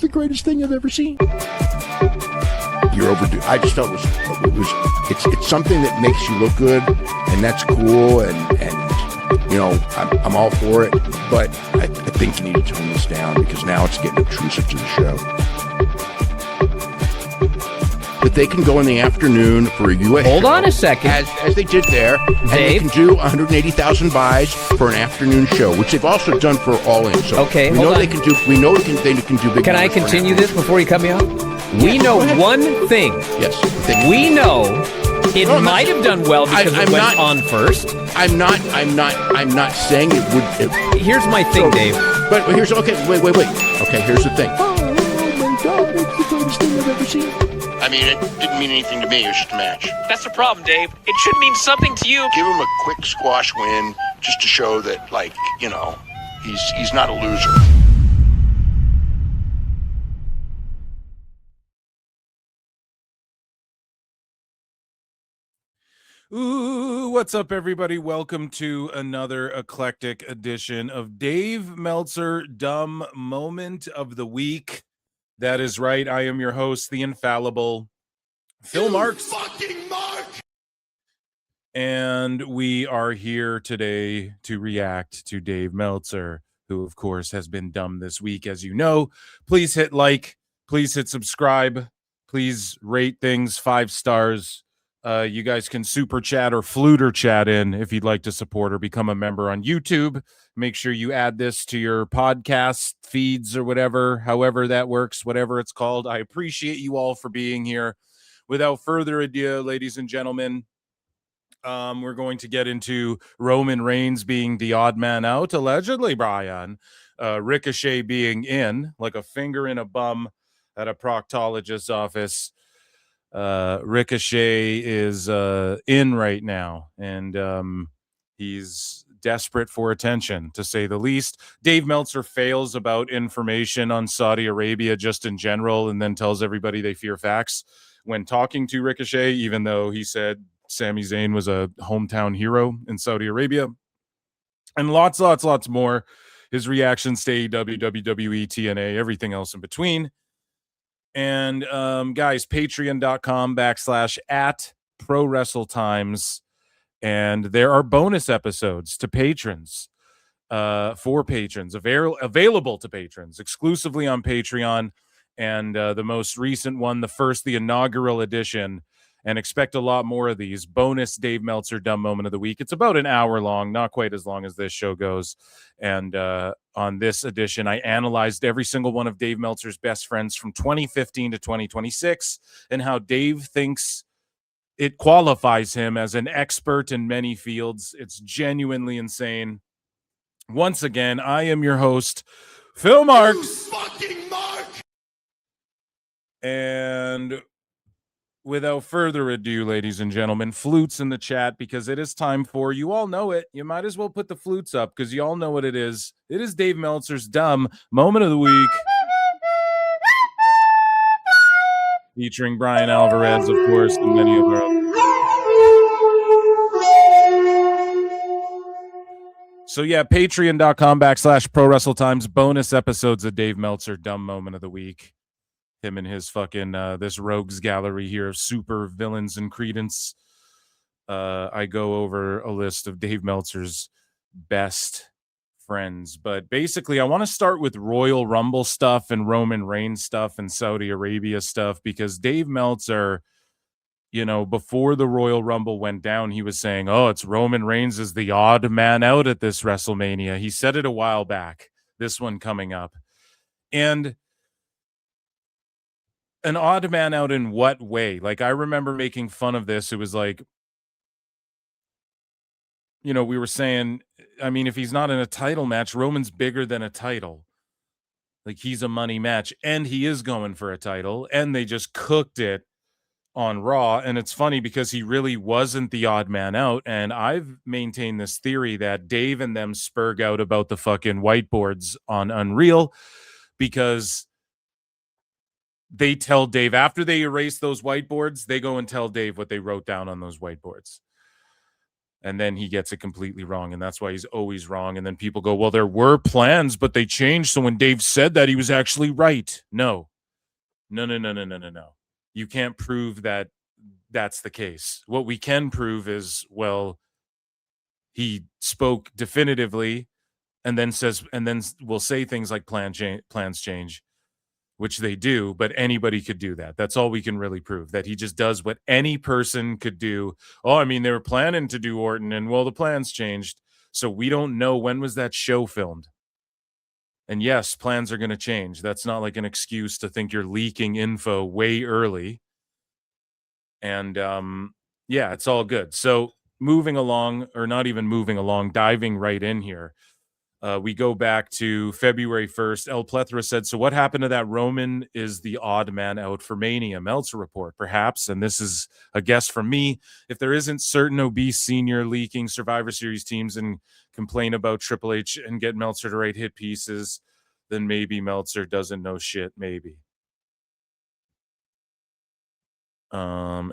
the greatest thing I've ever seen. You're overdue. I just felt it's something that makes you look good, and that's cool, and you know, I'm all for it, but I think you need to tone this down because now it's getting intrusive to the show. That they can go in the afternoon for a U.S. Hold show, on a second. As they did there, and they can do 180,000 buys for an afternoon show, which they've also done for All In. So okay, we know they can do. We know they can do big. Can I continue this before you cut me off? We know one thing. Yes. We know it might have done well because it went on first. I'm not saying it would. Here's my thing, Dave. But here's okay. Wait. Okay, here's the thing. Oh my God, it's the greatest thing I've ever seen. I mean, it didn't mean anything to me. It was just a match. That's the problem, Dave. It should mean something to you. Give him a quick squash win just to show that, like, you know, he's not a loser. Ooh, what's up, everybody? Welcome to another eclectic edition of Dave Meltzer Dumb Moment of the Week. That is right. I am your host, the infallible Phil Marks. Fucking Mark! And we are here today to react to Dave Meltzer, who, of course, has been dumb this week, as you know. Please hit like. Please hit subscribe. Please rate things 5 stars. You guys can super chat or fluter chat in if you'd like to support or become a member on YouTube. Make sure you add this to your podcast feeds or whatever, however that works, whatever it's called. I appreciate you all for being here. Without further ado, ladies and gentlemen, we're going to get into Roman Reigns being the odd man out, allegedly, Bryan. Ricochet being in, like a finger in a bum at a proctologist's office. Ricochet is in right now, and he's desperate for attention, to say the least. Dave Meltzer fails about information on Saudi Arabia just in general, and then tells everybody they fear facts when talking to Ricochet, even though he said Sami Zayn was a hometown hero in Saudi Arabia. And lots more. His reactions to AEW, WWE, TNA, everything else in between. And guys, patreon.com/@ProWrestleTimes. And there are bonus episodes to patrons, for patrons, available to patrons exclusively on Patreon. And the most recent one, the inaugural edition, and expect a lot more of these. Bonus Dave Meltzer Dumb Moment of the Week. It's about an hour long, not quite as long as this show goes. And on this edition, I analyzed every single one of Dave Meltzer's best friends from 2015 to 2026 and how Dave thinks it qualifies him as an expert in many fields. It's genuinely insane. Once again, I am your host, Phil Marks. Fucking Mark! And without further ado, ladies and gentlemen, flutes in the chat, because it is time for, you all know it, you might as well put the flutes up because you all know what it is. It is Dave Meltzer's Dumb Moment of the Week, featuring Bryan Alvarez, of course, and many of our others. So yeah, patreon.com/ProWrestleTimes, bonus episodes of Dave Meltzer Dumb Moment of the Week. Him and his fucking this rogues gallery here of super villains and credence. I go over a list of Dave Meltzer's best friends, but basically I want to start with Royal Rumble stuff and Roman Reigns stuff and Saudi Arabia stuff, because Dave Meltzer, you know, before the Royal Rumble went down, he was saying, oh, it's Roman Reigns is the odd man out at this WrestleMania. He said it a while back, this one coming up. And an odd man out in what way? Like, I remember making fun of this. It was like, you know, we were saying, I mean, if he's not in a title match, Roman's bigger than a title. Like, he's a money match, and he is going for a title, and they just cooked it on Raw. And it's funny because he really wasn't the odd man out. And I've maintained this theory that Dave and them spurg out about the fucking whiteboards on Unreal, because they tell Dave, after they erase those whiteboards, they go and tell Dave what they wrote down on those whiteboards. And then he gets it completely wrong, and that's why he's always wrong. And then people go, well, there were plans, but they changed. So when Dave said that, he was actually right. No. You can't prove that that's the case. What we can prove is, well, he spoke definitively and then we'll say things like plans change, which they do, but anybody could do that. That's all we can really prove, that he just does what any person could do. Oh, I mean, they were planning to do Orton, and well, the plans changed. So we don't know, when was that show filmed? And yes, plans are going to change. That's not like an excuse to think you're leaking info way early. And yeah, it's all good. So moving along, or not even moving along, diving right in here. We go back to February 1st. El Plethora said, so what happened to that Roman is the odd man out for Mania? Meltzer report, perhaps. And this is a guess from me. If there isn't certain obese senior leaking Survivor Series teams and complain about Triple H and get Meltzer to write hit pieces, then maybe Meltzer doesn't know shit. Maybe.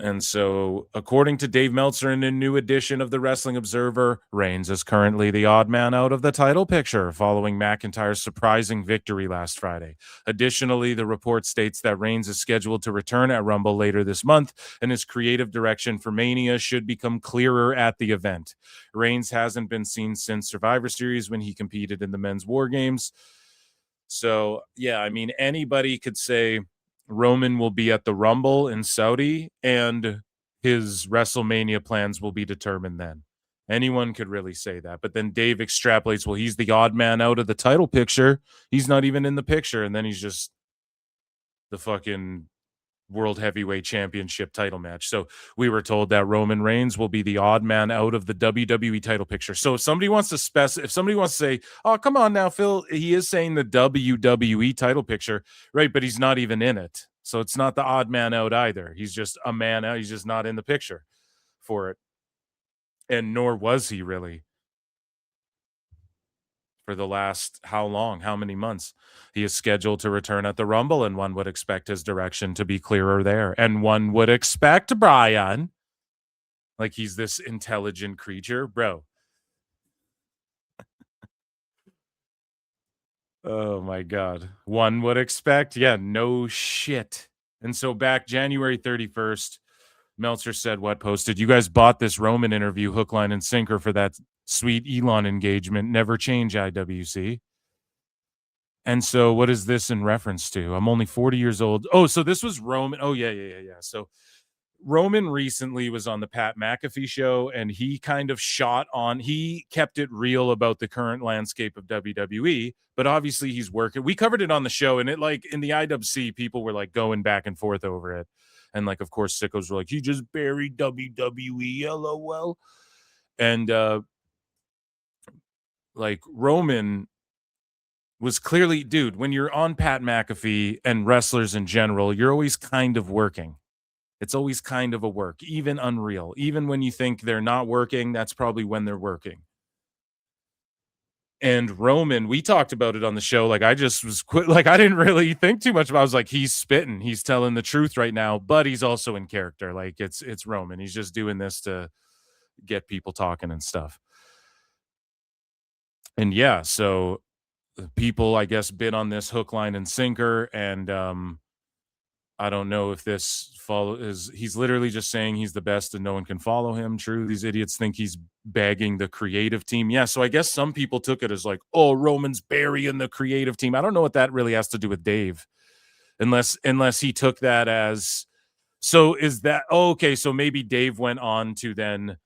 And so, according to Dave Meltzer in a new edition of the Wrestling Observer, Reigns is currently the odd man out of the title picture following McIntyre's surprising victory last Friday. Additionally, the report states that Reigns is scheduled to return at Rumble later this month, and his creative direction for Mania should become clearer at the event. Reigns hasn't been seen since Survivor Series when he competed in the Men's War Games. So, yeah, I mean, anybody could say Roman will be at the Rumble in Saudi, and his WrestleMania plans will be determined then. Anyone could really say that. But then Dave extrapolates, well, he's the odd man out of the title picture. He's not even in the picture. And then he's just the fucking World Heavyweight Championship title match. So we were told that Roman Reigns will be the odd man out of the WWE title picture. So if somebody wants to say, oh, come on now, Phil, he is saying the WWE title picture, right? But he's not even in it. So it's not the odd man out either. He's just a man out. He's just not in the picture for it. And nor was he really. For the last how long, how many months. He is scheduled to return at the Rumble, and one would expect his direction to be clearer there. And one would expect Bryan, like he's this intelligent creature, bro. Oh my God. One would expect, yeah, no shit. And so back January 31st, Meltzer said, posted, you guys bought this Roman interview hook, line, and sinker for that sweet Elon engagement. Never change, IWC. And so what is this in reference to? I'm only 40 years old. Oh, so this was Roman. Oh, yeah. So Roman recently was on the Pat McAfee show, and he kind of he kept it real about the current landscape of WWE, but obviously he's working. We covered it on the show, and it, like, in the IWC, people were like going back and forth over it. And like, of course, sickos were like, he just buried WWE, LOL. And like, Roman was clearly, dude, when you're on Pat McAfee and wrestlers in general, you're always kind of working. It's always kind of a work, even unreal. Even when you think they're not working, that's probably when they're working. And Roman, we talked about it on the show. Like, I just was like, I didn't really think too much about it. I was like, he's spitting. He's telling the truth right now, but he's also in character. Like, it's Roman. He's just doing this to get people talking and stuff. And yeah, so people, I guess, bid on this hook, line, and sinker. And I don't know if this he's literally just saying he's the best and no one can follow him. True. These idiots think he's bagging the creative team. Yeah. So I guess some people took it as like, oh, Roman's burying the creative team. I don't know what that really has to do with Dave, unless he took that as, so is that, oh, okay. So maybe Dave went on to then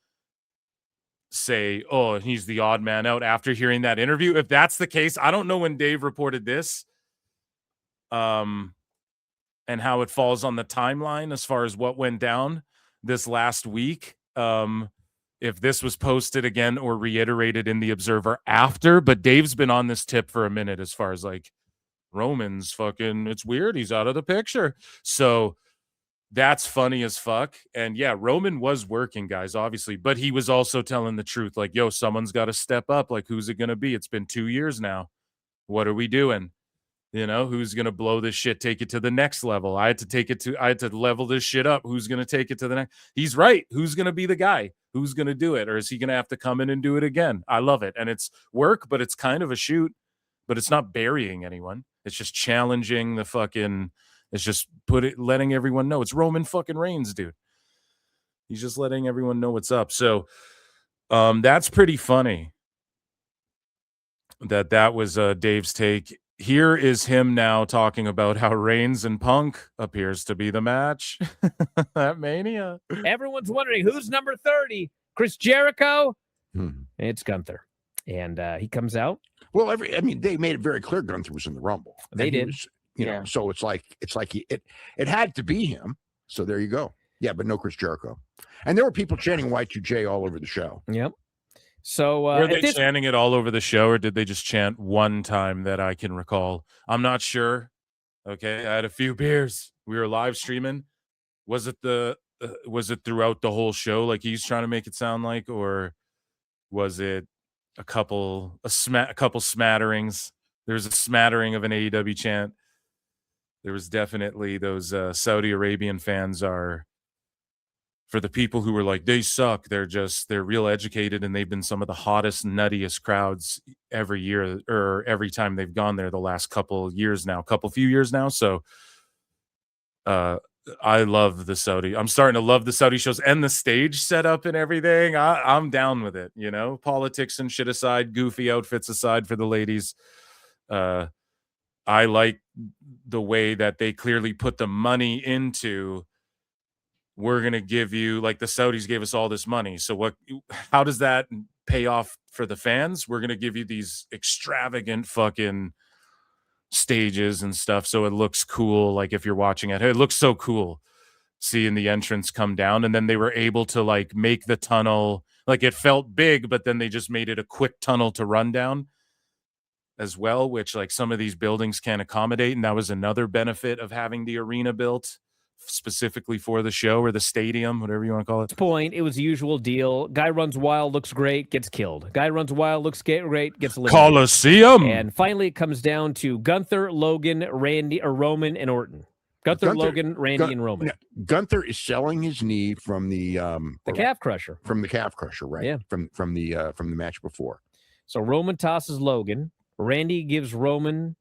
say, oh, he's the odd man out after hearing that interview. If that's the case, I don't know when Dave reported this. And how it falls on the timeline as far as what went down this last week. If this was posted again or reiterated in the Observer after, but Dave's been on this tip for a minute as far as like, Roman's fucking, it's weird, he's out of the picture. So that's funny as fuck. And yeah, Roman was working, guys, obviously, but he was also telling the truth. Like, yo, someone's got to step up. Like, who's it going to be? It's been 2 years now. What are we doing? You know, who's going to blow this shit, take it to the next level? I had to level this shit up. Who's going to take it to the next? He's right. Who's going to be the guy? Who's going to do it? Or is he going to have to come in and do it again? I love it. And it's work, but it's kind of a shoot, but it's not burying anyone. It's just challenging the fucking, it's just letting everyone know. It's Roman fucking Reigns, dude. He's just letting everyone know what's up. So that's pretty funny that was Dave's take. Here is him now talking about how Reigns and Punk appears to be the match at Mania. Everyone's wondering who's number 30. Chris Jericho? It's Gunther. And he comes out. Well, they made it very clear Gunther was in the Rumble. They did. You know, so it's like it had to be him. So there you go. Yeah, but no Chris Jericho. And there were people chanting Y2J all over the show. Yep. So were they chanting it all over the show, or did they just chant one time that I can recall? I'm not sure. Okay, I had a few beers. We were live streaming. Was it throughout the whole show, like he's trying to make it sound like, or was it a couple smatterings? There's a smattering of an AEW chant. There was definitely those Saudi Arabian fans are. For the people who were like, they suck, they're real educated, and they've been some of the hottest, nuttiest crowds every year or every time they've gone there the last few years now. So I love the Saudi. I'm starting to love the Saudi shows and the stage setup and everything. I'm down with it, you know, politics and shit aside, goofy outfits aside for the ladies. I like the way that they clearly put the money into, we're going to give you, like the Saudis gave us all this money. So how does that pay off for the fans? We're going to give you these extravagant fucking stages and stuff. So it looks cool. Like if you're watching it looks so cool seeing the entrance come down. And then they were able to like make the tunnel, like it felt big, but then they just made it a quick tunnel to run down as well, which like some of these buildings can't accommodate. And that was another benefit of having the arena built specifically for the show, or the stadium, whatever you want to call it. Point, it was the usual deal. Guy runs wild, looks great, gets killed. Guy runs wild, looks great, gets eliminated. Coliseum. And finally, it comes down to Gunther, Logan, Randy, or Roman, and Orton. Gunther, Logan, Randy, and Roman. Gunther is selling his knee from the calf crusher. From the calf crusher, right? Yeah. From the match before. So Roman tosses Logan. Randy gives Roman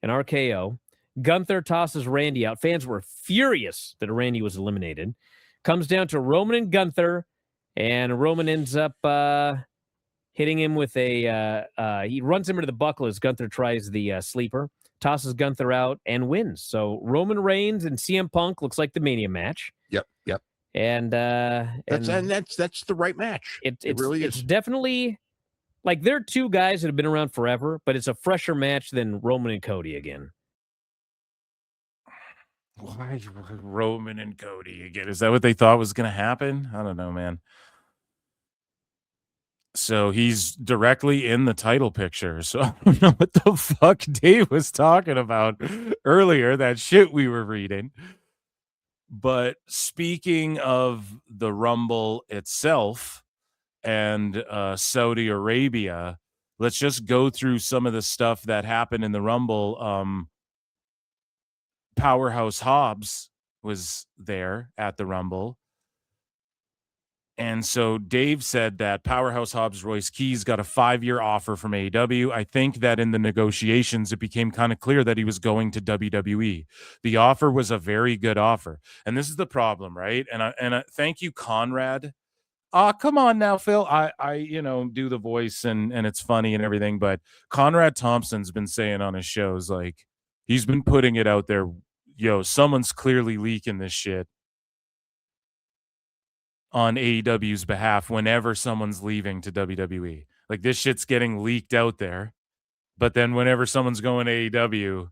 an RKO. Gunther tosses Randy out. Fans were furious that Randy was eliminated. Comes down to Roman and Gunther, and Roman ends up hitting him with he runs him into the buckle as Gunther tries the sleeper, tosses Gunther out, and wins. So Roman Reigns and CM Punk looks like the Mania match. Yep. And that's the right match. It really is. It's definitely, like, they're two guys that have been around forever, but it's a fresher match than Roman and Cody again. Why Roman and Cody again? Is that what they thought was going to happen? I don't know, man. So he's directly in the title picture. So I don't know what the fuck Dave was talking about earlier, that shit we were reading. But speaking of the Rumble itself and Saudi Arabia, let's just go through some of the stuff that happened in the Rumble. Powerhouse Hobbs was there at the Rumble. And so Dave said that Powerhouse Hobbs Royce Keys got a 5-year offer from AEW. I think that in the negotiations, it became kind of clear that he was going to WWE. The offer was a very good offer. And this is the problem, right? And I thank you, Conrad. Come on now, Phil. I do the voice and it's funny and everything, but Conrad Thompson's been saying on his shows, like, he's been putting it out there, someone's clearly leaking this shit on AEW's behalf whenever someone's leaving to WWE. Like, this shit's getting leaked out there, but then whenever someone's going to AEW,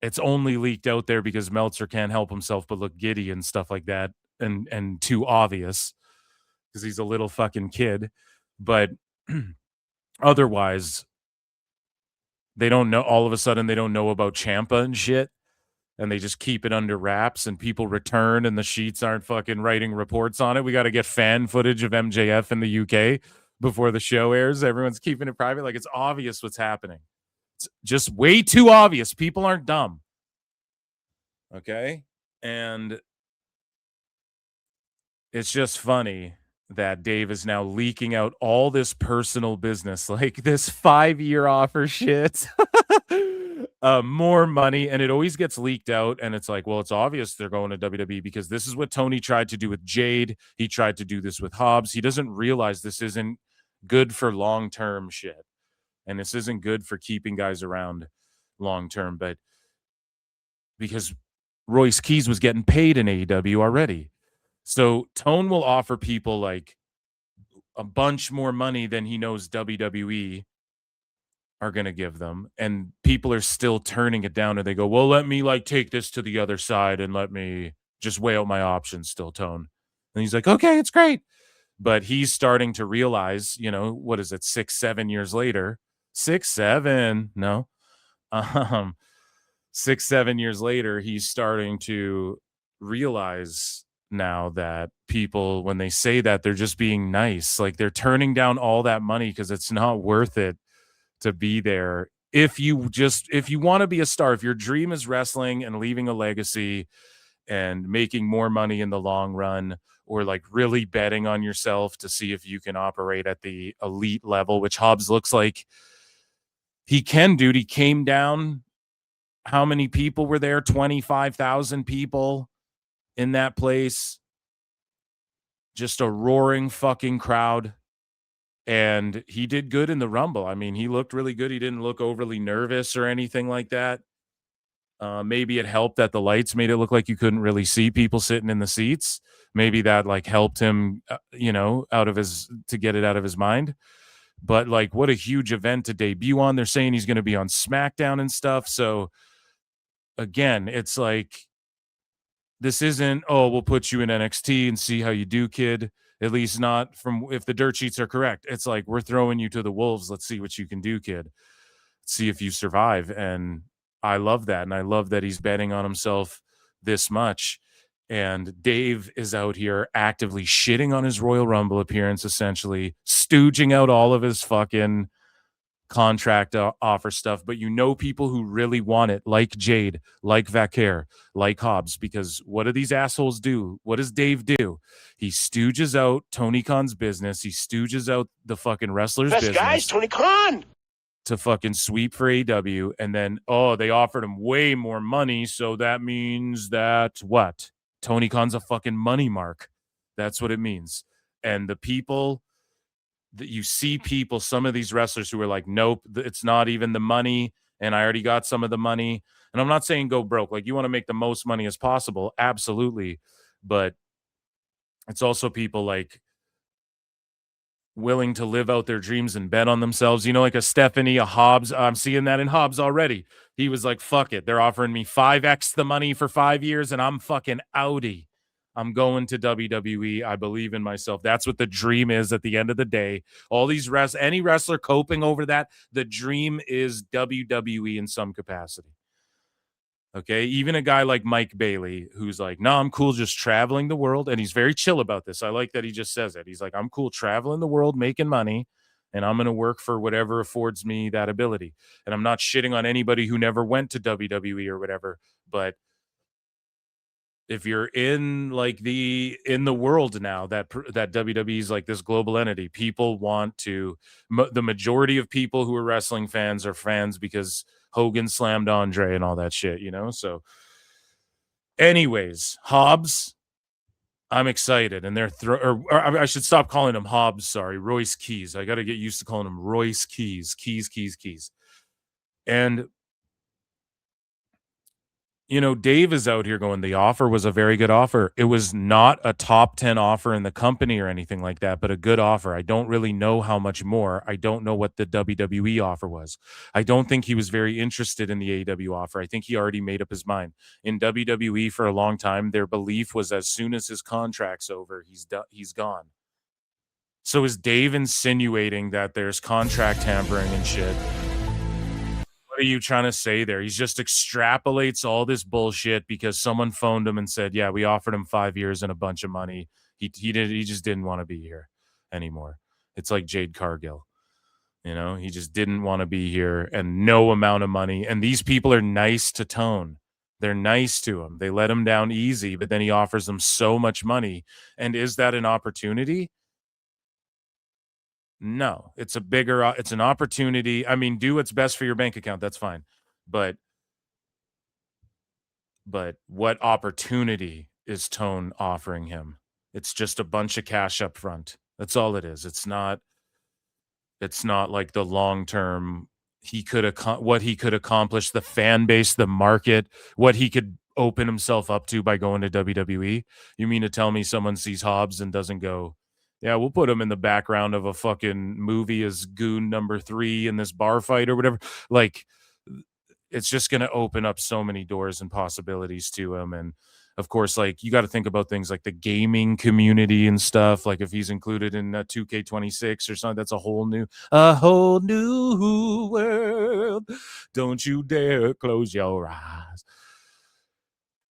it's only leaked out there because Meltzer can't help himself but look giddy and stuff like that, and too obvious because he's a little fucking kid. But otherwise, they don't know. All of a sudden, they don't know about Ciampa and shit, and they just keep it under wraps, and people return, and the sheets aren't fucking writing reports on it. We got to get fan footage of MJF in the UK before the show airs. Everyone's keeping it private. Like, it's obvious what's happening. It's just way too obvious. People aren't dumb. Okay? And it's just funny that Dave is now leaking out all this personal business, like this 5-year offer shit, more money, and it always gets leaked out. And it's like, well, it's obvious they're going to WWE because this is what Tony tried to do with Jade. He tried to do this with Hobbs. He doesn't realize this isn't good for long-term shit, and this isn't good for keeping guys around long-term. But because Royce Keys was getting paid in AEW already. So Tone will offer people like a bunch more money than he knows WWE are going to give them. And people are still turning it down, and they go, well, let me like take this to the other side and let me just weigh out my options still, Tone. And he's like, okay, it's great. But he's starting to realize, you know, what is it, 6-7 years later? 6-7, no. 6-7 years later, he's starting to realize now that people, when they say that, they're just being nice. Like they're turning down all that money because it's not worth it to be there. If you want to be a star, if your dream is wrestling and leaving a legacy and making more money in the long run, or like really betting on yourself to see if you can operate at the elite level, which Hobbs looks like he can, dude. He came down. How many people were there? 25,000 people in that place. Just a roaring fucking crowd. And he did good in the Rumble. I mean, he looked really good. He didn't look overly nervous or anything like that. Maybe it helped that the lights made it look like you couldn't really see people sitting in the seats. Maybe that like helped him, to get it out of his mind. But like, what a huge event to debut on. They're saying he's going to be on SmackDown and stuff. So again, it's like, this isn't, oh, we'll put you in NXT and see how you do, kid. At least not from, if the dirt sheets are correct. It's like, we're throwing you to the wolves. Let's see what you can do, kid. See if you survive. And I love that. And I love that he's betting on himself this much. And Dave is out here actively shitting on his Royal Rumble appearance, essentially stooging out all of his fucking contract offer stuff. But you know, people who really want it, like Jade, like Vaquer, like Hobbs, because what do these assholes do? What does Dave do? He stooges out Tony Khan's business. He stooges out the fucking wrestler's business. Guys, Tony Khan. To fucking sweep for AEW, and then they offered him way more money, so that means that what? Tony Khan's a fucking money mark. That's what it means. And the people that you see, some of these wrestlers who are like, nope, it's not even the money, and I already got some of the money. And I'm not saying go broke. Like, you want to make the most money as possible, absolutely, but it's also people like willing to live out their dreams and bet on themselves. You know, like a Stephanie, a Hobbs. I'm seeing that in Hobbs already. He was like, fuck it. They're offering me 5x the money for 5 years, and I'm fucking outie. I'm going to WWE. I believe in myself. That's what the dream is at the end of the day. All these any wrestler coping over that, the dream is WWE in some capacity. Okay, even a guy like Mike Bailey, who's like, no, I'm cool just traveling the world. And he's very chill about this. I like that he just says it. He's like, I'm cool traveling the world, making money, and I'm going to work for whatever affords me that ability. And I'm not shitting on anybody who never went to WWE or whatever. But if you're in the world now that WWE is like this global entity, people want to, the majority of people who are wrestling fans are fans because Hogan slammed Andre and all that shit, you know? So anyways, Hobbs, I'm excited. And they're or I should stop calling him Hobbs. Sorry. Royce Keys. I got to get used to calling him Royce Keys. Keys. And you know, Dave is out here going, the offer was a very good offer. It was not a top 10 offer in the company or anything like that, but a good offer. I don't really know how much more. I don't know what the WWE offer was. I don't think he was very interested in the AEW offer. I think he already made up his mind. In WWE for a long time, their belief was as soon as his contract's over, he's gone. So is Dave insinuating that there's contract tampering and shit? What are you trying to say there? He just extrapolates all this bullshit because someone phoned him and said, yeah, we offered him 5 years and a bunch of money. He just didn't want to be here anymore. It's like Jade Cargill. You know, he just didn't want to be here, and no amount of money. And these people are nice to Tone. They're nice to him. They let him down easy, but then he offers them so much money. And is that an opportunity? No, it's it's an opportunity. I mean, do what's best for your bank account. That's fine. But what opportunity is Tone offering him? It's just a bunch of cash up front. That's all it is. It's not like the long term what he could accomplish, the fan base, the market, what he could open himself up to by going to WWE. You mean to tell me someone sees Hobbs and doesn't go, yeah, we'll put him in the background of a fucking movie as goon number 3 in this bar fight or whatever? Like, it's just going to open up so many doors and possibilities to him. And of course, like, you got to think about things like the gaming community and stuff. Like if he's included in 2K26 or something, that's a whole new world. Don't you dare close your eyes.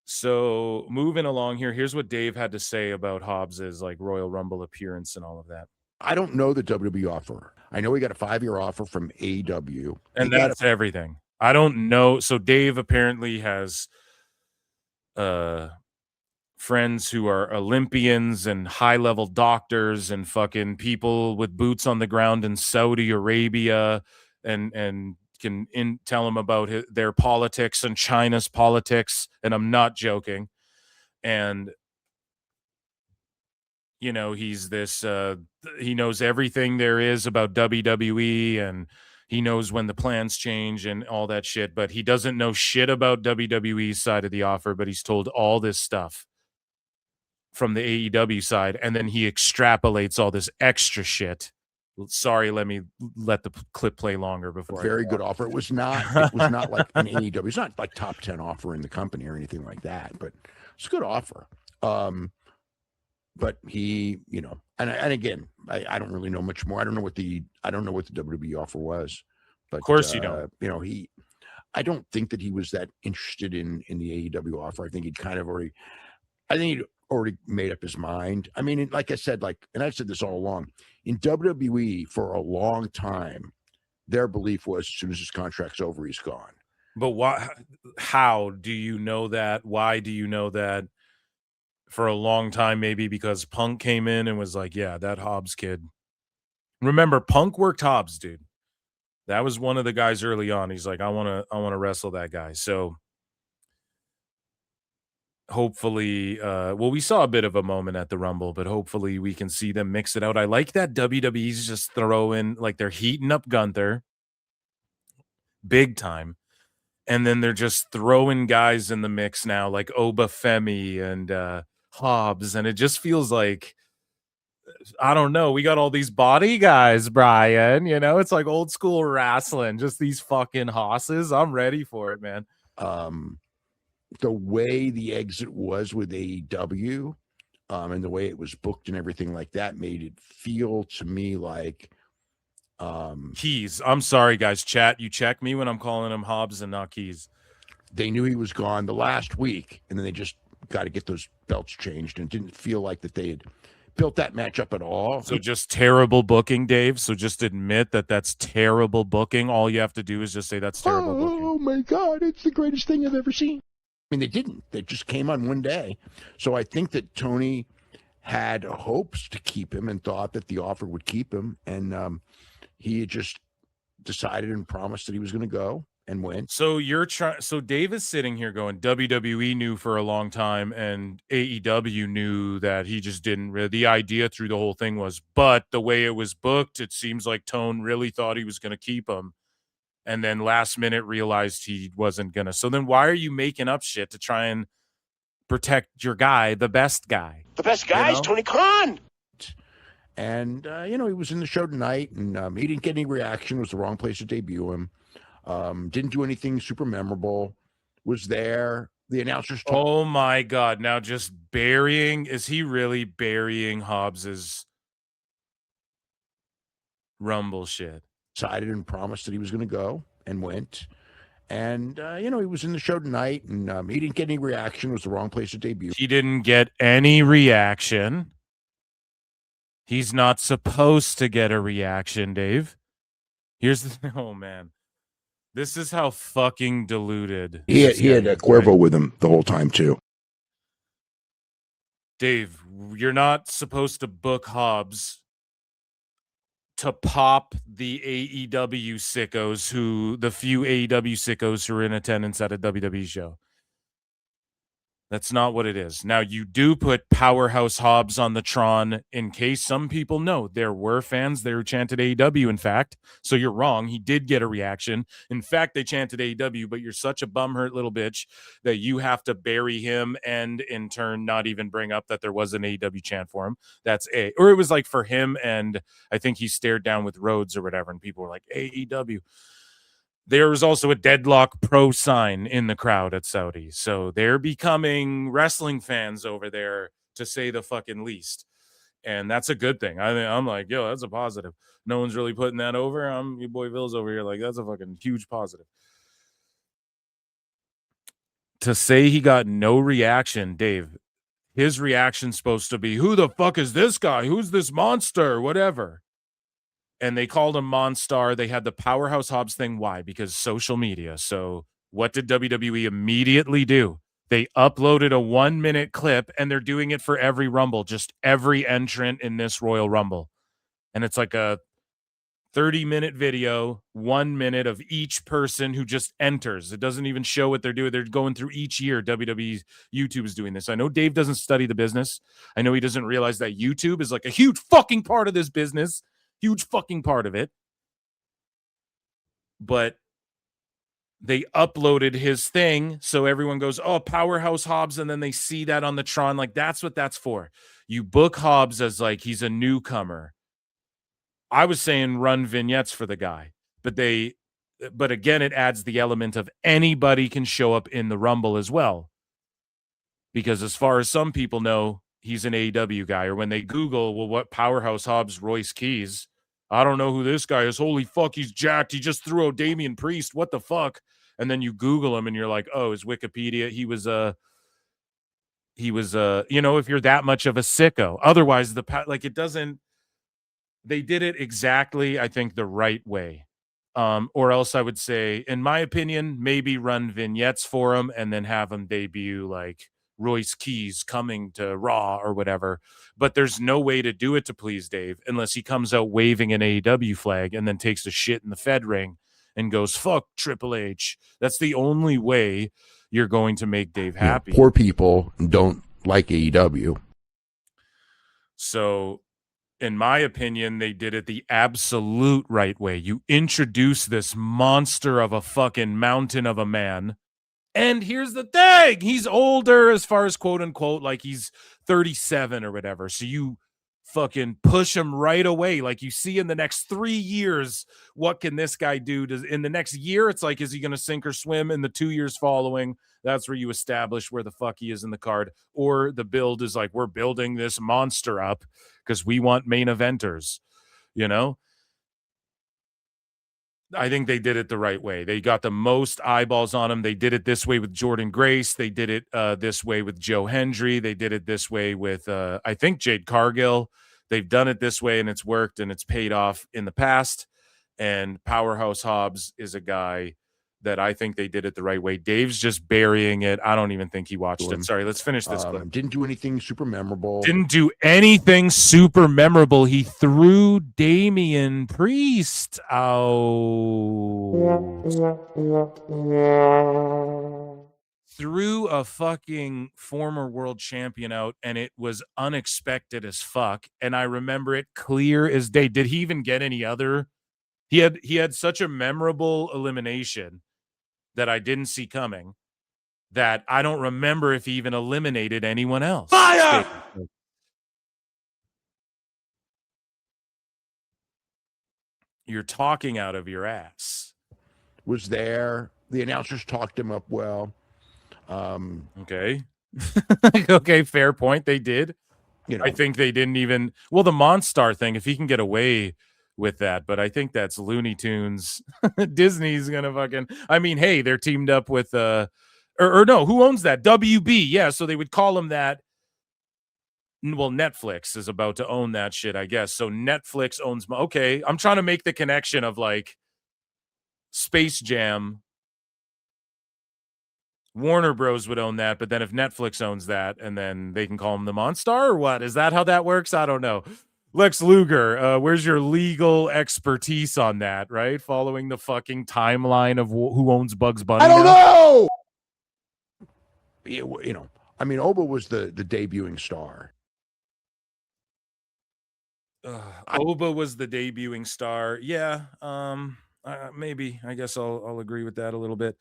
So moving along here, here's what Dave had to say about Hobbs's like Royal Rumble appearance and all of that. I don't know the WWE offer. I know he got a 5-year offer from AEW. And that's everything. I don't know. So Dave apparently has friends who are Olympians and high-level doctors and fucking people with boots on the ground in Saudi Arabia and can tell him about their politics and China's politics, and I'm not joking. And you know, he's this he knows everything there is about WWE, and he knows when the plans change and all that shit, but he doesn't know shit about WWE's side of the offer, but he's told all this stuff from the AEW side, and then he extrapolates all this extra shit. Sorry, let the clip play longer before. Very good offer. It was not like an AEW. It's not like top 10 offer in the company or anything like that, but it's a good offer. But he, you know, and again, I don't really know much more. I don't know what the WWE offer was. But of course you don't. You know, I don't think that he was that interested in the AEW offer. I think he'd already made up his mind. I mean, like I said, and I've said this all along, in WWE for a long time, their belief was as soon as his contract's over, he's gone. But why? How do you know that? Why do you know that? For a long time, maybe because Punk came in and was like, yeah, that Hobbs kid. Remember, Punk worked Hobbs, dude. That was one of the guys early on. He's like, I want to wrestle that guy. So hopefully, we saw a bit of a moment at the Rumble, but hopefully we can see them mix it out. I like that WWE's just throwing, like, they're heating up Gunther big time. And then they're just throwing guys in the mix now, like Obafemi and Hobbs. And it just feels like, I don't know, we got all these body guys, Brian. You know, it's like old school wrestling, just these fucking hosses. I'm ready for it, man. The way the exit was with AEW, and the way it was booked and everything like that made it feel to me like Keys. I'm sorry, guys. Chat, you check me when I'm calling him Hobbs and not Keys. They knew he was gone the last week, and then they just got to get those belts changed, and it didn't feel like that they had built that match up at all. So just terrible booking, Dave. So just admit that that's terrible booking. All you have to do is just say that's terrible booking. Oh my God, it's the greatest thing I've ever seen. I mean, they didn't. They just came on one day. So I think that Tony had hopes to keep him and thought that the offer would keep him, and he had just decided and promised that he was going to go and went. So so Dave is sitting here going, WWE knew for a long time and AEW knew that he just didn't really, the idea through the whole thing was, but the way it was booked, it seems like Tone really thought he was going to keep him. And then last minute realized he wasn't going to. So then why are you making up shit to try and protect your guy, the best guy? The best guy is Tony Khan. And, he was in the show tonight, and he didn't get any reaction. It was the wrong place to debut him. Didn't do anything super memorable. Was there. The announcers talked. Oh, my God. Now just is he really burying Hobbs's Rumble shit? Decided and promised that he was going to go and went. And, he was in the show tonight, and he didn't get any reaction. It was the wrong place to debut. He didn't get any reaction. He's not supposed to get a reaction, Dave. Here's the oh man. This is how fucking deluded He this had guy is, Cuervo right? with him the whole time too. Dave, you're not supposed to book Hobbs to pop the AEW sickos the few AEW sickos who are in attendance at a WWE show. That's not what it is. Now, you do put Powerhouse Hobbs on the Tron in case some people know. There were fans there who chanted AEW, in fact. So you're wrong. He did get a reaction. In fact, they chanted AEW, but you're such a bumhurt little bitch that you have to bury him and, in turn, not even bring up that there was an AEW chant for him. That's A. Or it was like for him, and I think he stared down with Rhodes or whatever, and people were like, AEW. There was also a Deadlock Pro sign in the crowd at Saudi. So they're becoming wrestling fans over there, to say the fucking least. And that's a good thing. I'm like, yo, that's a positive. No one's really putting that over. Your boy Ville's over here like, that's a fucking huge positive. To say he got no reaction, Dave, his reaction's supposed to be, who the fuck is this guy? Who's this monster? Whatever. And they called him Monstar. They had the Powerhouse Hobbs thing. Why? Because social media. So what did WWE immediately do? They uploaded a 1-minute clip, and they're doing it for every Rumble, just every entrant in this Royal Rumble. And it's like a 30-minute video, 1 minute of each person who just enters. It doesn't even show what they're doing. They're going through each year. WWE's YouTube is doing this. I know Dave doesn't study the business. I know he doesn't realize that YouTube is like a huge fucking part of this business. Huge fucking part of it. But they uploaded his thing, so everyone goes, oh, Powerhouse Hobbs, and then they see that on the Tron. Like, that's what that's for. You book Hobbs as like he's a newcomer. I was saying run vignettes for the guy, but again, it adds the element of anybody can show up in the Rumble as well. Because as far as some people know, he's an AEW guy. Or when they Google, well, what Powerhouse Hobbs, Royce Keys, I don't know who this guy is. Holy fuck, he's jacked. He just threw out Damian Priest. What the fuck? And then you Google him and you're like, oh, his Wikipedia, he was if you're that much of a sicko. Otherwise, it doesn't, they did it exactly, I think, the right way. Or else I would say, in my opinion, maybe run vignettes for him and then have him debut like Royce Keys coming to Raw or whatever. But there's no way to do it to please Dave unless he comes out waving an AEW flag and then takes a shit in the Fed ring and goes, fuck Triple H. That's the only way you're going to make Dave happy. Poor people don't like AEW. So, in my opinion, they did it the absolute right way. You introduce this monster of a fucking mountain of a man. And here's the thing. He's older as far as quote unquote, like he's 37 or whatever. So you fucking push him right away. Like you see in the next 3 years, what can this guy do? In the next year, it's like, is he going to sink or swim? In the 2 years following, that's where you establish where the fuck he is in the card. Or the build is like, we're building this monster up because we want main eventers, you know? I think they did it the right way. They got the most eyeballs on him. They did it this way with Jordan Grace. They did it this way with Joe Hendry. They did it this way with, I think, Jade Cargill. They've done it this way, and it's worked, and it's paid off in the past. And Powerhouse Hobbs is a guy that I think they did it the right way. Dave's just burying it. I don't even think he watched it. Sorry, let's finish this clip. Didn't do anything super memorable. Didn't do anything super memorable. He threw Damian Priest out. Threw a fucking former world champion out, and it was unexpected as fuck. And I remember it clear as day. Did he even get any other? He had such a memorable elimination that I didn't see coming, that I don't remember if he even eliminated anyone else. Fire! You're talking out of your ass. Was there. The announcers talked him up well. Okay. Okay, fair point. They did. I think they didn't even. Well, the Monstar thing, if he can get away with that, but I think that's Looney Tunes. Disney's gonna fucking. I mean, hey, they're teamed up with or no, who owns that? WB. Yeah, so they would call him that. Well, Netflix is about to own that shit, I guess. So Netflix owns. Okay, I'm trying to make the connection of like Space Jam, Warner Bros. Would own that, but then if Netflix owns that, and then they can call him the Monstar, or what? Is that how that works? I don't know. Lex Luger, where's your legal expertise on that, right? Following the fucking timeline of who owns Bugs Bunny I don't now? know. You know, I mean, Oba was the debuting star. Oba was the debuting star. Yeah, maybe. I guess I'll agree with that a little bit.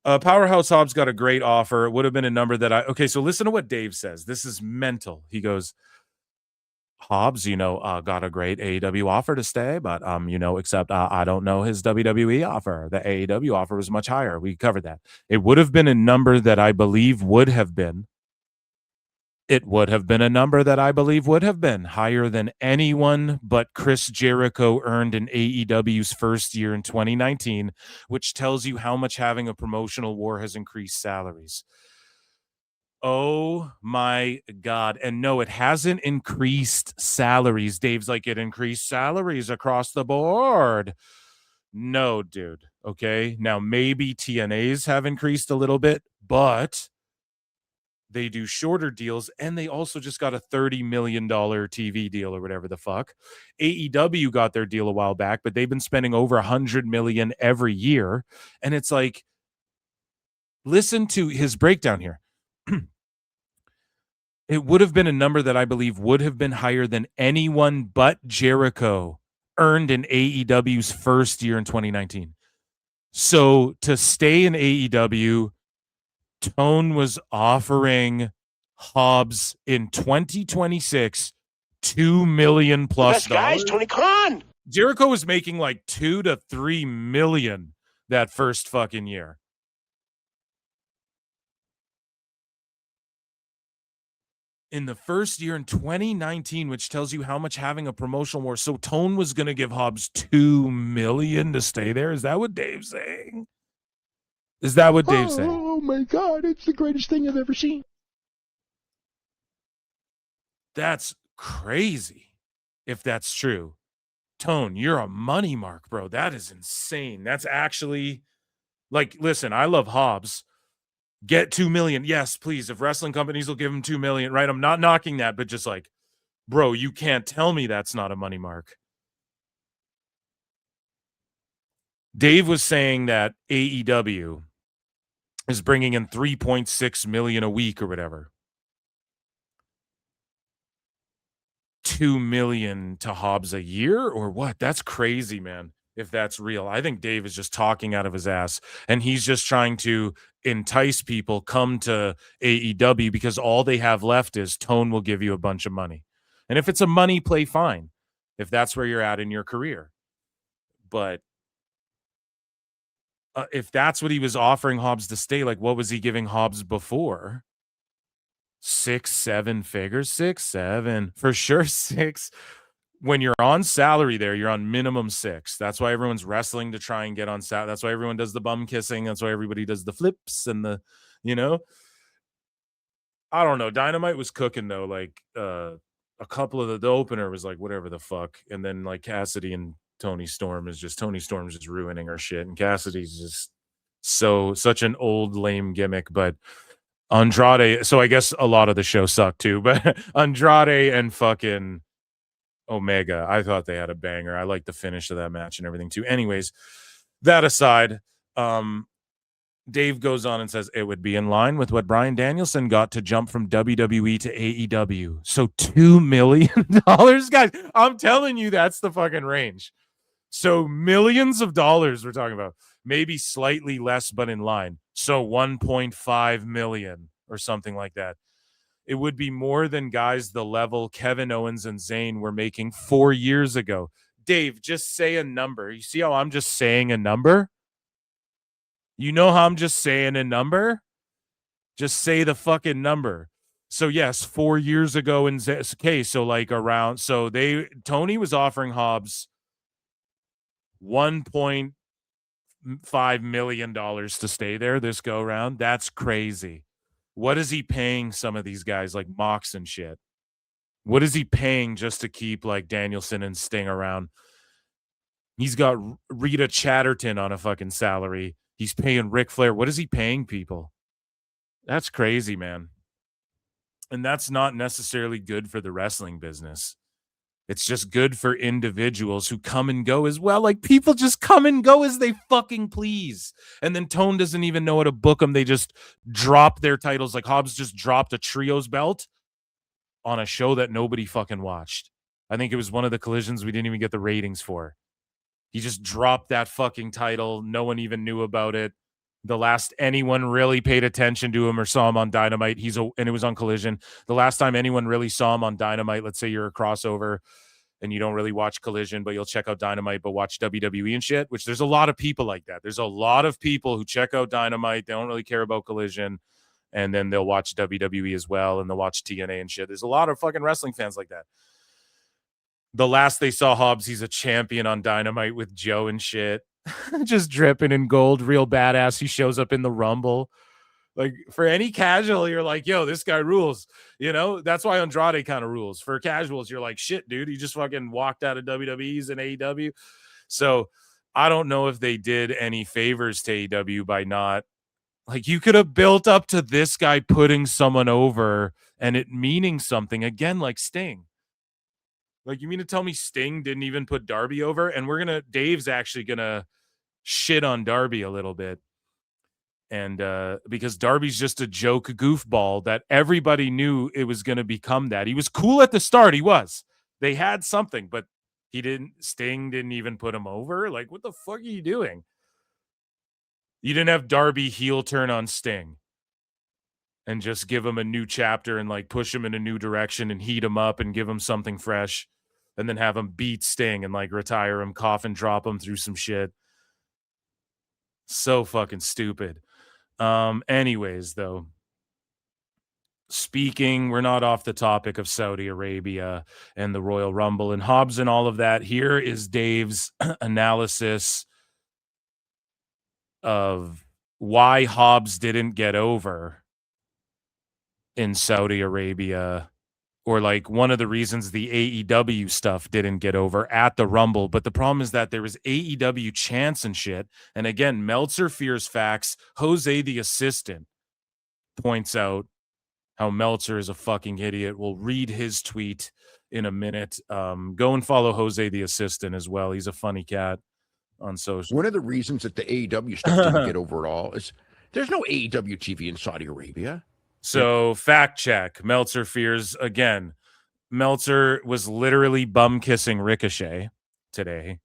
Powerhouse Hobbs got a great offer. It would have been a number that okay, so listen to what Dave says. This is mental. He goes, Hobbs, got a great AEW offer to stay, but except I don't know his WWE offer. The AEW offer was much higher. We covered that. It would have been a number that I believe would have been. It would have been a number that I believe would have been higher than anyone but Chris Jericho earned in AEW's first year in 2019, which tells you how much having a promotional war has increased salaries. Oh my God. And no, it hasn't increased salaries. Dave's like, it increased salaries across the board. No, dude. Okay. Now, maybe TNAs have increased a little bit, but they do shorter deals, and they also just got a $30 million TV deal or whatever the fuck. AEW got their deal a while back, but they've been spending over $100 million every year. And it's like, listen to his breakdown here. It would have been a number that I believe would have been higher than anyone but Jericho earned in AEW's first year in 2019. So to stay in AEW, Tone was offering Hobbs in 2026 $2 million plus. Best guys, Tony Khan. Jericho was making like $2 to $3 million that first fucking year. In the first year in 2019, which tells you how much having a promotional war. So Tone was going to give Hobbs $2 million to stay there. Is that what Dave's saying? Is that what Dave's saying? Oh my God, it's the greatest thing I've ever seen. That's crazy if that's true. Tone, you're a money mark, bro. That is insane. That's actually like, listen, I love Hobbs. Get 2 million. Yes, please. If wrestling companies will give him 2 million, right? I'm not knocking that, but just like, bro, you can't tell me that's not a money mark. Dave was saying that AEW is bringing in 3.6 million a week or whatever. 2 million to Hobbs a year or what? That's crazy, man. If that's real, I think Dave is just talking out of his ass, and he's just trying to entice people come to AEW because all they have left is Tone will give you a bunch of money. And if it's a money play, fine, if that's where you're at in your career. But if that's what he was offering Hobbs to stay, like what was he giving Hobbs before? 6, 7 figures, 6, 7 for sure. 6. When you're on salary there, you're on minimum 6. That's why everyone's wrestling to try and get on salary. That's why everyone does the bum kissing. That's why everybody does the flips and the, I don't know. Dynamite was cooking though. Like a couple of the opener was like whatever the fuck, and then like Cassidy and Tony Storm's just ruining our shit, and Cassidy's just such an old lame gimmick. But Andrade, so I guess a lot of the show sucked too, but Andrade and fucking Omega, I thought they had a banger. I like the finish of that match and everything too. Anyways, that aside, Dave goes on and says it would be in line with what Bryan Danielson got to jump from WWE to AEW. So $2 million, guys. I'm telling you, that's the fucking range. So millions of dollars we're talking about. Maybe slightly less, but in line. So 1.5 million or something like that. It would be more than guys the level Kevin Owens and Zayn were making 4 years ago. Dave, just say a number. You see how I'm just saying a number? You know how I'm just saying a number? Just say the fucking number. So yes, 4 years ago in okay, so like around, so Tony was offering Hobbs $1.5 million to stay there this go around. That's crazy. What is he paying some of these guys like Mox and shit? What is he paying just to keep like Danielson and Sting around? He's got Rita Chatterton on a fucking salary. He's paying Ric Flair. What is he paying people? That's crazy, man. And that's not necessarily good for the wrestling business. It's just good for individuals who come and go as well. Like, people just come and go as they fucking please. And then Tone doesn't even know how to book them. They just drop their titles. Like, Hobbs just dropped a trios belt on a show that nobody fucking watched. I think it was one of the collisions we didn't even get the ratings for. He just dropped that fucking title. No one even knew about it. The last anyone really paid attention to him or saw him on Dynamite, and it was on Collision. The last time anyone really saw him on Dynamite, let's say you're a crossover and you don't really watch Collision, but you'll check out Dynamite, but watch WWE and shit, which there's a lot of people like that. There's a lot of people who check out Dynamite. They don't really care about Collision. And then they'll watch WWE as well. And they'll watch TNA and shit. There's a lot of fucking wrestling fans like that. The last they saw Hobbs, he's a champion on Dynamite with Joe and shit. Just dripping in gold, real badass. He shows up in the Rumble. Like, for any casual, you're like, yo, this guy rules. You know, that's why Andrade kind of rules. For casuals, you're like, shit, dude, he just fucking walked out of WWE's and AEW. So I don't know if they did any favors to AEW by not, like, you could have built up to this guy putting someone over and it meaning something, again, like Sting. Like, you mean to tell me Sting didn't even put Darby over? And Dave's actually gonna shit on Darby a little bit. And because Darby's just a joke goofball that everybody knew it was going to become that. He was cool at the start. He was. They had something, but Sting didn't even put him over. Like, what the fuck are you doing? You didn't have Darby heel turn on Sting and just give him a new chapter and like push him in a new direction and heat him up and give him something fresh and then have him beat Sting and like retire him, coffin drop him through some shit. So fucking stupid. Anyways, though, we're not off the topic of Saudi Arabia and the Royal Rumble and Hobbs and all of that. Here is Dave's analysis of why Hobbs didn't get over in Saudi Arabia, or like one of the reasons the AEW stuff didn't get over at the Rumble. But the problem is that there was AEW chants and shit. And again, Meltzer fears facts. Jose, the assistant, points out how Meltzer is a fucking idiot. We'll read his tweet in a minute. Go and follow Jose, the assistant, as well. He's a funny cat on social. One of the reasons that the AEW stuff didn't get over at all is there's no AEW TV in Saudi Arabia. So, fact check. Meltzer fears, again, Meltzer was literally bum kissing Ricochet today,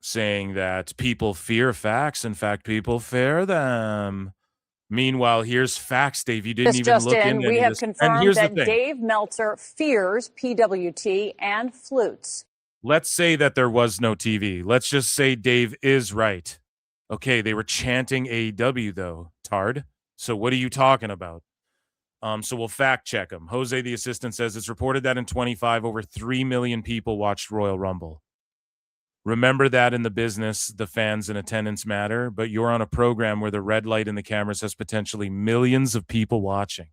saying that people fear facts. In fact, people fear them. Meanwhile, here's facts, Dave. You didn't even look into we have this. confirmed that Dave Meltzer fears PWT and flutes. Let's say that there was no TV. Let's just say Dave is right. Okay, they were chanting AEW, though, Tard. So what are you talking about? So we'll fact check him. Jose, the assistant, says it's reported that in 25, over 3 million people watched Royal Rumble. Remember that in the business, the fans and attendance matter, but you're on a program where the red light in the cameras has potentially millions of people watching.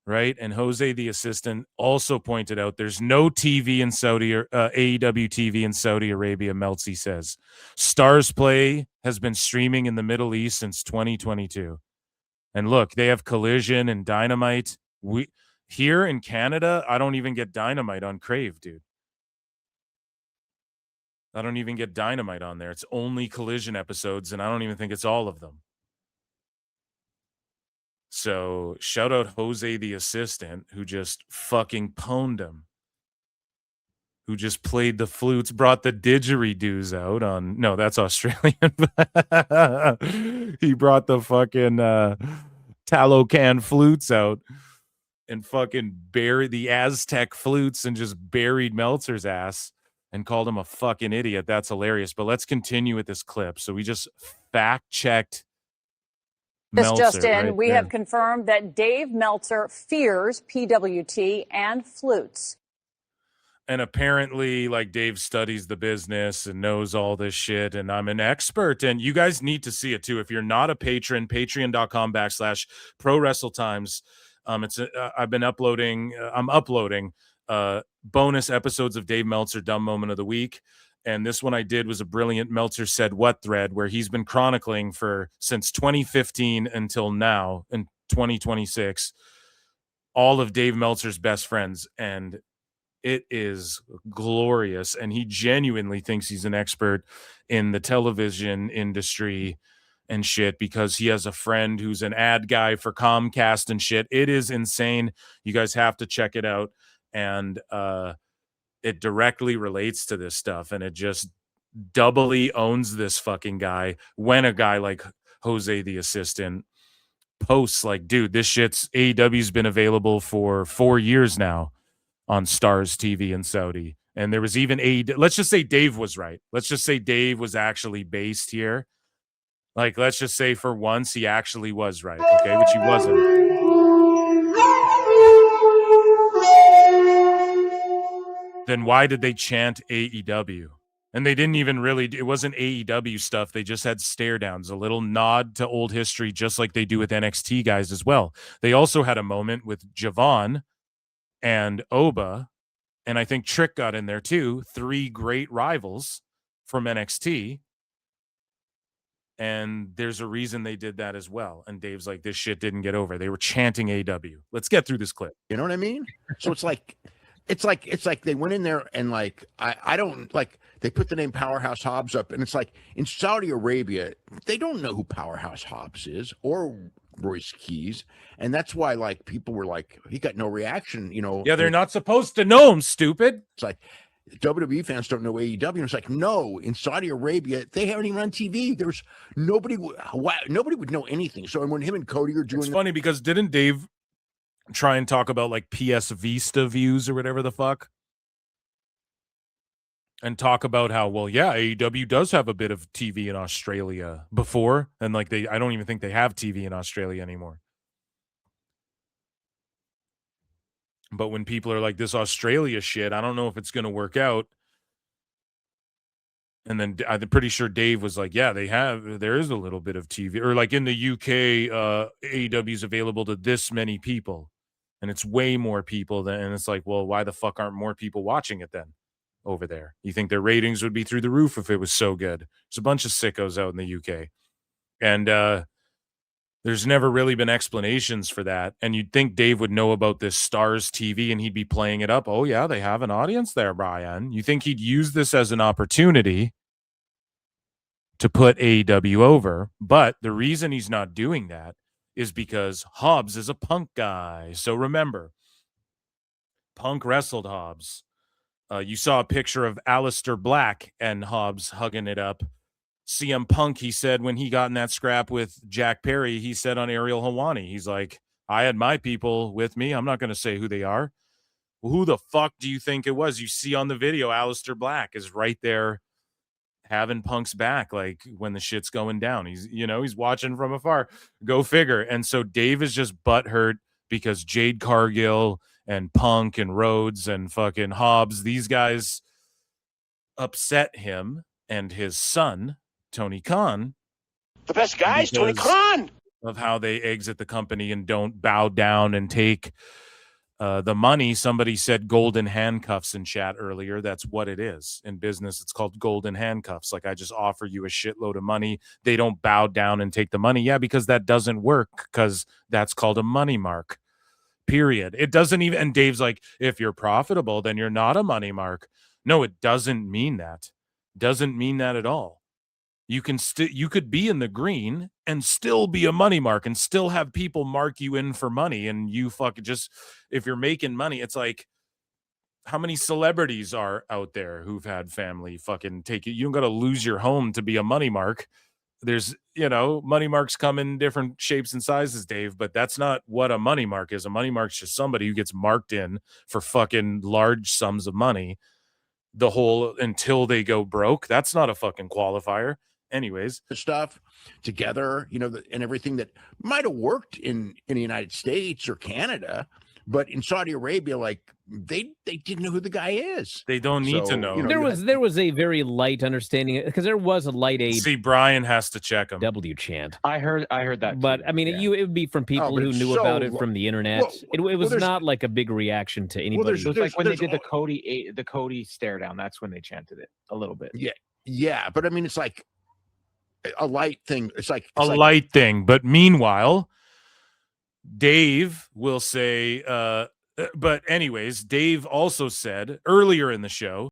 Right? And Jose, the assistant, also pointed out there's no TV in Saudi or AEW TV in Saudi Arabia, Meltzer says. Stars Play has been streaming in the Middle East since 2022. And look, they have Collision and Dynamite. Here in Canada, I don't even get Dynamite on Crave, dude. I don't even get Dynamite on there. It's only Collision episodes, and I don't even think it's all of them. So shout out Jose, the assistant, who just fucking pwned him. Who just played the flutes, brought the didgeridoos out on... No, that's Australian. He brought the fucking tallow can flutes out and fucking buried the Aztec flutes and just buried Meltzer's ass and called him a fucking idiot. That's hilarious. But let's continue with this clip. So we just fact-checked Meltzer, just in, right we there. have confirmed that Dave Meltzer fears PWT and flutes. And apparently, like, Dave studies the business and knows all this shit, and I'm an expert. And you guys need to see it too. If you're not a patron, patreon.com/ProWrestleTimes. I've been uploading. I'm uploading bonus episodes of Dave Meltzer Dumb Moment of the Week. And this one I did was a brilliant Meltzer Said What thread where he's been chronicling since 2015 until now in 2026, all of Dave Meltzer's best friends. And it is glorious. And he genuinely thinks he's an expert in the television industry and shit because he has a friend who's an ad guy for Comcast and shit. It is insane. You guys have to check it out. And it directly relates to this stuff. And it just doubly owns this fucking guy when a guy like Jose the Assistant posts like, dude, this shit's AEW's been available for 4 years now on Stars TV in Saudi. And there was even let's just say Dave was right. Let's just say Dave was actually based here. Like, let's just say for once he actually was right, okay, which he wasn't. Then why did they chant AEW? And they didn't even really, it wasn't AEW stuff. They just had stare downs, a little nod to old history, just like they do with NXT guys as well. They also had a moment with Javon and Oba, and I think Trick got in there too. 3 great rivals from NXT. And there's a reason they did that as well. And Dave's like, this shit didn't get over. They were chanting AEW. Let's get through this clip. You know what I mean? So it's like they went in there and like, I don't like, they put the name Powerhouse Hobbs up, and it's like in Saudi Arabia, they don't know who Powerhouse Hobbs is or Royce Keys. And that's why like people were like, he got no reaction, you know. Yeah, they're not supposed to know him, stupid. It's like WWE fans don't know AEW. And it's like, no, in Saudi Arabia, they haven't even on TV. There's nobody would know anything. So when him and Cody are doing, it's funny because didn't Dave try and talk about like PS Vista views or whatever the fuck? And talk about how, well, yeah, AEW does have a bit of TV in Australia before. And like I don't even think they have TV in Australia anymore. But when people are like, this Australia shit, I don't know if it's going to work out. And then I'm pretty sure Dave was like, yeah, there is a little bit of TV. Or like in the UK, AEW is available to this many people. And it's way more people and it's like, well, why the fuck aren't more people watching it then over there? You think their ratings would be through the roof if it was so good? There's a bunch of sickos out in the UK. And there's never really been explanations for that. And you'd think Dave would know about this Stars TV and he'd be playing it up. Oh, yeah, they have an audience there, Bryan. You think he'd use this as an opportunity to put AEW over. But the reason he's not doing that is because Hobbs is a Punk guy. So remember, Punk wrestled Hobbs. You saw a picture of Aleister Black and Hobbs hugging it up. CM Punk, he said when he got in that scrap with Jack Perry, he said on Ariel Helwani, he's like, I had my people with me. I'm not going to say who they are. Well, who the fuck do you think it was? You see on the video, Aleister Black is right there having Punk's back, like when the shit's going down. He's watching from afar. Go figure. And so Dave is just butthurt because Jade Cargill and Punk and Rhodes and fucking Hobbs, these guys upset him and his son, Tony Khan. The best guy is Tony Khan. Of how they exit the company and don't bow down and take the money. Somebody said golden handcuffs in chat earlier. That's what it is. In business, it's called golden handcuffs. Like, I just offer you a shitload of money. They don't bow down and take the money. Yeah, because that doesn't work, because that's called a money mark. Period. It doesn't even, and Dave's like, if you're profitable, then you're not a money mark. No, it doesn't mean that. Doesn't mean that at all. You could be in the green and still be a money mark and still have people mark you in for money. And you fucking just, if you're making money, it's like, how many celebrities are out there who've had family fucking take it? You don't got to lose your home to be a money mark. There's, money marks come in different shapes and sizes, Dave, but that's not what a money mark is. A money mark's just somebody who gets marked in for fucking large sums of money until they go broke. That's not a fucking qualifier. Anyways, stuff together, and everything that might have worked in the United States or Canada, But in Saudi Arabia, like they didn't know who the guy is. They don't need to So, know. you know, There was a very light understanding because there was a light See, Brian has to check him. AW chant. I heard that. But too. I mean, Yeah. it would be from people but who it's knew so about it lo- from the internet. Well, It was there's- not like a big reaction to anybody. It was like when they did there's the Cody stare down. That's when they chanted it a little bit. Yeah, but I mean, it's like a light thing. It's like A light thing. But meanwhile, Dave will say, but anyways, Dave also said earlier in the show,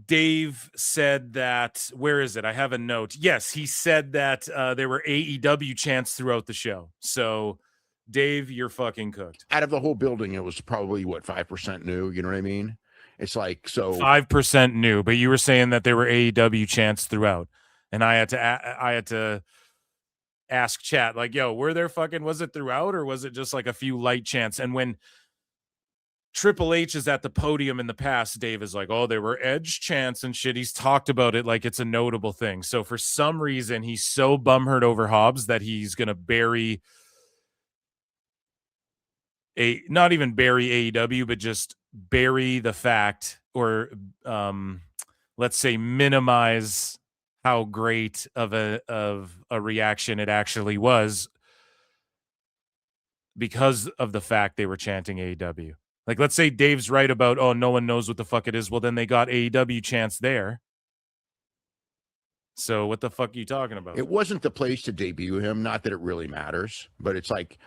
Dave said that, where is it? I have a note. Yes, he said that there were AEW chants throughout the show. So, Dave, you're fucking cooked. out of the whole building, it was probably 5% new. You know what I mean? It's like, so 5% new, but you were saying that there were AEW chants throughout, and I had to ask chat, like, yo, were there was it throughout, or was it just like a few light chants? And when Triple H is at the podium in the past, Dave is like, oh, there were Edge chants and shit. He's talked about it like it's a notable thing. So for some reason, he's so bumhurt over Hobbs that he's gonna not even bury AEW, but just bury the fact, or let's say minimize how great of a reaction it actually was because of the fact they were chanting AEW. Like, let's say Dave's right about, oh, no one knows what the fuck it is. Well, then they got AEW chants there. So what the fuck are you talking about? it wasn't the place to debut him. Not that it really matters, but it's like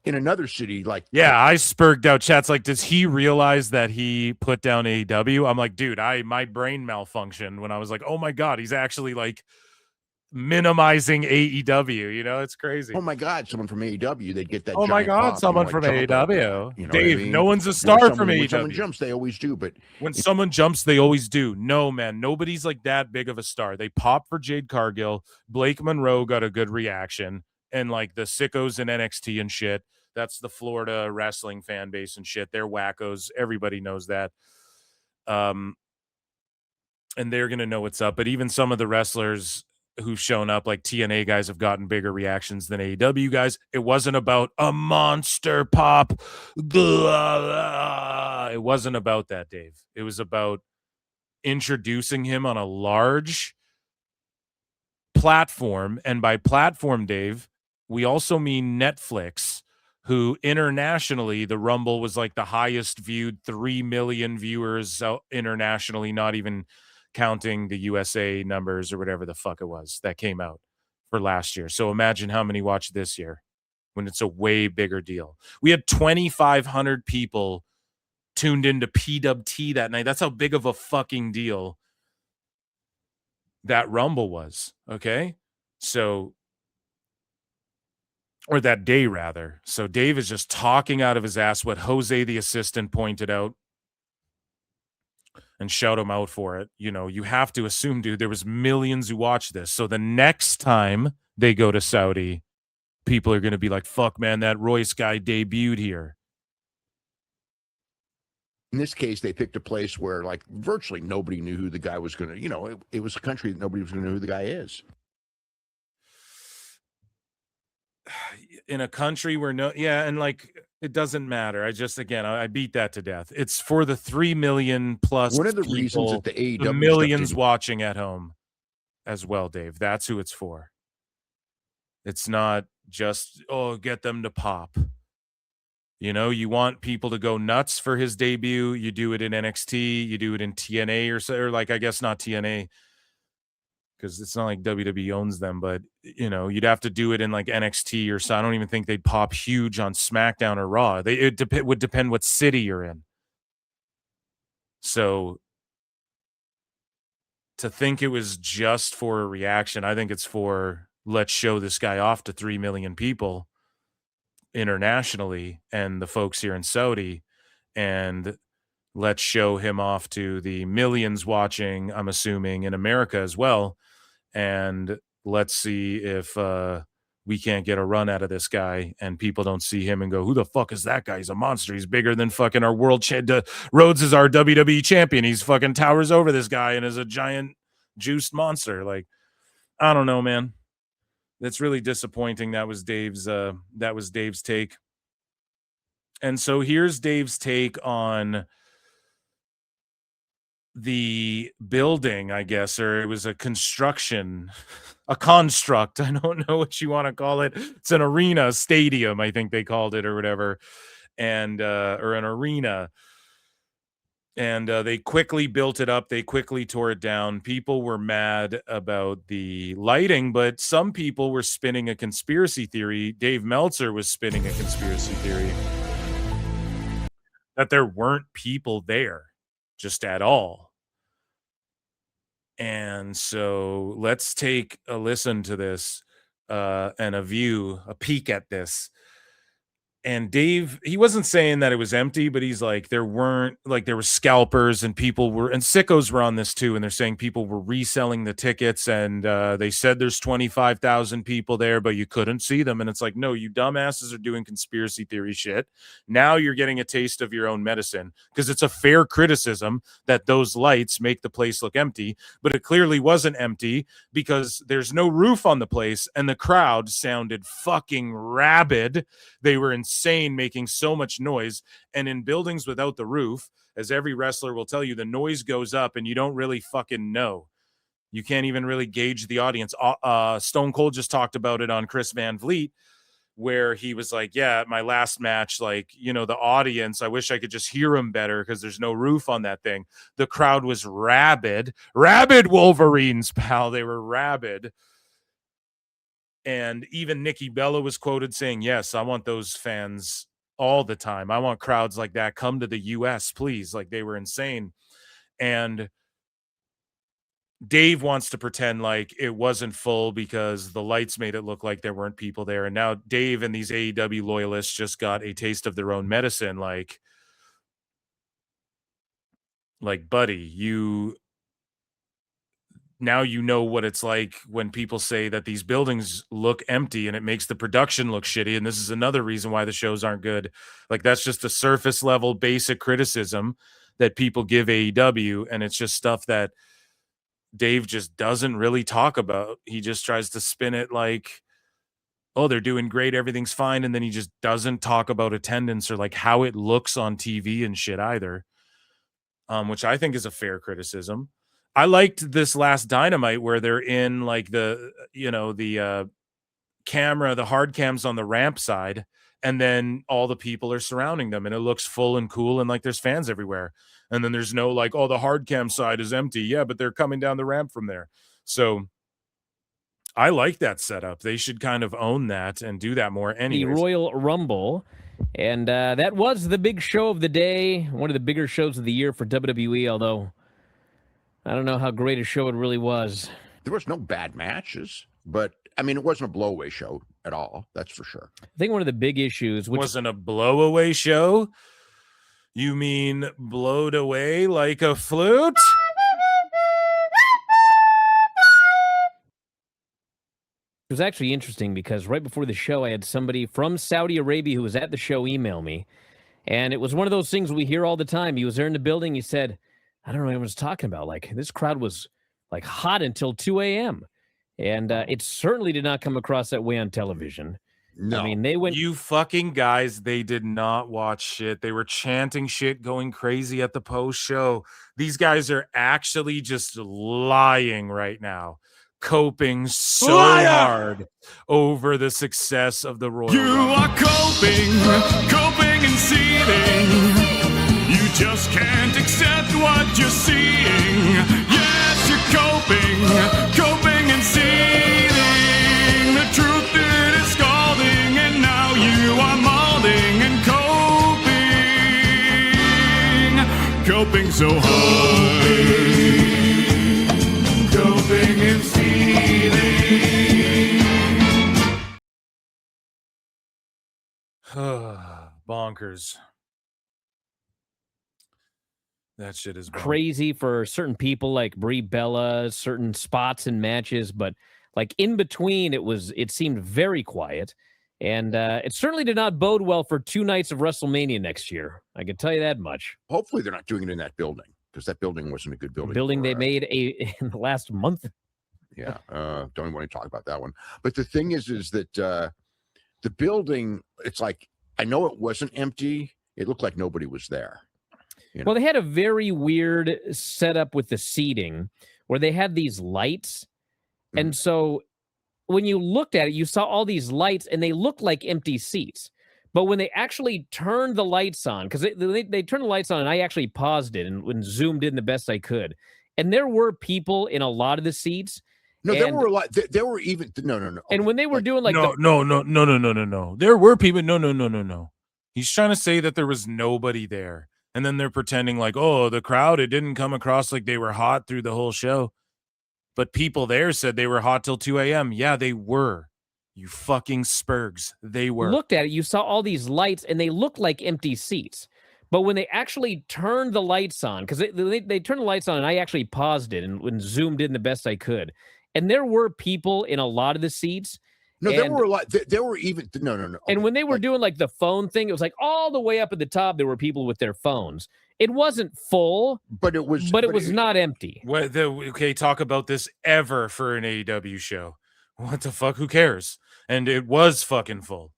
in another city, like Yeah, I spurged out chats like, does he realize that he put down AEW? I'm like, dude, my brain malfunctioned when I was like, oh my God, he's actually like minimizing AEW. You know, it's crazy. oh my God, someone from AEW, they'd get that. Oh my giant God, pop, someone like, from jump up, AEW. you know Dave, what I mean? no one's a When star from someone- When someone AEW. jumps, they always do. But When someone jumps, they always do. No, man, nobody's like that big of a star. They pop for Jade Cargill. Blake Monroe got a good reaction. And like the sickos in NXT and shit. That's the Florida wrestling fan base and shit. They're wackos. Everybody knows that. And they're going to know what's up. But even some of the wrestlers who've shown up, like TNA guys, have gotten bigger reactions than AEW guys. It wasn't about a monster pop. It wasn't about that, Dave. It was about introducing him on a large platform. And by platform, Dave, we also mean Netflix, who internationally, the Rumble was like the highest viewed, 3 million viewers internationally, not even counting the USA numbers or whatever the fuck it was that came out for last year. So imagine how many watched this year when it's a way bigger deal. We had 2,500 people tuned into PWT that night. That's how big of a fucking deal that Rumble was. Okay. So, or that day rather. So Dave is just talking out of his ass what Jose, the assistant, pointed out, and shout him out for it. You know, you have to assume, dude, there was millions who watched this. So the next time they go to Saudi, people are going to be like, fuck, man, that Royce guy debuted here. in this case, they picked a place where like virtually nobody knew who the guy was going to, you know, it was a country that nobody was going to know who the guy is. In a country where and like it doesn't matter. I beat that to death. It's for the 3 million plus. One of the people, reasons that the AEW the millions watching at home as well, Dave. That's who it's for. It's not just get them to pop. You know, you want people to go nuts for his debut. You do it in NXT. You do it in TNA or like, I guess not TNA, because it's not like WWE owns them, but you know, you'd have to do it in like NXT or so. I don't even think they'd pop huge on SmackDown or Raw. It would depend what city you're in. So to think it was just for a reaction, I think it's for, let's show this guy off to 3 million people internationally and the folks here in Saudi, and let's show him off to the millions watching, I'm assuming, in America as well. And let's see if we can't get a run out of this guy and people don't see him and go, who the fuck is that guy? He's a monster. He's bigger than fucking our Rhodes is our WWE champion. He's fucking towers over this guy and is a giant juiced monster. Like, I don't know, man. That's really disappointing. That was Dave's take. And so here's Dave's take on the building, I guess, or it was a construction, a construct. I don't know what you want to call it. It's an arena, stadium, I think they called it, or whatever, and or an arena. And they quickly built it up. They quickly tore it down. People were mad about the lighting, but some people were spinning a conspiracy theory. Dave Meltzer was spinning a conspiracy theory that there weren't people there just at all. And so let's take a listen to this and a peek at this. And Dave, he wasn't saying that it was empty, but he's like, there were scalpers and people were, and sickos were on this too. And they're saying people were reselling the tickets, and they said there's 25,000 people there, but you couldn't see them. And it's like, no, you dumbasses are doing conspiracy theory shit. Now you're getting a taste of your own medicine, because it's a fair criticism that those lights make the place look empty, but it clearly wasn't empty because there's no roof on the place and the crowd sounded fucking rabid. They were insane, making so much noise. And in buildings without the roof, as every wrestler will tell you, the noise goes up and you don't really fucking know. You can't even really gauge the audience. Stone Cold just talked about it on Chris Van Vliet, where he was like, yeah, my last match, like, you know, the audience, I wish I could just hear him better because there's no roof on that thing. The crowd was rabid Wolverines, pal. They were rabid. And even Nikki Bella was quoted saying, yes, I want those fans all the time. I want crowds like that. Come to the US, please. Like, they were insane. And Dave wants to pretend like it wasn't full because the lights made it look like there weren't people there. And now Dave and these AEW loyalists just got a taste of their own medicine. Like, buddy, now you know what it's like when people say that these buildings look empty and it makes the production look shitty. And this is another reason why the shows aren't good. Like, that's just a surface level basic criticism that people give AEW. And it's just stuff that Dave just doesn't really talk about. He just tries to spin it like, oh, they're doing great, everything's fine. And then he just doesn't talk about attendance or like how it looks on TV and shit either, which I think is a fair criticism. I liked this last Dynamite where they're in like the camera, the hard cams on the ramp side, and then all the people are surrounding them and it looks full and cool and like there's fans everywhere. And then there's no like, oh, the hard cam side is empty. Yeah, but they're coming down the ramp from there. So I like that setup. They should kind of own that and do that more. Anyways. The Royal Rumble. And that was the big show of the day. One of the bigger shows of the year for WWE, although I don't know how great a show it really was. There was no bad matches, but I mean, it wasn't a blow-away show at all. That's for sure. I think one of the big issues, which wasn't a blow-away show. You mean blowed away like a flute? It was actually interesting because right before the show, I had somebody from Saudi Arabia who was at the show email me, and it was one of those things we hear all the time. He was there in the building. He said, I don't know what everyone's talking about. Like, this crowd was like hot until 2 a.m. And it certainly did not come across that way on television. No. I mean, they went. You fucking guys, they did not watch shit. They were chanting shit, going crazy at the post show. These guys are actually just lying right now, coping so hard over the success of the Royal Rumble. Are coping and seething. You just can't accept what you're seeing. Yes, you're coping and seething. The truth it is scalding, and now you are molding and coping so hard. Coping and seething. Bonkers. That shit is crazy for certain people like Brie Bella, certain spots and matches, but like in between, it seemed very quiet, and it certainly did not bode well for 2 nights of WrestleMania next year. I can tell you that much. Hopefully, they're not doing it in that building because that building wasn't a good building. They made in the last month. Yeah, don't even want to talk about that one. But the thing is that the building, it's like I know it wasn't empty. It looked like nobody was there. Well, they had a very weird setup with the seating where they had these lights. And so when you looked at it, you saw all these lights and they looked like empty seats. But when they actually turned the lights on, because they turned the lights on and I actually paused it and zoomed in the best I could. And there were people in a lot of the seats. No, there were a lot. There were even no. And when they were doing like no. There were people. No. He's trying to say that there was nobody there. And then they're pretending like, oh, the crowd, it didn't come across like they were hot through the whole show. But people there said they were hot till 2 a.m. Yeah, they were. You fucking spurgs. They were. Looked at it, you saw all these lights and they looked like empty seats. But when they actually turned the lights on, because they turned the lights on and I actually paused it and zoomed in the best I could. And there were people in a lot of the seats. No, there were a lot. There were even no. And when they were doing like the phone thing, it was like all the way up at the top, there were people with their phones. It wasn't full, but it was not empty. Okay, talk about this ever for an AEW show. What the fuck? Who cares? And it was fucking full.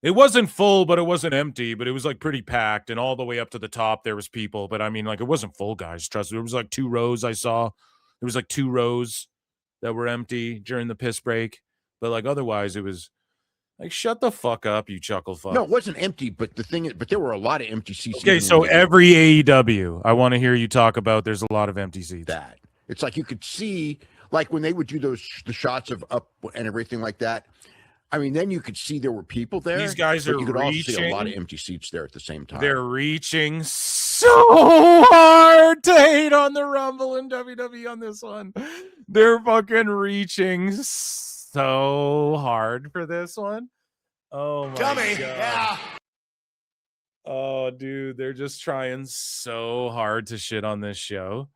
It wasn't full, but it wasn't empty, but it was like pretty packed. And all the way up to the top, there was people. But I mean, like, it wasn't full, guys. Trust me. There was like 2 rows I saw. There was like 2 rows that were empty during the piss break. But like otherwise, it was like, shut the fuck up, you chuckle fuck. No, it wasn't empty, but the thing is, but there were a lot of empty seats. Okay, so every AEW, I want to hear you talk about there's a lot of empty seats. That it's like you could see, like when they would do the shots of up and everything like that. I mean, then you could see there were people there. These guys are you could reaching. also see a lot of empty seats there at the same time. They're reaching so hard to hate on the Rumble and WWE on this one. They're fucking reaching so hard for this one. Oh my God. Yeah. Oh, dude, they're just trying so hard to shit on this show.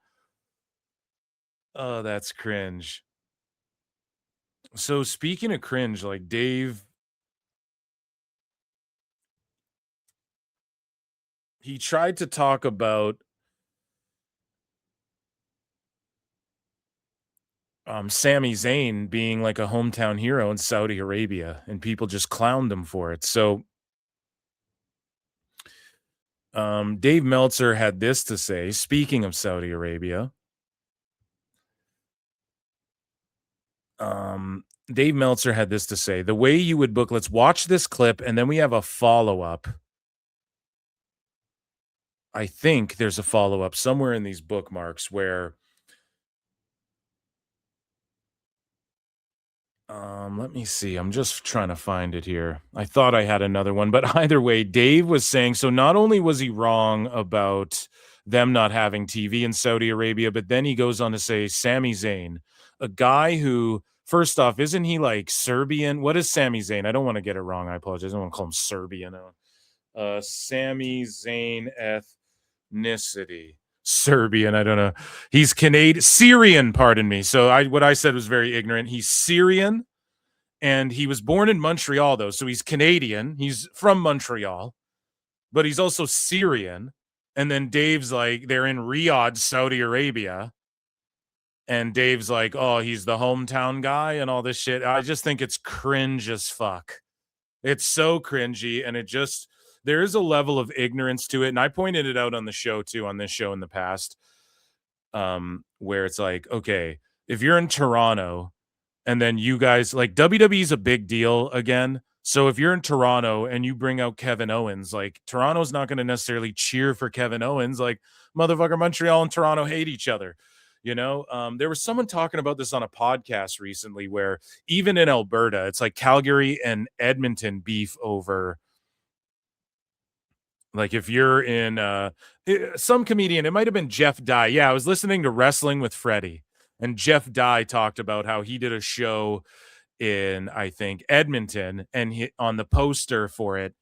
Oh, that's cringe. So speaking of cringe, like Dave, he tried to talk about Sami Zayn being like a hometown hero in Saudi Arabia, and people just clowned him for it. So Dave Meltzer had this to say, speaking of Saudi Arabia. Dave Meltzer had this to say: the way you would book, let's watch this clip, and then we have a follow-up. I think there's a follow-up somewhere in these bookmarks where let me see. I'm just trying to find it here. I thought I had another one, but either way, Dave was saying, so not only was he wrong about them not having TV in Saudi Arabia, but then he goes on to say Sami Zayn, a guy who, first off, isn't he like Serbian? What is Sami Zayn? I don't want to get it wrong. I apologize. I don't want to call him Serbian. Sami Zayn ethnicity. Serbian, I don't know. He's Canadian, Syrian, pardon me. So what I said was very ignorant. He's Syrian, and he was born in Montreal, though. So he's Canadian. He's from Montreal, but he's also Syrian. And then Dave's like, they're in Riyadh, Saudi Arabia. And Dave's like, oh, he's the hometown guy and all this shit. I just think it's cringe as fuck. It's so cringy, and it just... there is a level of ignorance to it. And I pointed it out on the show too, on this show in the past, where it's like, okay, if you're in Toronto and then you guys, like, WWE is a big deal again. So if you're in Toronto and you bring out Kevin Owens, like, Toronto's not going to necessarily cheer for Kevin Owens. Like, motherfucker, Montreal and Toronto hate each other. You know, there was someone talking about this on a podcast recently where even in Alberta, it's like Calgary and Edmonton beef over... like if you're in some comedian, it might have been Jeff Dye. Yeah, I was listening to Wrestling with Freddie, and Jeff Dye talked about how he did a show in, I think, Edmonton, and on the poster for it,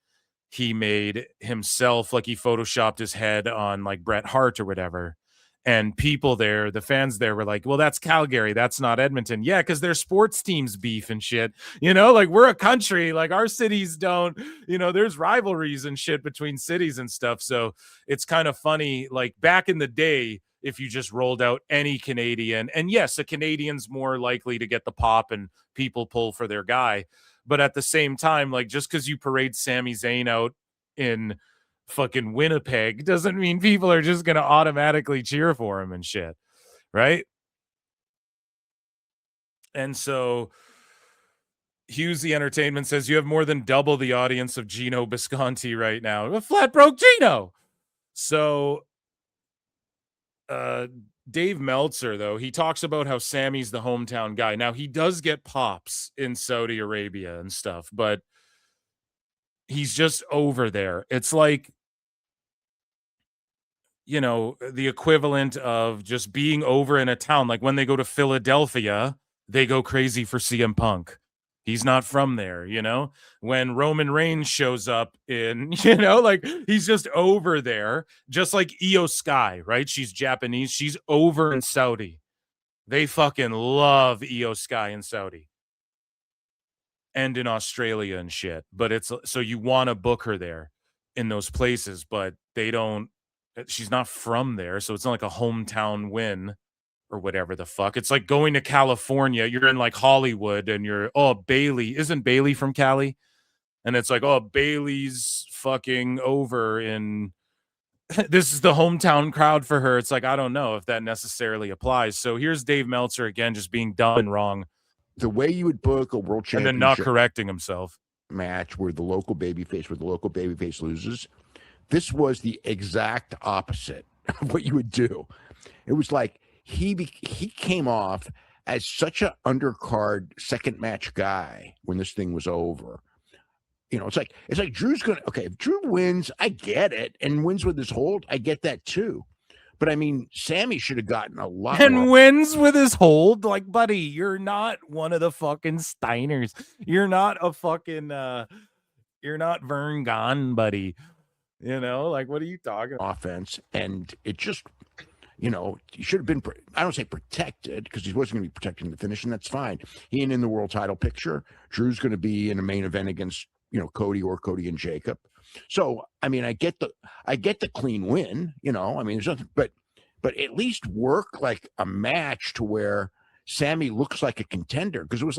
he made himself, like he photoshopped his head on like Bret Hart or whatever. And people there, the fans there were like, well, that's Calgary. That's not Edmonton. Yeah, because their sports teams beef and shit. You know, like, we're a country. Like, our cities don't, you know, there's rivalries and shit between cities and stuff. So it's kind of funny. Like, back in the day, if you just rolled out any Canadian, and yes, a Canadian's more likely to get the pop and people pull for their guy. But at the same time, like, just because you parade Sami Zayn out in fucking Winnipeg doesn't mean people are just going to automatically cheer for him and shit. Right? And so Hughes the Entertainment says you have more than double the audience of Gino Bisconti right now. A flat broke Gino. So Dave Meltzer, though, he talks about how Sammy's the hometown guy. Now, he does get pops in Saudi Arabia and stuff, but he's just over there. It's like, you know, the equivalent of just being over in a town. Like when they go to Philadelphia, they go crazy for CM Punk. He's not from there, you know? When Roman Reigns shows up in, you know, like he's just over there, just like Io Sky, right? She's Japanese. She's over in Saudi. They fucking love Io Sky in Saudi and in Australia and shit. But it's so you want to book her there in those places, but they don't. She's not from there, so it's not like a hometown win or whatever the fuck. It's like going to California. You're in like Hollywood and you're, oh, Bailey. Isn't Bailey from Cali? And it's like, oh, Bailey's fucking over in, this is the hometown crowd for her. It's like, I don't know if that necessarily applies. So here's Dave Meltzer again, just being dumb and wrong. The way you would book a world championship and then not correcting himself match where the local babyface loses, this was the exact opposite of what you would do. It was like, he came off as such an undercard second match guy when this thing was over. You know, it's like Drew's gonna, okay, if Drew wins, I get it, and wins with his hold, I get that too. But I mean, Sami should have gotten a lot and wins with his hold. Like, buddy, you're not one of the fucking Steiners. You're not a fucking you're not Vern Gahn, buddy. You know, like, what are you talking about? Offense, and it just, you know, he should have been, I don't say protected, because he wasn't going to be protecting the finish, and that's fine. He ain't in the world title picture. Drew's going to be in a main event against, you know, Cody and Jacob. So, I mean, I get the clean win, you know, I mean, there's nothing, but at least work like a match to where Sami looks like a contender, because it's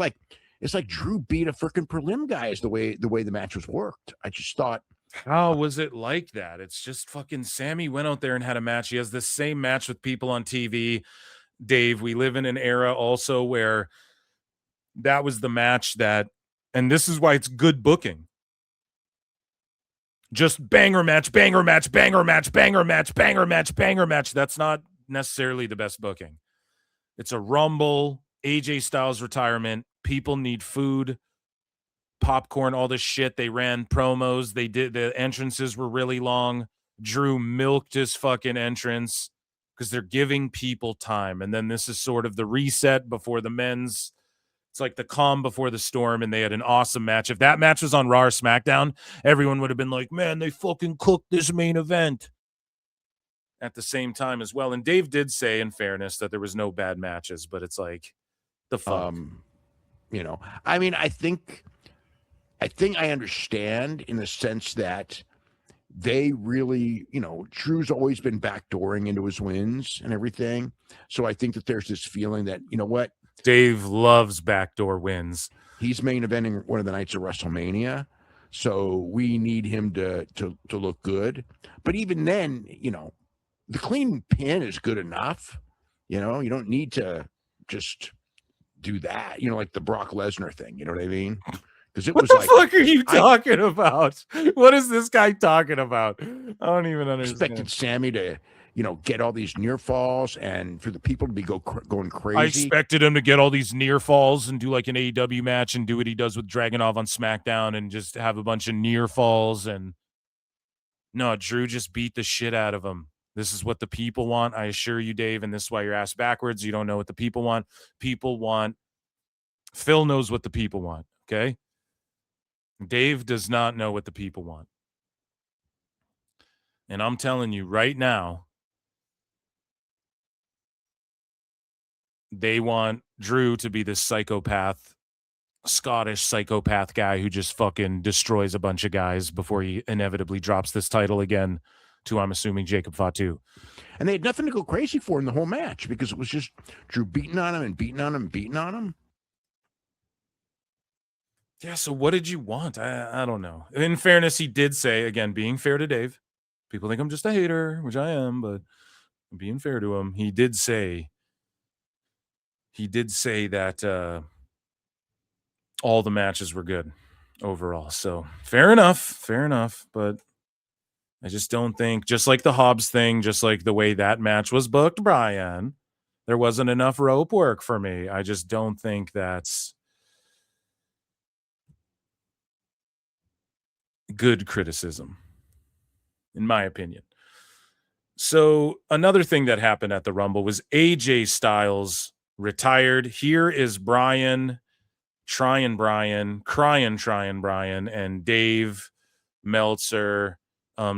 like Drew beat a freaking prelim guy is the way the match was worked. I just thought, how was it like that? It's just fucking Sami went out there and had a match. He has the same match with people on TV. Dave, we live in an era also where that was the match that, and this is why it's good booking. Just banger match, banger match, banger match, banger match, banger match, banger match. That's not necessarily the best booking. It's a Rumble, AJ Styles retirement. People need food, popcorn, all this shit. They ran promos. They did, the entrances were really long. Drew milked his fucking entrance because they're giving people time. And then this is sort of the reset before the men's. It's like the calm before the storm, and they had an awesome match. If that match was on Raw or SmackDown, everyone would have been like, man, they fucking cooked this main event at the same time as well. And Dave did say, in fairness, that there was no bad matches, but it's like, the fuck. You know, I mean, I think I understand in the sense that they really, you know, Drew's always been backdooring into his wins and everything. So I think that there's this feeling that, you know what? Dave loves backdoor wins. He's main eventing one of the nights of WrestleMania. So we need him to look good. But even then, you know, the clean pin is good enough. You know, you don't need to just do that, you know, like the Brock Lesnar thing. You know what I mean? Because it what was the like, fuck are you talking about? What is this guy talking about? I don't even understand. Expected Sami to, you know, get all these near falls and for the people to be going crazy. I expected him to get all these near falls and do like an AEW match and do what he does with Dragunov on SmackDown and just have a bunch of near falls. And no, Drew just beat the shit out of him. This is what the people want. I assure you, Dave, and this is why you're asked backwards. You don't know what the people want. People want. Phil knows what the people want. Okay. Dave does not know what the people want. And I'm telling you right now, they want Drew to be this psychopath, Scottish psychopath guy who just fucking destroys a bunch of guys before he inevitably drops this title again to, I'm assuming, Jacob Fatu. And they had nothing to go crazy for in the whole match because it was just Drew beating on him and beating on him and beating on him. Yeah, so what did you want? I don't know. In fairness, he did say, again, being fair to Dave, people think I'm just a hater, which I am, but being fair to him, he did say that all the matches were good overall. So fair enough, but I just don't think, just like the Hobbs thing, just like the way that match was booked, Brian, there wasn't enough rope work for me. I just don't think that's good criticism, in my opinion. So another thing that happened at the Rumble was AJ Styles retired. Here is Bryan, crying Bryan, and Dave Meltzer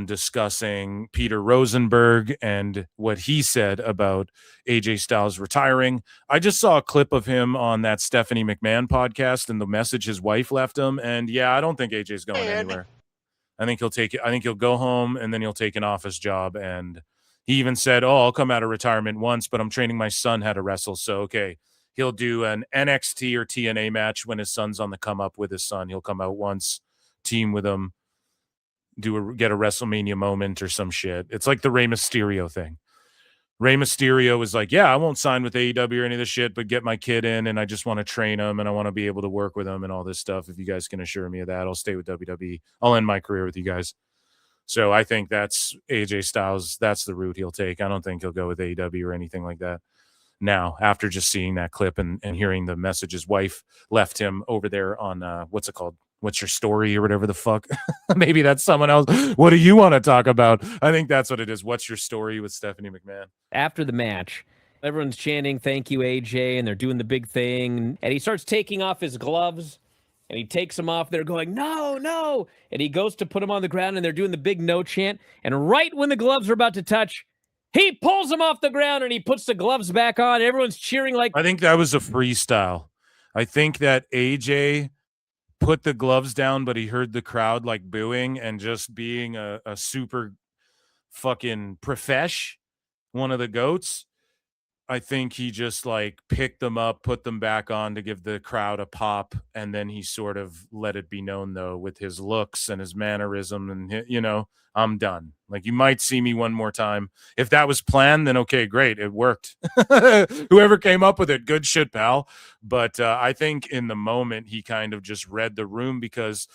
discussing Peter Rosenberg and what he said about AJ Styles retiring. I just saw a clip of him on that Stephanie McMahon podcast and the message his wife left him. And yeah, I don't think AJ's going anywhere. I think he'll take it. I think he'll go home and then he'll take an office job. And he even said, "Oh, I'll come out of retirement once, but I'm training my son how to wrestle." So, okay, he'll do an NXT or TNA match when his son's on the come up with his son. He'll come out once, team with him, get a WrestleMania moment or some shit. It's like the Rey Mysterio thing. Rey Mysterio was like, yeah, I won't sign with AEW or any of this shit, but get my kid in and I just want to train him and I want to be able to work with him and all this stuff. If you guys can assure me of that, I'll stay with WWE. I'll end my career with you guys. So I think that's AJ Styles. That's the route he'll take. I don't think he'll go with AEW or anything like that. Now, after just seeing that clip and hearing the message his wife left him over there on, what's it called? What's your story or whatever the fuck? Maybe that's someone else. What do you want to talk about? I think that's what it is. What's your story with Stephanie McMahon? After the match, everyone's chanting, "Thank you, AJ," and they're doing the big thing. And he starts taking off his gloves, and he takes them off. They're going, "No, no." And he goes to put them on the ground, and they're doing the big no chant. And right when the gloves are about to touch, he pulls them off the ground, and he puts the gloves back on. Everyone's cheering like... I think that was a freestyle. I think that AJ put the gloves down, but he heard the crowd like booing and just being a super fucking profesh, one of the goats. I think he just like picked them up, put them back on to give the crowd a pop. And then he sort of let it be known though, with his looks and his mannerism and, you know, I'm done. Like, you might see me one more time. If that was planned, then okay, great. It worked. Whoever came up with it, good shit, pal. But I think in the moment he kind of just read the room, because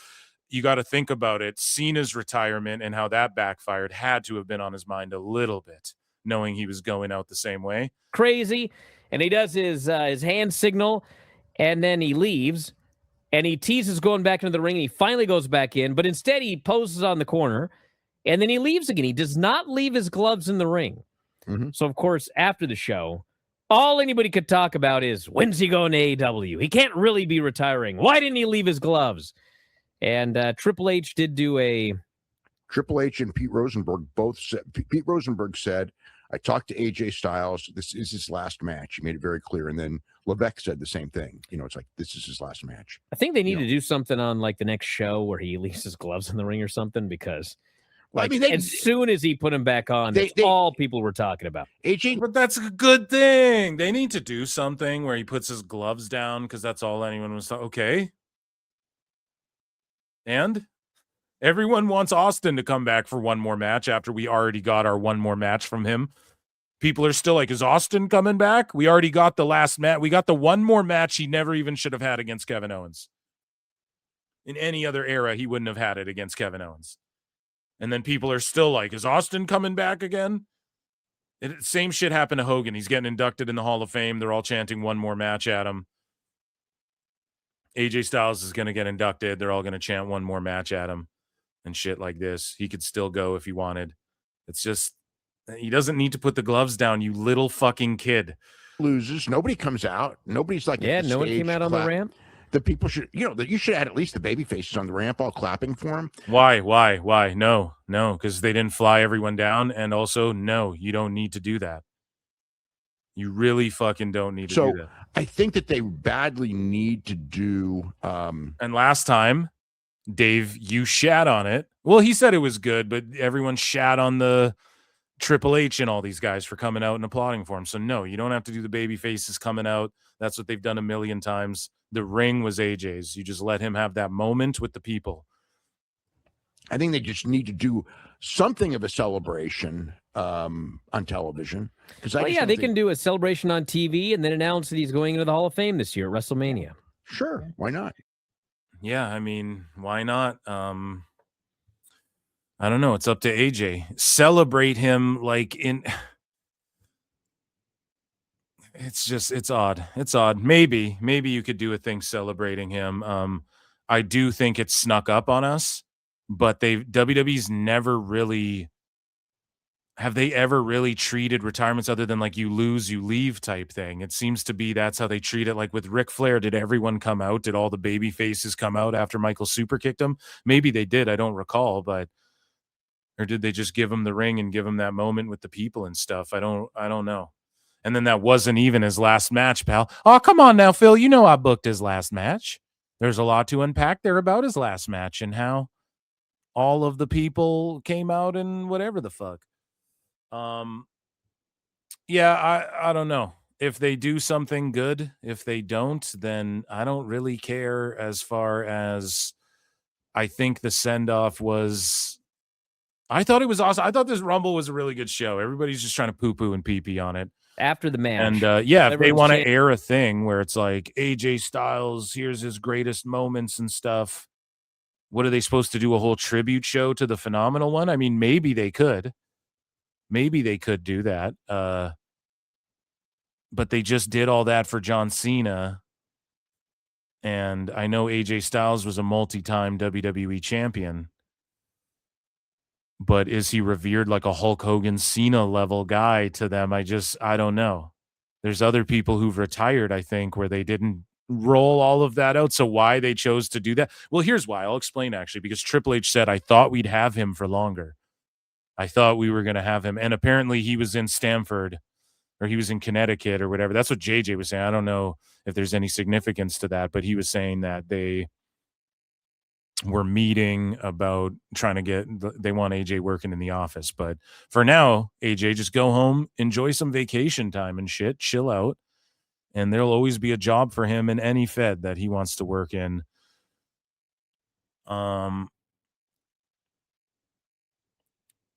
you got to think about it. Cena's retirement and how that backfired had to have been on his mind a little bit, knowing he was going out the same way. Crazy. And he does his hand signal, and then he leaves, and he teases going back into the ring, and he finally goes back in, but instead he poses on the corner, and then he leaves again. He does not leave his gloves in the ring. Mm-hmm. So, of course, after the show, all anybody could talk about is, when's he going to AEW? He can't really be retiring. Why didn't he leave his gloves? And Triple H did do a... Triple H and Pete Rosenberg both said... Pete Rosenberg said, I talked to AJ Styles. This is his last match. He made it very clear. And then Levesque said the same thing. You know, it's like, this is his last match. I think they need to do something on like the next show where he leaves his gloves in the ring or something, because like, I mean, as soon as he put him back on, that's all people were talking about. AJ, but that's a good thing. They need to do something where he puts his gloves down, because that's all anyone was talking. Okay. And everyone wants Austin to come back for one more match after we already got our one more match from him. People are still like, is Austin coming back? We already got the last match. We got the one more match he never even should have had against Kevin Owens. In any other era, he wouldn't have had it against Kevin Owens. And then people are still like, is Austin coming back again? Same shit happened to Hogan. He's getting inducted in the Hall of Fame. They're all chanting one more match at him. AJ Styles is going to get inducted. They're all going to chant one more match at him and shit like this. He could still go if he wanted. It's just, he doesn't need to put the gloves down, you little fucking kid. Loses. Nobody comes out. Nobody's like, yeah, no one came out on the ramp. The people should, you know, you should add at least the baby faces on the ramp all clapping for him. Why? No, because they didn't fly everyone down. And also, no, you don't need to do that. You really fucking don't need to do that. I think that they badly need to do. And last time, Dave, you shat on it. Well, he said it was good, but everyone shat on the Triple H and all these guys for coming out and applauding for him. So no, you don't have to do the baby faces coming out. That's what they've done a million times. The ring was AJ's. You just let him have that moment with the people. I think they just need to do something of a celebration on television. Because they can do a celebration on TV and then announce that he's going into the Hall of Fame this year at WrestleMania. Sure, why not? Yeah, I mean, why not? I don't know. It's up to AJ. Celebrate him like in. It's odd. It's odd. Maybe you could do a thing celebrating him. I do think it's snuck up on us, but WWE's never really. Have they ever really treated retirements other than like you lose, you leave type thing? It seems to be that's how they treat it. Like with Ric Flair, did everyone come out? Did all the baby faces come out after Michael super kicked him? Maybe they did. I don't recall, but or did they just give him the ring and give him that moment with the people and stuff? I don't know. And then that wasn't even his last match, pal. Oh, come on now, Phil. You know I booked his last match. There's a lot to unpack there about his last match and how all of the people came out and whatever the fuck. Yeah, I don't know. If they do something good, if they don't, then I don't really care as far as I think the send-off was. I thought it was awesome. I thought this Rumble was a really good show. Everybody's just trying to poo-poo and pee-pee on it. After the match. And if they want to air a thing where it's like AJ Styles, here's his greatest moments and stuff, what are they supposed to do? A whole tribute show to the Phenomenal One? I mean, maybe they could. Maybe they could do that. But they just did all that for John Cena. And I know AJ Styles was a multi-time WWE champion. But is he revered like a Hulk Hogan Cena level guy to them? I don't know. There's other people who've retired, I think, where they didn't roll all of that out. So why they chose to do that? Well, here's why. I'll explain, actually, because Triple H said, I thought we'd have him for longer. I thought we were going to have him. And apparently he was in Stamford or he was in Connecticut or whatever. That's what JJ was saying. I don't know if there's any significance to that, but he was saying that they were meeting about trying to they want AJ working in the office. But for now, AJ, just go home, enjoy some vacation time and shit, chill out. And there'll always be a job for him in any Fed that he wants to work in.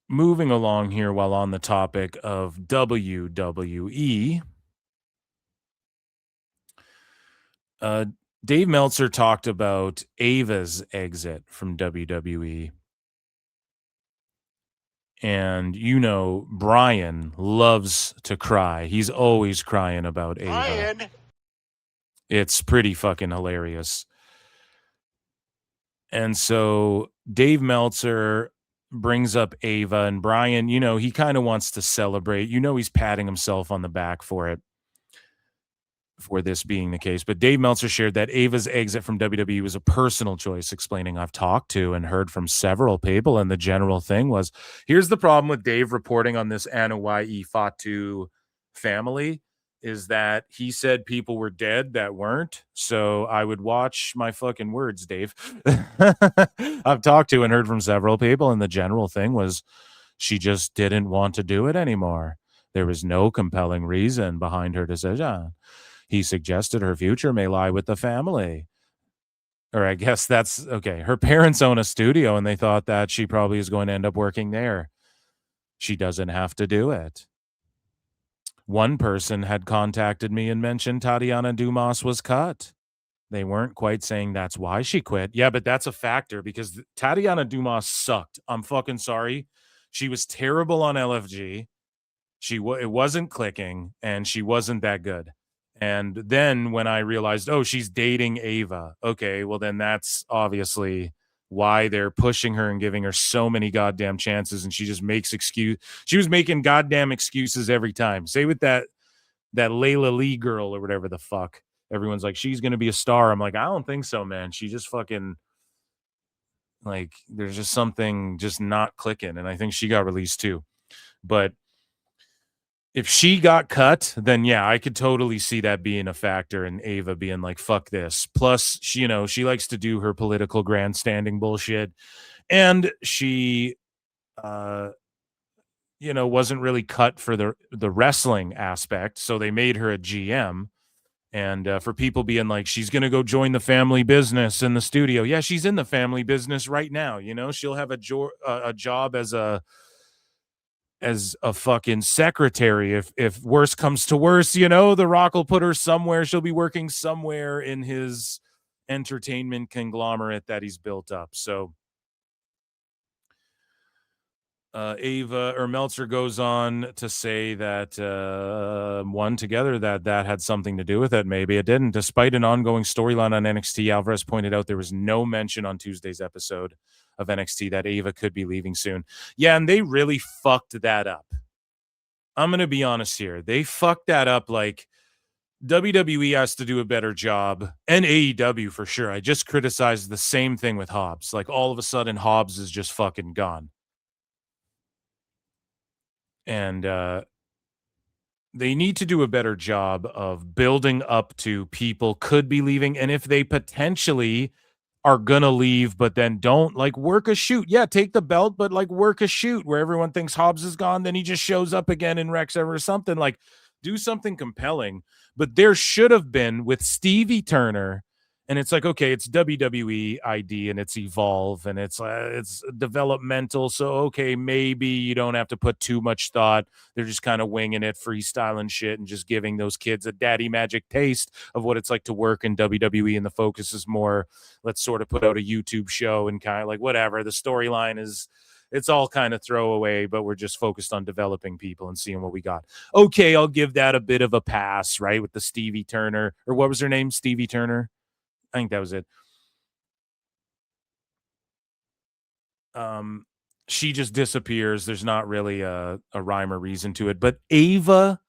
Moving along here while on the topic of WWE, Dave Meltzer talked about Ava's exit from WWE. And, Bryan loves to cry. He's always crying about Ava. Brian. It's pretty fucking hilarious. And so Dave Meltzer brings up Ava, and Bryan, he kind of wants to celebrate. He's patting himself on the back for this being the case. But Dave Meltzer shared that Ava's exit from WWE was a personal choice, explaining, I've talked to and heard from several people, and the general thing was, here's the problem with Dave reporting on this Anoa'i Fatu family, is that he said people were dead that weren't. So I would watch my fucking words, Dave. I've talked to and heard from several people, and the general thing was she just didn't want to do it anymore. There was no compelling reason behind her decision. He suggested her future may lie with the family. Or I guess that's okay. Her parents own a studio, and they thought that she probably is going to end up working there. She doesn't have to do it. One person had contacted me and mentioned Tatiana Dumas was cut. They weren't quite saying that's why she quit. Yeah, but that's a factor because Tatiana Dumas sucked. I'm fucking sorry. She was terrible on LFG. It wasn't clicking, and she wasn't that good. And then when I realized, she's dating Ava. Okay, well then that's obviously why they're pushing her and giving her so many goddamn chances, and she just makes excuse. She was making goddamn excuses every time. Say with that Layla Lee girl or whatever the fuck. Everyone's like, she's gonna be a star. I'm like, I don't think so, man. She just fucking like there's just something just not clicking, and I think she got released too. But if she got cut, then yeah, I could totally see that being a factor and Ava being like, fuck this. Plus, she likes to do her political grandstanding bullshit. And she, wasn't really cut for the wrestling aspect. So they made her a GM. And for people being like, she's going to go join the family business in the studio. Yeah, she's in the family business right now. She'll have a job as a fucking secretary. If worse comes to worse, The Rock will put her somewhere. She'll be working somewhere in his entertainment conglomerate that he's built up. So Meltzer goes on to say that together that had something to do with it. Maybe it didn't. Despite an ongoing storyline on NXT, Alvarez pointed out there was no mention on Tuesday's episode of NXT that Ava could be leaving soon. Yeah, and they really fucked that up. I'm going to be honest here. They fucked that up. Like, WWE has to do a better job, and AEW for sure. I just criticized the same thing with Hobbs. Like, all of a sudden, Hobbs is just fucking gone. And they need to do a better job of building up to people could be leaving. And if they potentially are going to leave, but then don't, like, work a shoot. Yeah, take the belt, but, like, work a shoot where everyone thinks Hobbs is gone. Then he just shows up again in Rex or something. Like, do something compelling. But there should have been with Stevie Turner. And it's like, okay, it's WWE ID and it's Evolve and it's developmental. So, okay, maybe you don't have to put too much thought. They're just kind of winging it, freestyling shit and just giving those kids a daddy magic taste of what it's like to work in WWE. And the focus is more, let's sort of put out a YouTube show and kind of like whatever. The storyline is, it's all kind of throwaway, but we're just focused on developing people and seeing what we got. Okay, I'll give that a bit of a pass, right? With the Stevie Turner, or what was her name? Stevie Turner. I think that was it. She just disappears. There's not really a rhyme or reason to it. But Ava,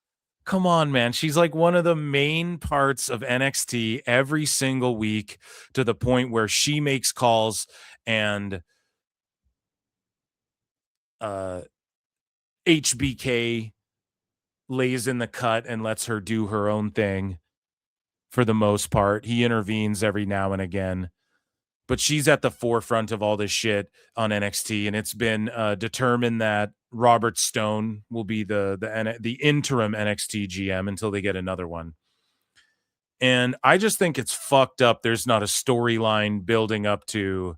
come on, man. She's like one of the main parts of NXT every single week, to the point where she makes calls and HBK lays in the cut and lets her do her own thing. For the most part, he intervenes every now and again, but she's at the forefront of all this shit on NXT, and it's been determined that Robert Stone will be the interim NXT GM until they get another one. And I just think it's fucked up. There's not a storyline building up to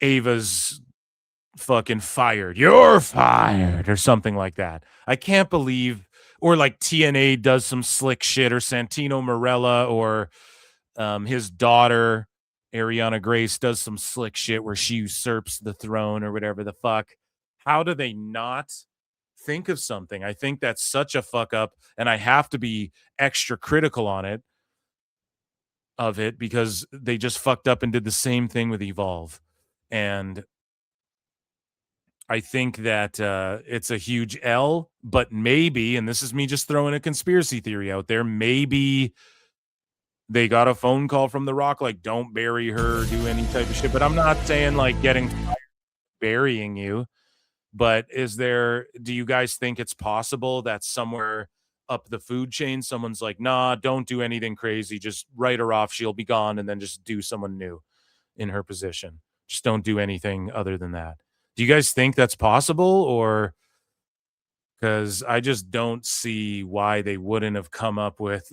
Ava's fucking fired. You're fired, or something like that. I can't believe. Or like TNA does some slick shit, or Santino Marella, or his daughter, Ariana Grace, does some slick shit where she usurps the throne or whatever the fuck. How do they not think of something? I think that's such a fuck up, and I have to be extra critical of it because they just fucked up and did the same thing with Evolve. And I think that it's a huge L, but maybe, and this is me just throwing a conspiracy theory out there, maybe they got a phone call from The Rock, like, don't bury her, do any type of shit. But I'm not saying like getting fired, burying you. But do you guys think it's possible that somewhere up the food chain, someone's like, nah, don't do anything crazy, just write her off, she'll be gone, and then just do someone new in her position. Just don't do anything other than that. Do you guys think that's possible? Or because I just don't see why they wouldn't have come up with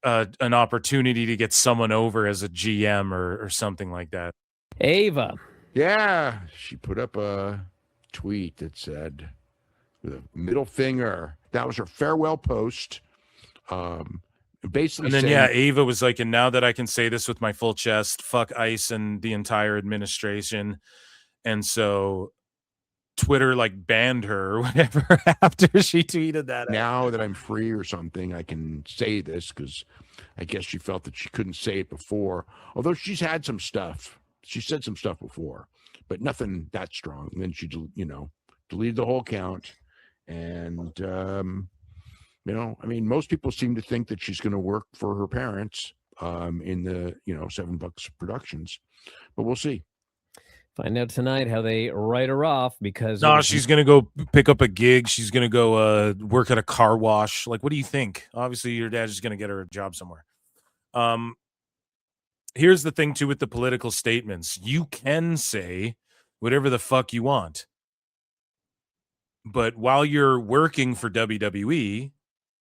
an opportunity to get someone over as a GM or something like that. Ava. Yeah, she put up a tweet that with a middle finger. That was her farewell post. Basically, and then saying, Ava was like, and now that I can say this with my full chest, fuck ICE and the entire administration. And so Twitter like banned her or whatever after she tweeted that. Now that I'm free or something, I can say this, because I guess she felt that she couldn't say it before. Although she's had some stuff. She said some stuff before, but nothing that strong. And then she, deleted the whole account. And, I mean, most people seem to think that she's going to work for her parents in the, $7 Productions. But we'll see. Find out tonight how they write her off, because she's gonna go pick up a gig. She's gonna go work at a car wash. Like, what do you think? Obviously, your dad's just gonna get her a job somewhere. Here's the thing too with the political statements. You can say whatever the fuck you want. But while you're working for WWE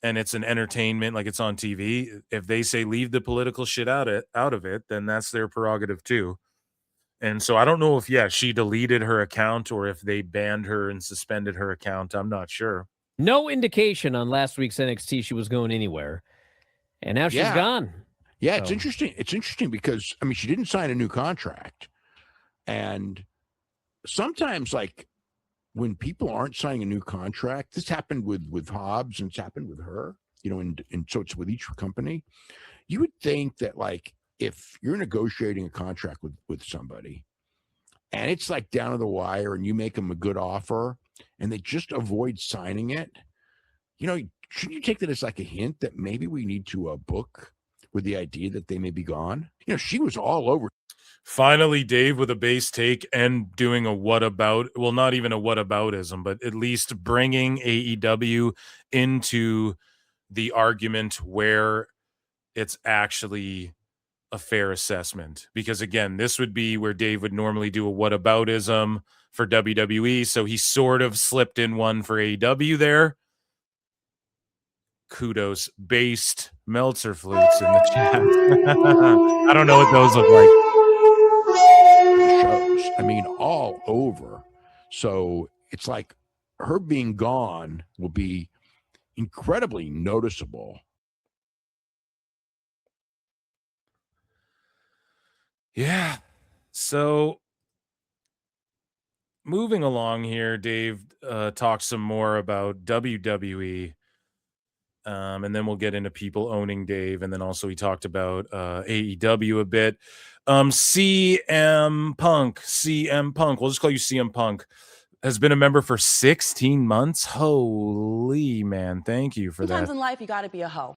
and it's an entertainment, like it's on TV, if they say leave the political shit out of it, then that's their prerogative too. And so I don't know if she deleted her account or if they banned her and suspended her account. I'm not sure. No indication on last week's NXT she was going anywhere. And now she's gone. Yeah, it's interesting. It's interesting because, I mean, she didn't sign a new contract. And sometimes, like, when people aren't signing a new contract, this happened with Hobbs and it's happened with her, you know, and so it's with each company. You would think that, like, if you're negotiating a contract with somebody and it's like down to the wire and you make them a good offer and they just avoid signing it, you know, shouldn't you take that as like a hint that maybe we need to book with the idea that they may be gone? You know, she was all over. Finally, Dave with a base take and doing a what about, well, not even a what aboutism, but at least bringing AEW into the argument where it's actually a fair assessment. Because again, this would be where Dave would normally do a what aboutism for WWE. So he sort of slipped in one for AEW there. Kudos, based Meltzer flutes in the chat. I don't know what those look like. Shows, I mean, all over. So it's like her being gone will be incredibly noticeable. Yeah. So moving along here, Dave talked some more about WWE. And then we'll get into people owning Dave. And then also he talked about AEW a bit. CM Punk, we'll just call you CM Punk, has been a member for 16 months. Holy man, thank you for Sometimes that. in life, you got to be a hoe.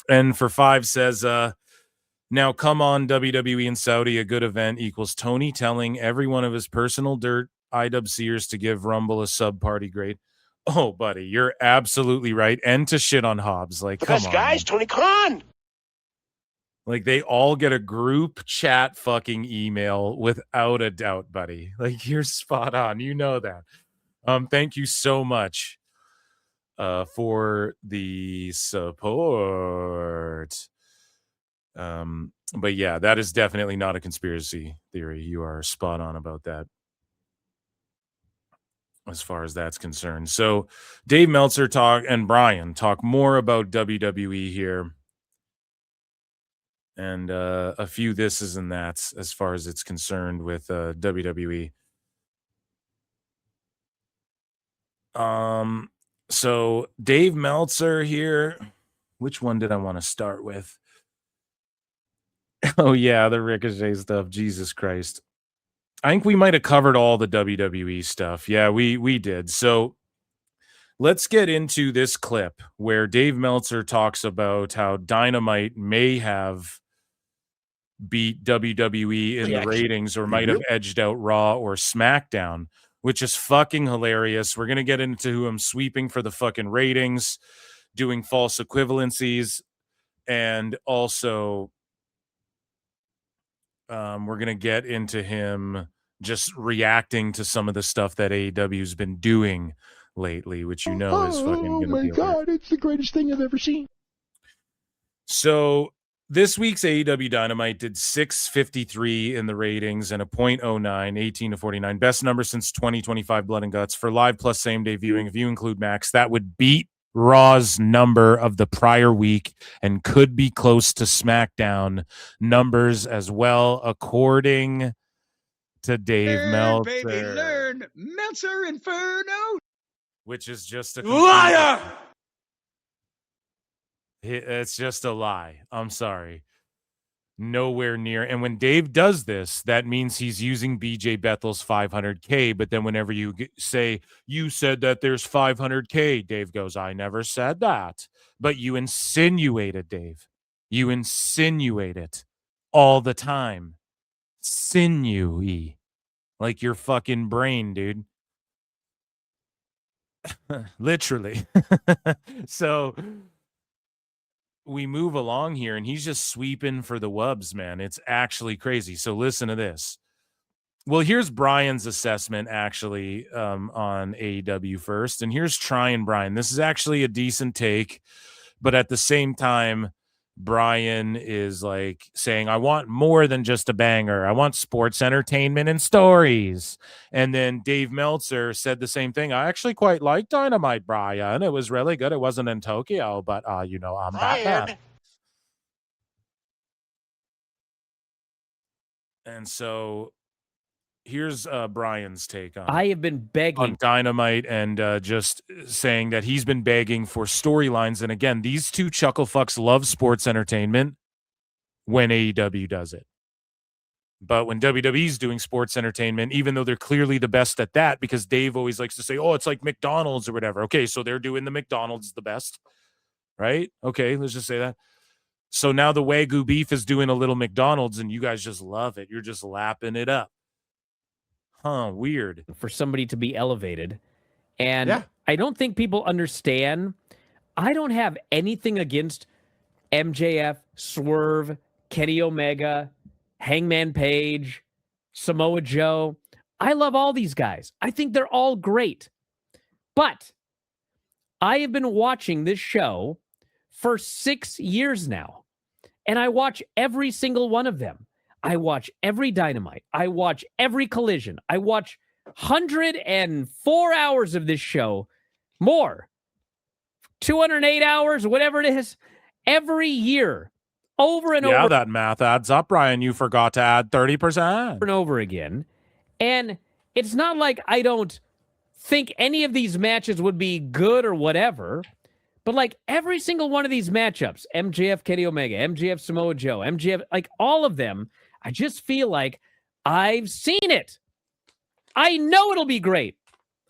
And for 5 says, now come on, WWE in Saudi, a good event equals Tony telling every one of his personal dirt IWCers to give Rumble a sub-party grade. Oh, buddy, you're absolutely right. And to shit on Hobbs. Like, The come best on. guys, Tony Khan. Like, they all get a group chat fucking email without a doubt, buddy. Like, you're spot on. You know that. Thank you so much for the support. But yeah, that is definitely not a conspiracy theory. You are spot on about that, as far as that's concerned. So Dave Meltzer and Bryan talk more about WWE here. And a few thises and that's as far as it's concerned with WWE. So Dave Meltzer here. Which one did I want to start with? Oh yeah, the Ricochet stuff. Jesus Christ. I think we might have covered all the WWE stuff. Yeah, we did. So let's get into this clip where Dave Meltzer talks about how Dynamite may have beat WWE in the ratings or might have edged out Raw or SmackDown, which is fucking hilarious. We're going to get into who I'm sweeping for the fucking ratings, doing false equivalencies, and also we're going to get into him just reacting to some of the stuff that AEW's been doing lately, which you know is fucking going to be. Oh my God, it's the greatest thing I've ever seen. So this week's AEW Dynamite did 653 in the ratings and a 0.09, 18 to 49. Best number since 2025 Blood and Guts. For live plus same day viewing, if you include Max, that would beat Raw's number of the prior week and could be close to SmackDown numbers as well, according to Dave Meltzer. Baby, learn Meltzer Inferno. Which is just a Liar! It's just a lie. I'm sorry. Nowhere near. And when Dave does this, that means he's using BJ Bethel's 500K. But then whenever you say, you said that there's 500K, Dave goes, I never said that. But you insinuate it, Dave. You insinuate it all the time. Sinewy. Like your fucking brain, dude. Literally. So we move along here and he's just sweeping for the wubs, man. It's actually crazy. So listen to this. Well, here's Brian's assessment actually on AEW first. And here's trying Brian. This is actually a decent take, but at the same time, Brian is like saying, I want more than just a banger. I want sports entertainment and stories. And then Dave Meltzer said the same thing. I actually quite like Dynamite, Brian. It was really good. It wasn't in Tokyo, but I'm Batman. And so here's Brian's take on I have been begging on Dynamite and just saying that he's been begging for storylines. And again, these two chuckle fucks love sports entertainment when AEW does it. But when WWE's doing sports entertainment, even though they're clearly the best at that, because Dave always likes to say, oh, it's like McDonald's or whatever. Okay, so they're doing the McDonald's the best, right? Okay, let's just say that. So now the Wagyu beef is doing a little McDonald's and you guys just love it. You're just lapping it up. Huh, weird. For somebody to be elevated. And Yeah. I don't think people understand. I don't have anything against MJF, Swerve, Kenny Omega, Hangman Page, Samoa Joe. I love all these guys. I think they're all great. But I have been watching this show for 6 years now. And I watch every single one of them. I watch every Dynamite. I watch every Collision. I watch 104 hours of this show. More. 208 hours, whatever it is, every year. Over and over. Yeah, that math adds up, Ryan. You forgot to add 30%. And over again. And it's not like I don't think any of these matches would be good or whatever. But like every single one of these matchups, MJF, Kenny Omega, MJF, Samoa Joe, MJF, like all of them, I just feel like I've seen it. I know it'll be great.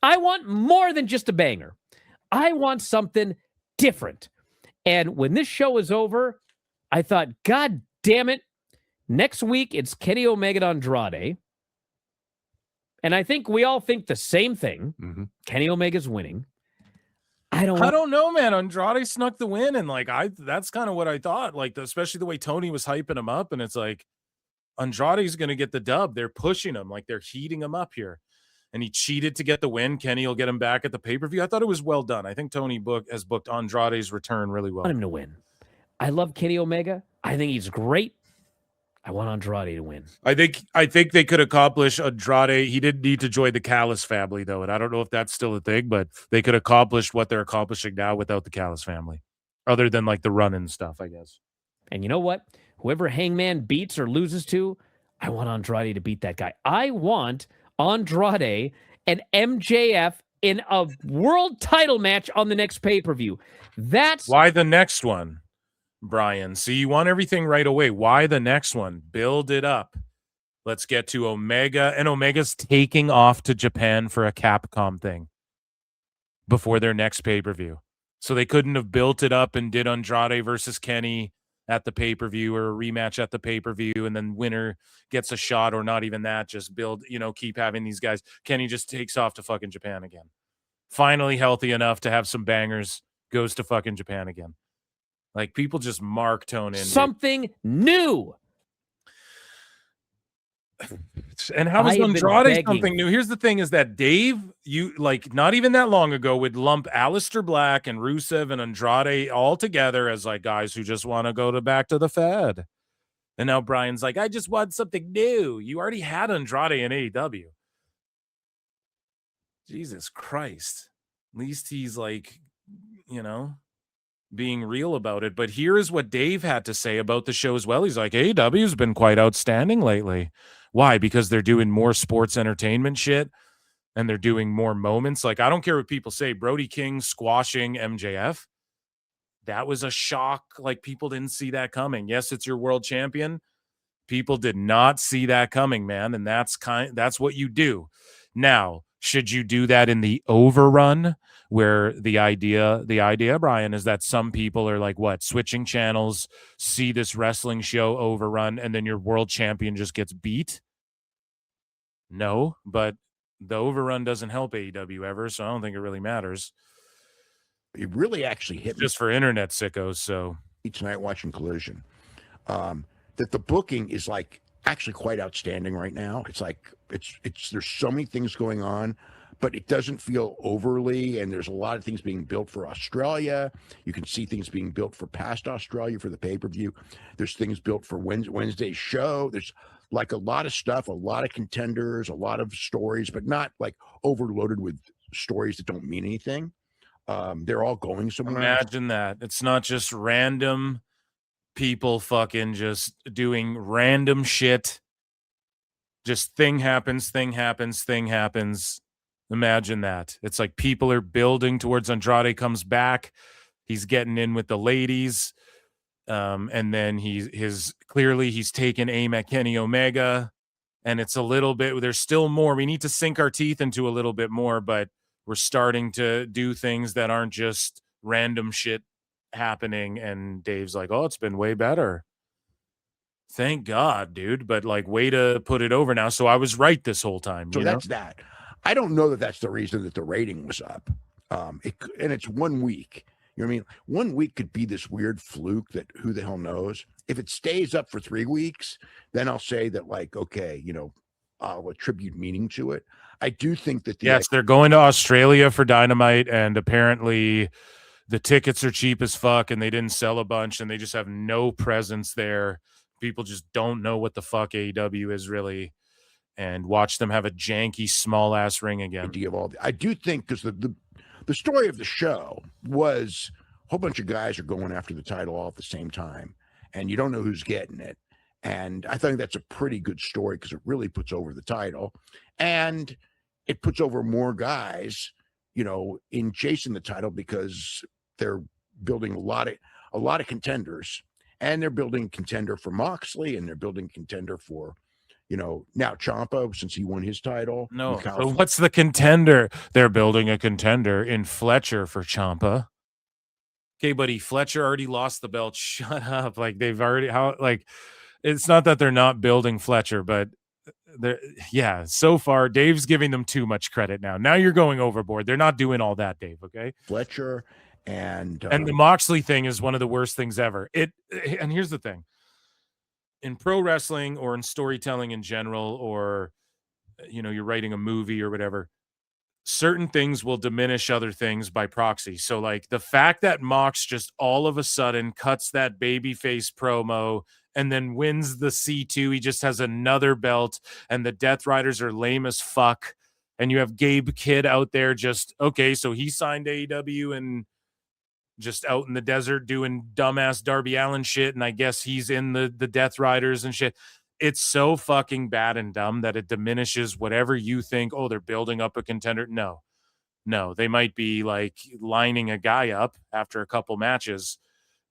I want more than just a banger. I want something different. And when this show is over, I thought, God damn it. Next week, it's Kenny Omega and Andrade. And I think we all think the same thing. Mm-hmm. Kenny Omega's winning. I don't know, man. Andrade snuck the win, and that's kind of what I thought. Like, especially the way Tony was hyping him up, and it's like Andrade's going to get the dub. They're pushing him, like they're heating him up here, and he cheated to get the win. Kenny will get him back at the pay-per-view. I thought it was well done. I think Tony has booked Andrade's return really well. I want him to win. I love Kenny Omega. I think he's great. I want Andrade to win. I think they could accomplish Andrade. He didn't need to join the Callis family, though, and I don't know if that's still a thing, but they could accomplish what they're accomplishing now without the Callis family, other than like the run-in stuff, I guess. And you know what? Whoever Hangman beats or loses to, I want Andrade to beat that guy. I want Andrade and MJF in a world title match on the next pay-per-view. That's why the next one. Brian, see, you want everything right away. Why the next one? Build it up. Let's get to Omega, and Omega's taking off to Japan for a Capcom thing before their next pay-per-view. So they couldn't have built it up and did Andrade versus Kenny at the pay-per-view or a rematch at the pay-per-view, and then winner gets a shot, or not even that, just build, keep having these guys. Kenny just takes off to fucking Japan again. Finally healthy enough to have some bangers, goes to fucking Japan again. Like, people just mark tone in. Something new. And how is Andrade something new? Here's the thing is that Dave, not even that long ago, would lump Aleister Black and Rusev and Andrade all together as like guys who just want to go back to the Fed. And now Brian's like, I just want something new. You already had Andrade in AEW. Jesus Christ. At least he's like, being real about it. But here is what Dave had to say about the show as well. He's like, AEW's been quite outstanding lately. Why? Because they're doing more sports entertainment shit and they're doing more moments. Like, I don't care what people say. Brody King squashing MJF. That was a shock. Like, people didn't see that coming. Yes, it's your world champion. People did not see that coming, man. And that's what you do. Now, should you do that in the overrun, where the idea, Brian, is that some people are like, switching channels, see this wrestling show overrun, and then your world champion just gets beat? No, but the overrun doesn't help AEW ever, so I don't think it really matters. It really actually hit me just for internet sickos. So each night watching Collision, that the booking is like actually quite outstanding right now. It's like there's so many things going on, but it doesn't feel overly, and there's a lot of things being built for Australia. You can see things being built for past Australia for the pay-per-view. There's things built for Wednesday's show. There's like a lot of stuff, a lot of contenders, a lot of stories, but not like overloaded with stories that don't mean anything. They're all going somewhere. Imagine that. It's not just random people fucking just doing random shit. Just thing happens. Imagine that. It's like people are building towards Andrade comes back. He's getting in with the ladies. And then he's taken aim at Kenny Omega. And it's a little bit, there's still more. We need to sink our teeth into a little bit more, but we're starting to do things that aren't just random shit happening. And Dave's like, oh, it's been way better. Thank God, dude. But like, way to put it over now. So I was right this whole time. So that's that. I don't know that that's the reason that the rating was up. And it's 1 week. You know what I mean? 1 week could be this weird fluke that who the hell knows. If it stays up for 3 weeks, then I'll say that, like, okay, I'll attribute meaning to it. I do think that they're going to Australia for Dynamite, and apparently the tickets are cheap as fuck, and they didn't sell a bunch, and they just have no presence there. People just don't know what the fuck AEW is really, and watch them have a janky small ass ring again. I do think because the story of the show was a whole bunch of guys are going after the title all at the same time, and you don't know who's getting it. And I think that's a pretty good story because it really puts over the title, and it puts over more guys, in chasing the title because they're building a lot of contenders, and they're building contender for Moxley, and they're building contender for, now Ciampa, since he won his title. No, so what's the contender? They're building a contender in Fletcher for Ciampa. Okay, buddy, Fletcher already lost the belt. Shut up. Like, they've already, it's not that they're not building Fletcher, but so far Dave's giving them too much credit now. Now you're going overboard. They're not doing all that, Dave, okay? Fletcher and the Moxley thing is one of the worst things ever. And here's the thing. In pro wrestling or in storytelling in general, or you're writing a movie or whatever, certain things will diminish other things by proxy. So like the fact that Mox just all of a sudden cuts that babyface promo and then wins the C2, he just has another belt, and the Death Riders are lame as fuck, and you have Gabe Kidd out there just, okay, so he signed AEW and just out in the desert doing dumbass Darby Allin shit, and I guess he's in the Death Riders and shit. It's so fucking bad and dumb that it diminishes whatever you think, oh, they're building up a contender. No, they might be like lining a guy up after a couple matches,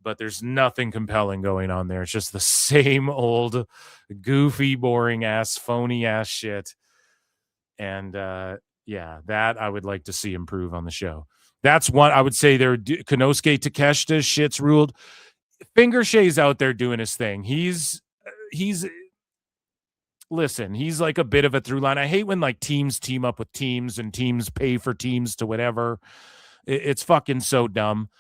but there's nothing compelling going on there. It's just the same old goofy, boring ass, phony ass shit. And that I would like to see improve on the show. That's one I would say. Konosuke Takeshita shit's ruled. Fingershay's out there doing his thing. He's like a bit of a through line. I hate when like teams team up with teams and teams pay for teams to whatever. It's fucking so dumb.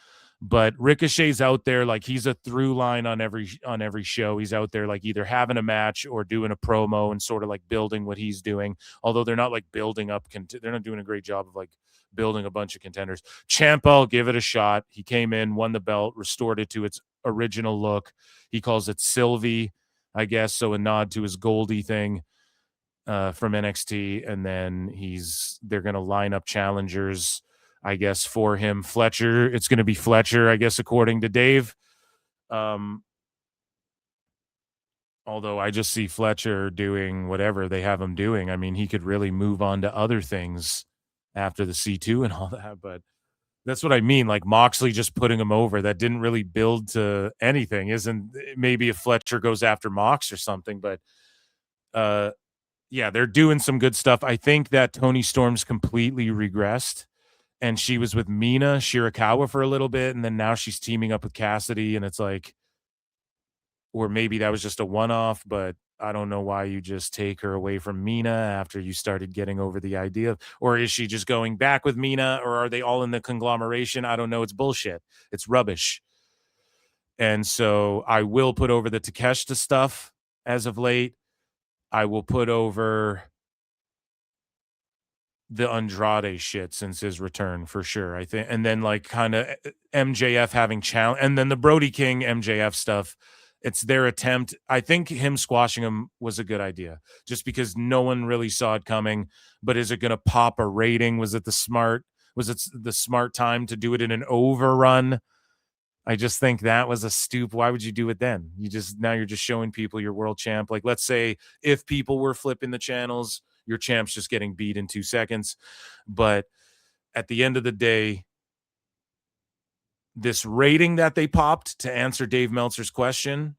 But Ricochet's out there like he's a through line on every show. He's out there like either having a match or doing a promo and sort of like building what he's doing. Although they're not like building up, they're not doing a great job of like building a bunch of contenders. Ciampa, I'll give it a shot. He came in, won the belt, restored it to its original look. He calls it Sylvie, I guess, so a nod to his Goldie thing from NXT. And then they're going to line up challengers, I guess, for him. Fletcher, it's going to be Fletcher, I guess, according to Dave. Although I just see Fletcher doing whatever they have him doing. I mean, he could really move on to other things after the C2 and all that, but that's what I mean. Like Moxley just putting him over, that didn't really build to anything. Maybe if Fletcher goes after Mox or something, but they're doing some good stuff. I think that Toni Storm's completely regressed, and she was with Mina Shirakawa for a little bit, and then now she's teaming up with Cassidy, and it's like, or maybe that was just a one-off, but I don't know why you just take her away from Mina after you started getting over the idea of, or is she just going back with Mina, or are they all in the conglomeration? I don't know. It's bullshit. It's rubbish. And so I will put over the Takeshita stuff as of late. I will put over the Andrade shit since his return for sure. I think, and then like kind of MJF having challenge, and then the Brody King MJF stuff. It's their attempt. I think him squashing him was a good idea, just because no one really saw it coming. But is it going to pop a rating? Was it the smart time to do it in an overrun? I just think that was a stoop. Why would you do it then? Now you're just showing people you're world champ. Like, let's say if people were flipping the channels, your champ's just getting beat in 2 seconds. But at the end of the day, this rating that they popped to answer Dave Meltzer's question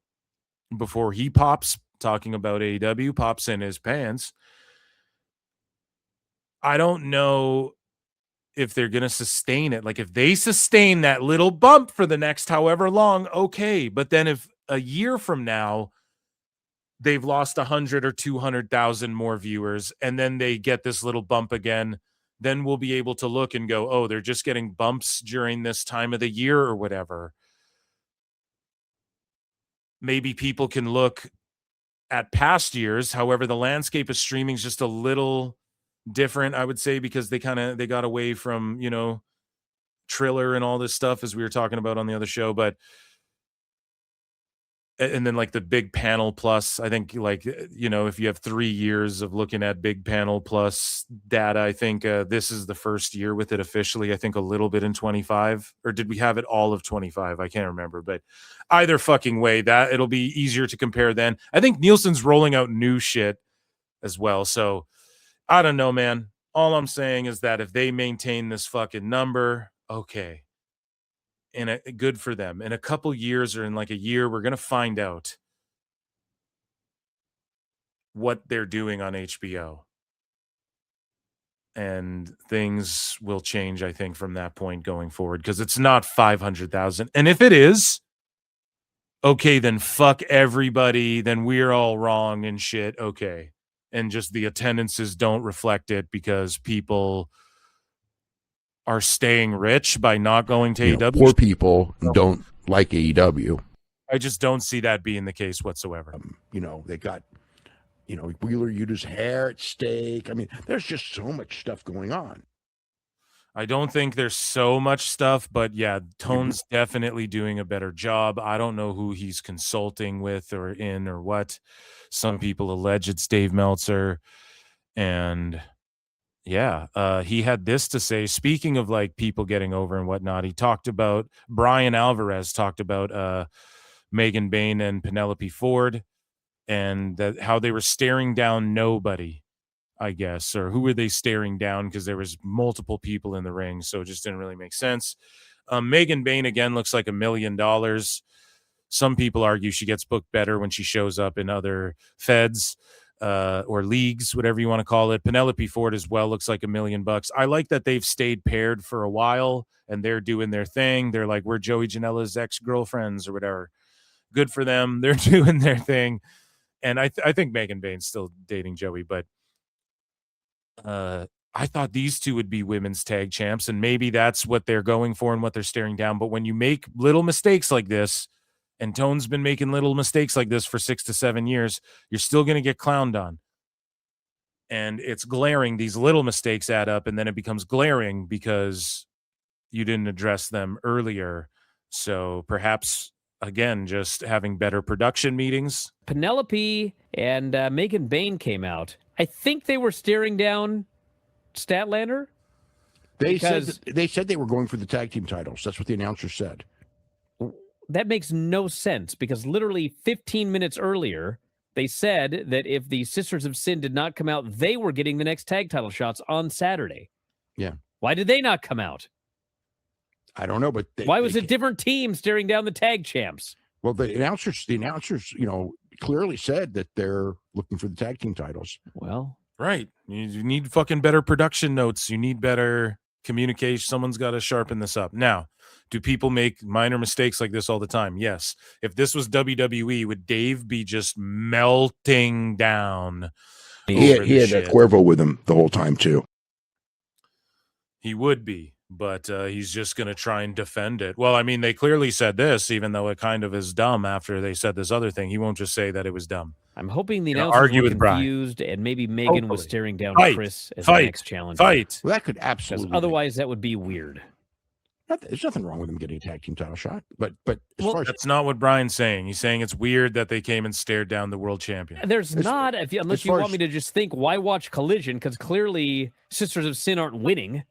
before he pops, talking about AEW, pops in his pants. I don't know if they're going to sustain it. Like if they sustain that little bump for the next however long, okay. But then if a year from now, they've lost 100 or 200,000 more viewers, and then they get this little bump again, then we'll be able to look and go, oh, they're just getting bumps during this time of the year or whatever. Maybe people can look at past years. However, the landscape of streaming is just a little different, I would say, because they got away from, Triller and all this stuff, as we were talking about on the other show. But and then like the big panel plus, I think like, if you have 3 years of looking at big panel plus data, I think this is the first year with it officially. I think a little bit in 25, or did we have it all of 25? I can't remember, but either fucking way, that it'll be easier to compare then. I think Nielsen's rolling out new shit as well. So I don't know, man. All I'm saying is that if they maintain this fucking number, okay. And good for them. In a couple years or in like a year, we're going to find out what they're doing on HBO. And things will change, I think, from that point going forward, because it's not 500,000. And if it is, okay, then fuck everybody. Then we're all wrong and shit. Okay. And just the attendances don't reflect it because people are staying rich by not going to AEW. Poor people don't like AEW. I just don't see that being the case whatsoever. They got, Wheeler Yuta's hair at stake. I mean, there's just so much stuff going on. I don't think there's so much stuff, but yeah, Tone's definitely doing a better job. I don't know who he's consulting with or in or what. Some people allege it's Dave Meltzer. And yeah, he had this to say. Speaking of like people getting over and whatnot, he talked about Bryan Alvarez talked about Megan Bayne and Penelope Ford, and that how they were staring down nobody, I guess, or who were they staring down, because there was multiple people in the ring, so it just didn't really make sense. Megan Bayne again looks like $1 million. Some people argue she gets booked better when she shows up in other feds. Or leagues, whatever you want to call it. Penelope Ford as well looks like $1 million. I like that they've stayed paired for a while and they're doing their thing. They're like, we're Joey Janela's ex-girlfriends or whatever. Good for them. They're doing their thing. And I think Megan Bayne's still dating Joey, but I thought these two would be women's tag champs, and maybe that's what they're going for and what they're staring down. But when you make little mistakes like this, and Tone's been making little mistakes like this for 6 to 7 years, you're still going to get clowned on. And it's glaring. These little mistakes add up, and then it becomes glaring because you didn't address them earlier. So perhaps, again, just having better production meetings. Penelope and Megan Bayne came out. I think they were staring down Statlander. They said they were going for the tag team titles. That's what the announcer said. That makes no sense, because literally 15 minutes earlier, they said that if the Sisters of Sin did not come out, they were getting the next tag title shots on Saturday. Yeah. Why did they not come out? I don't know, but why was it different teams staring down the tag champs? Well, the announcers, clearly said that they're looking for the tag team titles. Well, right. You need fucking better production notes. You need better communication. Someone's got to sharpen this up. Now, do people make minor mistakes like this all the time? Yes. If this was WWE, would Dave be just melting down? He had Cuervo with him the whole time too. He would be. but he's just going to try and defend it. Well, I mean, they clearly said this, even though it kind of is dumb after they said this other thing. He won't just say that it was dumb. I'm hoping the Gonna announcers argue were with Bryan. confused and maybe Megan was Hopefully. staring down Fight. Chris as Fight. the next challenger. Fight. Well, that could Because absolutely. otherwise, that would be weird. There's nothing wrong with him getting a tag team title shot, but as far as That's not what Bryan's saying. He's saying it's weird that they came and stared down the world champion. There's not, unless you far want as- me to just think, why watch Collision? Because clearly Sisters of Sin aren't winning.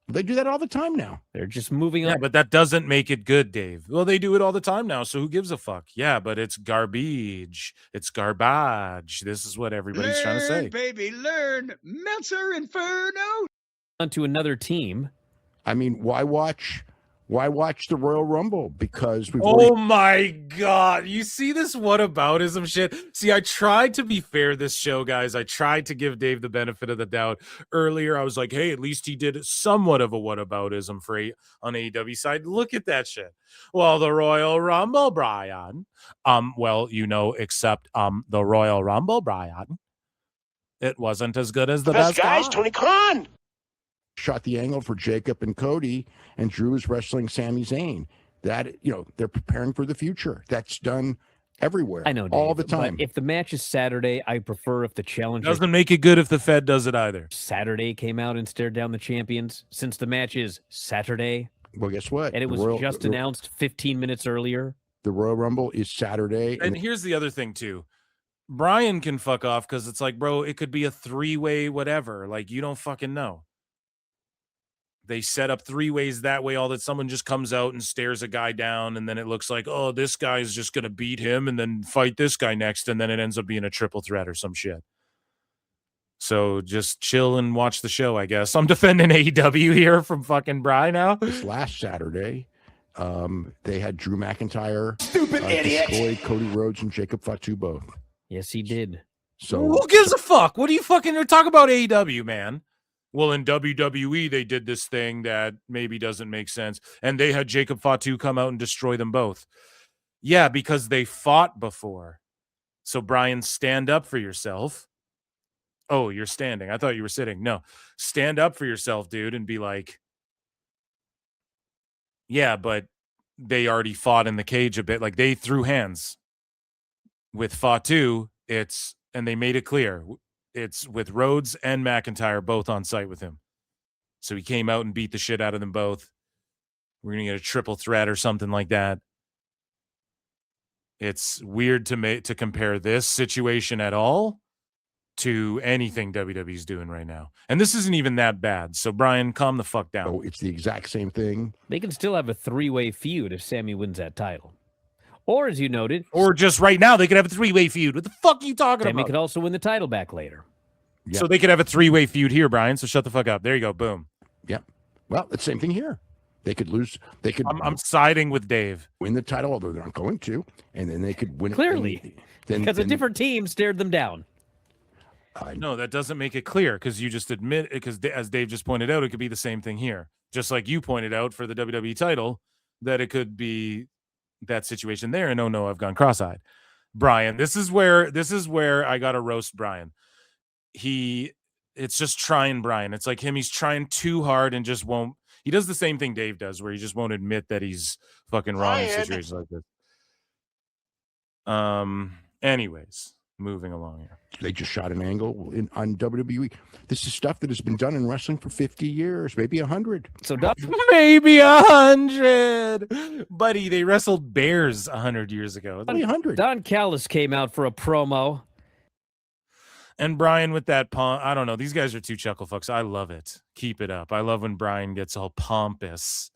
they do that all the time now. They're just moving Yeah, on. but that doesn't make it good, Dave. Well, they do it all the time now, so who gives a fuck? Yeah, but it's garbage. It's garbage. This is what everybody's trying to say. Learn, baby, learn. Meltzer Inferno. On to another team. I mean, why watch the Royal Rumble? Because we've Oh already, my God. You see this whataboutism shit? See, I tried to be fair this show, guys. I tried to give Dave the benefit of the doubt. Earlier, I was like, hey, at least he did somewhat of a whataboutism on AEW side. Look at that shit. Well, the Royal Rumble, Bryan. Except the Royal Rumble, Bryan. It wasn't as good as the Best best guys, guy. Tony Khan. shot the angle for Jacob and Cody, and Drew is wrestling Sami Zayn. That, they're preparing for the future. That's done everywhere. I know, Dave, all the time. But if the match is Saturday, I prefer if the challenger Doesn't make it good if the Fed does it either. Saturday came out and stared down the champions. Since the match is Saturday, Well, guess what? and it was just announced 15 minutes earlier. The Royal Rumble is Saturday. And here's the other thing, too. Bryan can fuck off because it's like, bro, it could be a three-way whatever. Like, you don't fucking know. They set up three ways that way, all that someone just comes out and stares a guy down, and then it looks like, oh, this guy's just going to beat him and then fight this guy next, and then it ends up being a triple threat or some shit. So just chill and watch the show, I guess. I'm defending AEW here from fucking Bryan now. This last Saturday, they had Drew McIntyre, Stupid idiot. destroy Cody Rhodes and Jacob Fatu both. Yes, he did. So Who gives a fuck? What do you fucking talk about AEW, man? Well, in WWE, they did this thing that maybe doesn't make sense. And they had Jacob Fatu come out and destroy them both. Yeah, because they fought before. So, Bryan, stand up for yourself. Oh, you're standing. I thought you were sitting. No, stand up for yourself, dude, and be like, yeah, but they already fought in the cage a bit. Like, they threw hands. With Fatu, and they made it clear. It's with Rhodes and McIntyre both on site with him. So he came out and beat the shit out of them both. We're going to get a triple threat or something like that. It's weird to compare this situation at all to anything WWE's doing right now. And this isn't even that bad. So, Bryan, calm the fuck down. Oh, it's the exact same thing. They can still have a three-way feud if Sami wins that title. Or, as you noted, Or just right now, they could have a three-way feud. What the fuck are you talking Sami about? could also win the title back later. Yeah. So they could have a three-way feud here, Bryan. So shut the fuck up. There you go. Boom. Yeah. Well, it's the same thing here. They could lose. They could I'm siding with Dave. win the title, although they're not going to, and then they could win it. Clearly. Then, Because a different team stared them down. No, that doesn't make it clear because you just admit, because as Dave just pointed out, it could be the same thing here. Just like you pointed out for the WWE title, that it could be that situation there. And oh no, I've gone cross-eyed. Bryan, this is where I gotta roast Bryan. It's just trying Bryan. It's like him, he's trying too hard and just won't. He does the same thing Dave does, where he just won't admit that he's fucking wrong in Bryan. situations like this. Anyways, moving along here. they just shot an angle on WWE. This is stuff that has been done in wrestling for 50 years, maybe 100. So Don, Maybe 100, buddy. They wrestled bears 100 years ago. Only 100. Don Callis came out for a promo. And Bryan with that I don't know. These guys are two chuckle fucks. I love it. Keep it up. I love when Bryan gets all pompous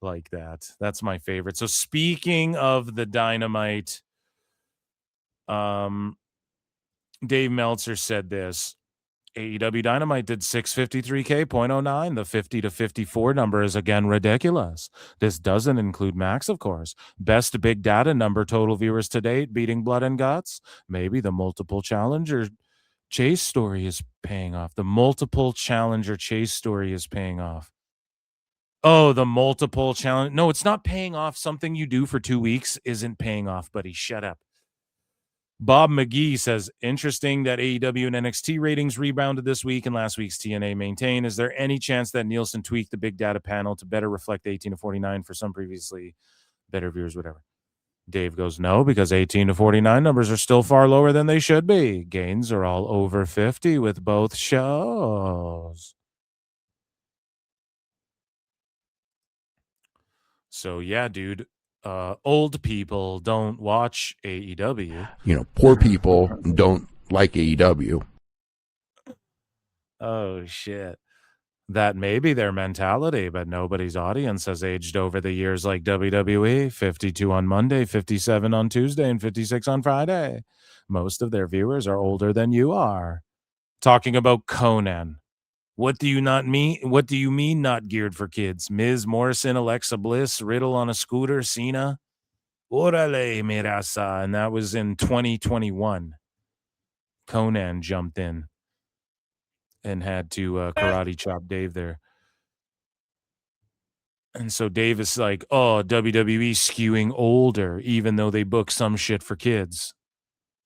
like that. That's my favorite. So speaking of the Dynamite, Dave Meltzer said this. AEW Dynamite did 653K, 0.09. The 50 to 54 number is again ridiculous. This doesn't include Max, of course. Best big data number, total viewers to date, beating Blood and Guts. Maybe the multiple challenger chase story is paying off. The multiple challenger chase story is paying off. Oh, the multiple challenge. No, it's not paying off. Something you do for 2 weeks isn't paying off, buddy. Shut up. Bob McGee says, interesting that AEW and NXT ratings rebounded this week and last week's TNA maintained. Is there any chance that Nielsen tweaked the big data panel to better reflect 18 to 49 for some previously better viewers, whatever? Dave goes, no, because 18 to 49 numbers are still far lower than they should be. Gains are all over 50 with both shows. So, yeah, dude, old people don't watch AEW. You know, poor people don't like AEW. Oh, shit. That may be their mentality, but nobody's audience has aged over the years like WWE. 52 on Monday, 57 on Tuesday, and 56 on Friday. Most of their viewers are older than you are. Talking about Conan. What do you mean not geared for kids? Miz, Morrison, Alexa Bliss, Riddle on a scooter, Cena? Orale, mirasa. And that was in 2021. Conan jumped in and had to karate chop Dave there. And so Dave is like, oh, WWE skewing older, even though they book some shit for kids.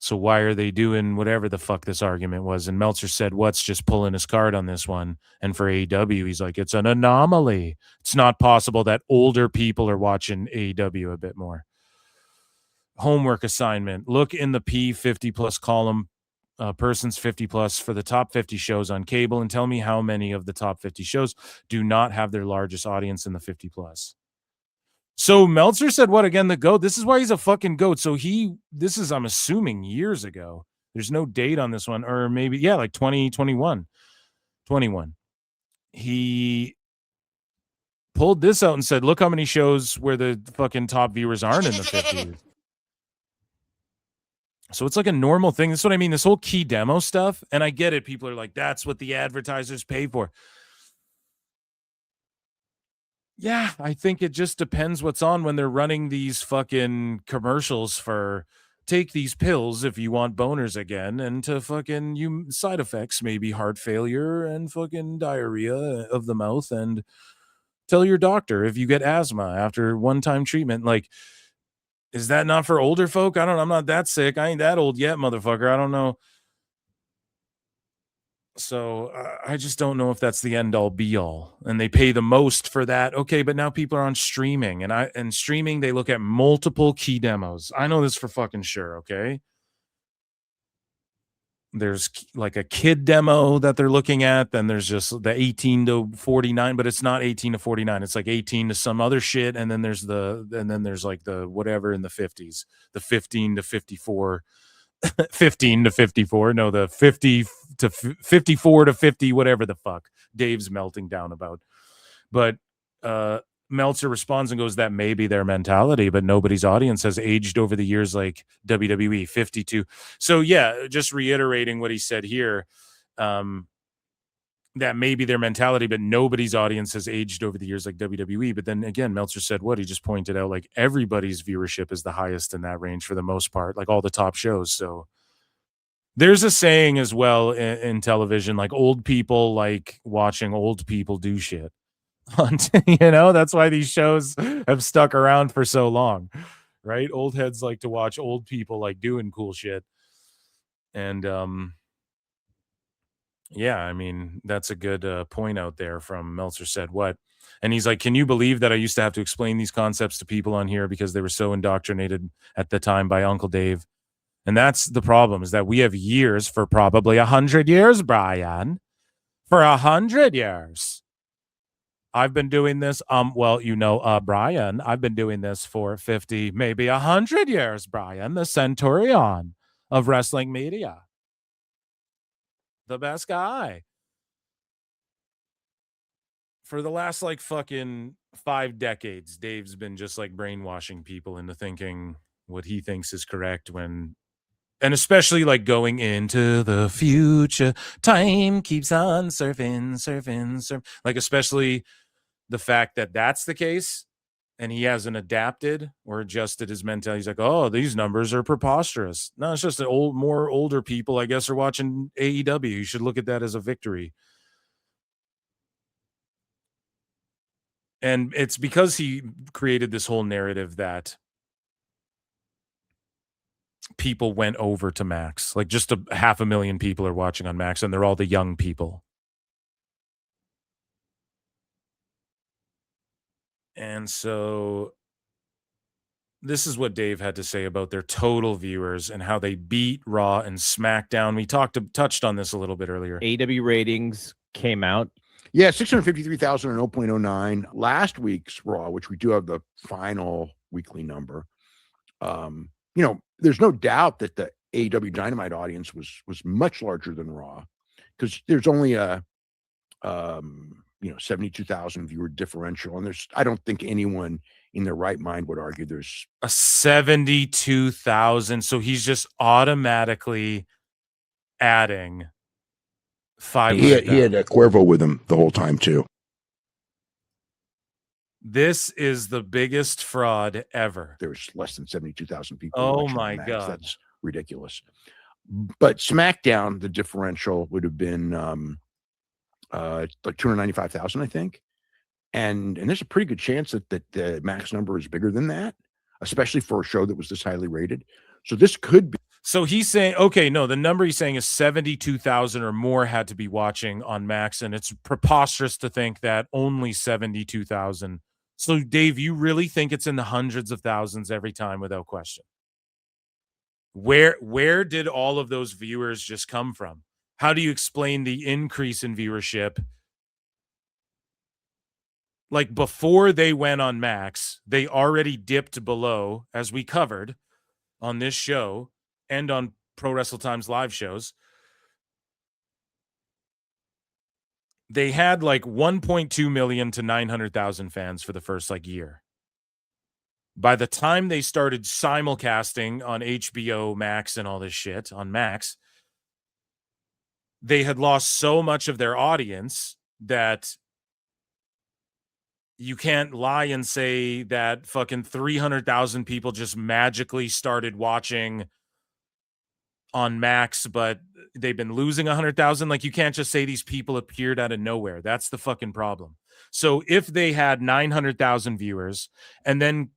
So why are they doing whatever the fuck this argument was? And Meltzer said, what's just pulling his card on this one? And for AEW, he's like, it's an anomaly. It's not possible that older people are watching AEW a bit more. Homework assignment. Look in the P50 plus column, persons 50 plus for the top 50 shows on cable and tell me how many of the top 50 shows do not have their largest audience in the 50 plus. So Meltzer said, what again? The GOAT. This is why he's a fucking GOAT. So this is, I'm assuming, years ago. There's no date on this one, or maybe, yeah, like 2021. 21. He pulled this out and said, look how many shows where the fucking top viewers aren't in the 50s. So it's like a normal thing. That's what I mean. This whole key demo stuff. And I get it. People are like, that's what the advertisers pay for. Yeah, I think it just depends what's on when they're running these fucking commercials for take these pills if you want boners again, and to fucking you side effects, maybe heart failure and fucking diarrhea of the mouth, and tell your doctor if you get asthma after one-time treatment. Like, is that not for older folk? I don't know. I'm not that sick. I ain't that old yet, motherfucker. I don't know. So I just don't know if that's the end all be all, and they pay the most for that. Okay, but now people are on streaming, and streaming, they look at multiple key demos. I know this for fucking sure. Okay. There's like a kid demo that they're looking at. Then there's just the 18 to 49, but it's not 18 to 49. It's like 18 to some other shit. And then there's like the whatever in the 50s, the 15 to 54, 15 to 54. No, the 50 to 54 to 50, whatever the fuck Dave's melting down about. But Meltzer responds and goes, that may be their mentality, but nobody's audience has aged over the years like WWE. 52. So yeah, just reiterating what he said here, that may be their mentality, but nobody's audience has aged over the years like WWE. But then again, Meltzer said what he just pointed out, like everybody's viewership is the highest in that range for the most part, like all the top shows. So there's a saying as well in television, like old people like watching old people do shit. That's why these shows have stuck around for so long, right? Old heads like to watch old people like doing cool shit. And yeah, I mean, that's a good point out there from Meltzer said what. And he's like, can you believe that I used to have to explain these concepts to people on here because they were so indoctrinated at the time by Uncle Dave? And that's the problem, is that we have years, for probably 100 years, Brian, for 100 years. I've been doing this, Brian, I've been doing this for 50, maybe 100 years, Brian, the centurion of wrestling media. The best guy. For the last, like, fucking 5 decades, Dave's been just, like, brainwashing people into thinking what he thinks is correct and especially, like, going into the future, time keeps on surfing. Like, especially the fact that that's the case and he hasn't adapted or adjusted his mentality. He's like, oh, these numbers are preposterous. No, it's just more older people, I guess, are watching AEW. You should look at that as a victory. And it's because he created this whole narrative that people went over to Max. Like just 500,000 people are watching on Max, and they're all the young people. And so this is what Dave had to say about their total viewers and how they beat Raw and SmackDown. We touched on this a little bit earlier. AW ratings came out. Yeah, 653,000 and 0.09. Last week's Raw, which we do have the final weekly number. There's no doubt that the AEW Dynamite audience was much larger than Raw, because there's only a 72,000 viewer differential, and I don't think anyone in their right mind would argue there's a 72,000. So he's just automatically adding 500. He had Cuervo with him the whole time too. This is the biggest fraud ever. There's less than 72,000 people. Oh my God. That's ridiculous. But SmackDown, the differential would have been like 295,000, I think. And there's a pretty good chance that the max number is bigger than that, especially for a show that was this highly rated. So this could be. So he's saying, okay, no, the number he's saying is 72,000 or more had to be watching on Max, and it's preposterous to think that only 72,000. So Dave, you really think it's in the hundreds of thousands every time without question? Where did all of those viewers just come from? How do you explain the increase in viewership? Like before they went on Max, they already dipped below, as we covered on this show and on Pro Wrestle Times live shows. They had like 1.2 million to 900,000 fans for the first year. By the time they started simulcasting on HBO Max and all this shit on Max, they had lost so much of their audience that you can't lie and say that fucking 300,000 people just magically started watching on Max, but they've been losing 100,000. Like, you can't just say these people appeared out of nowhere. That's the fucking problem. So if they had 900,000 viewers and then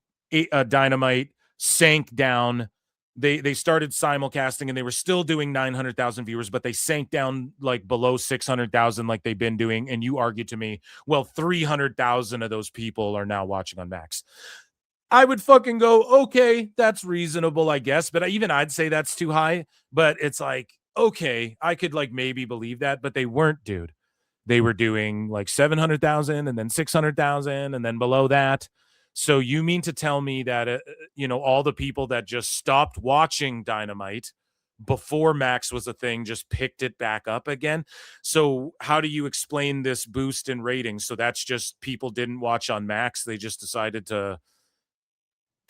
Dynamite sank down, they started simulcasting and they were still doing 900,000 viewers, but they sank down like below 600,000 like they've been doing. And you argue to me, well, 300,000 of those people are now watching on Max. I would fucking go, okay, that's reasonable, I guess. But I'd say that's too high. But it's like, okay, I could like maybe believe that, but they weren't, dude. They were doing like 700,000 and then 600,000 and then below that. So you mean to tell me that, all the people that just stopped watching Dynamite before Max was a thing just picked it back up again? So how do you explain this boost in ratings? So that's just people didn't watch on Max. They just decided to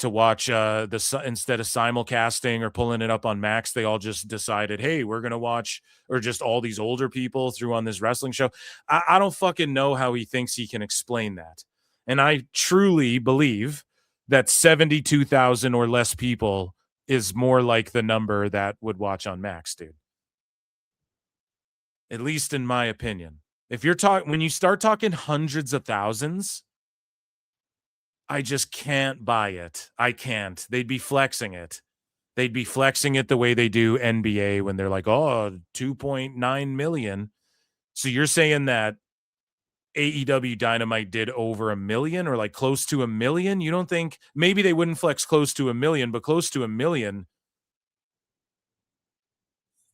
watch instead of simulcasting or pulling it up on Max, they all just decided, hey, we're going to watch, or just all these older people threw on this wrestling show. I don't fucking know how he thinks he can explain that. And I truly believe that 72,000 or less people is more like the number that would watch on Max, dude. At least in my opinion. If you're when you start talking hundreds of thousands, I just can't buy it. I can't. They'd be flexing it. They'd be flexing it the way they do NBA when they're like, oh, 2.9 million. So you're saying that AEW Dynamite did over 1 million or like close to 1 million? You don't think maybe they wouldn't flex close to 1 million, but close to 1 million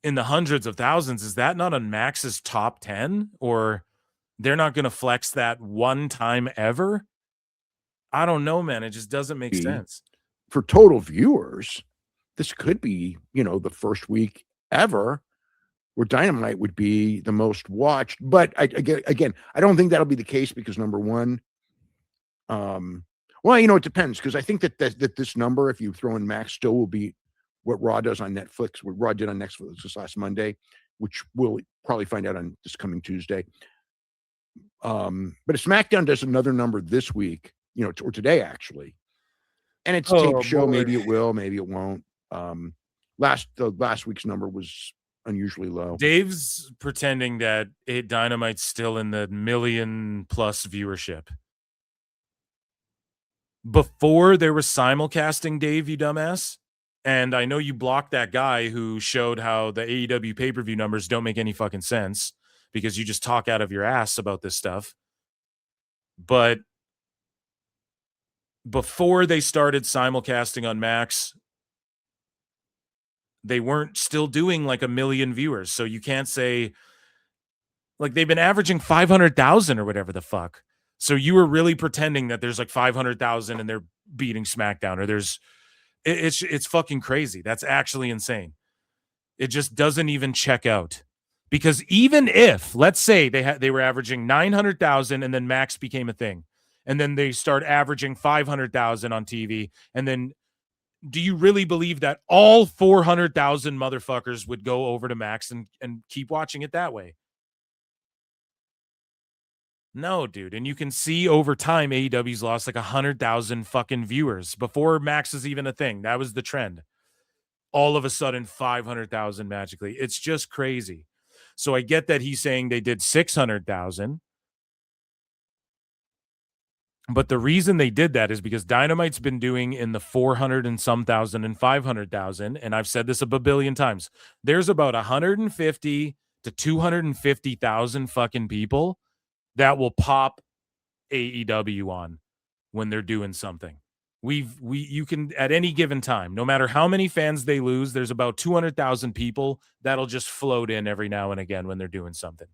in the hundreds of thousands? Is that not on Max's top 10? Or they're not going to flex that one time ever? I don't know, man. It just doesn't make sense. For total viewers, this could be, the first week ever where Dynamite would be the most watched. But again, I don't think that'll be the case because number one, it depends, because I think that this number, if you throw in Max, still will be what Raw does on Netflix, what Raw did on Netflix this last Monday, which we'll probably find out on this coming Tuesday. But if SmackDown does another number this week, or today actually, and it's a tape show, maybe it will, maybe it won't. The last week's number was unusually low. Dave's pretending that Dynamite's still in the 1 million plus viewership. Before there was simulcasting, Dave, you dumbass, And I know you blocked that guy who showed how the AEW pay-per-view numbers don't make any fucking sense because you just talk out of your ass about this stuff. But before they started simulcasting on Max, they weren't still doing like 1 million viewers. So you can't say, like, they've been averaging 500,000 or whatever the fuck. So you were really pretending that there's like 500,000 and they're beating SmackDown, or it's fucking crazy. That's actually insane. It just doesn't even check out. Because even if, let's say they were averaging 900,000 and then Max became a thing, and then they start averaging 500,000 on TV, and then do you really believe that all 400,000 motherfuckers would go over to Max and keep watching it that way? No, dude. And you can see over time, AEW's lost like 100,000 fucking viewers before Max is even a thing. That was the trend. All of a sudden, 500,000 magically. It's just crazy. So I get that he's saying they did 600,000. But the reason they did that is because Dynamite's been doing in the 400 and some thousand and 500,000. And I've said this a billion times. There's about 150 to 250,000 fucking people that will pop AEW on when they're doing something. You can, at any given time, no matter how many fans they lose, there's about 200,000 people that'll just float in every now and again when they're doing something.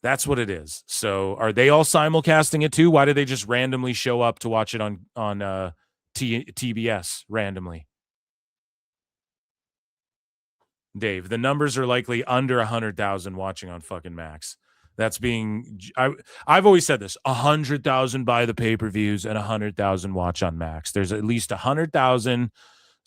That's what it is. So are they all simulcasting it too? Why did they just randomly show up to watch it on TBS randomly? Dave, the numbers are likely under 100,000 watching on fucking Max. That's being, I've always said this, 100,000 buy the pay-per-views and 100,000 watch on Max. There's at least 100,000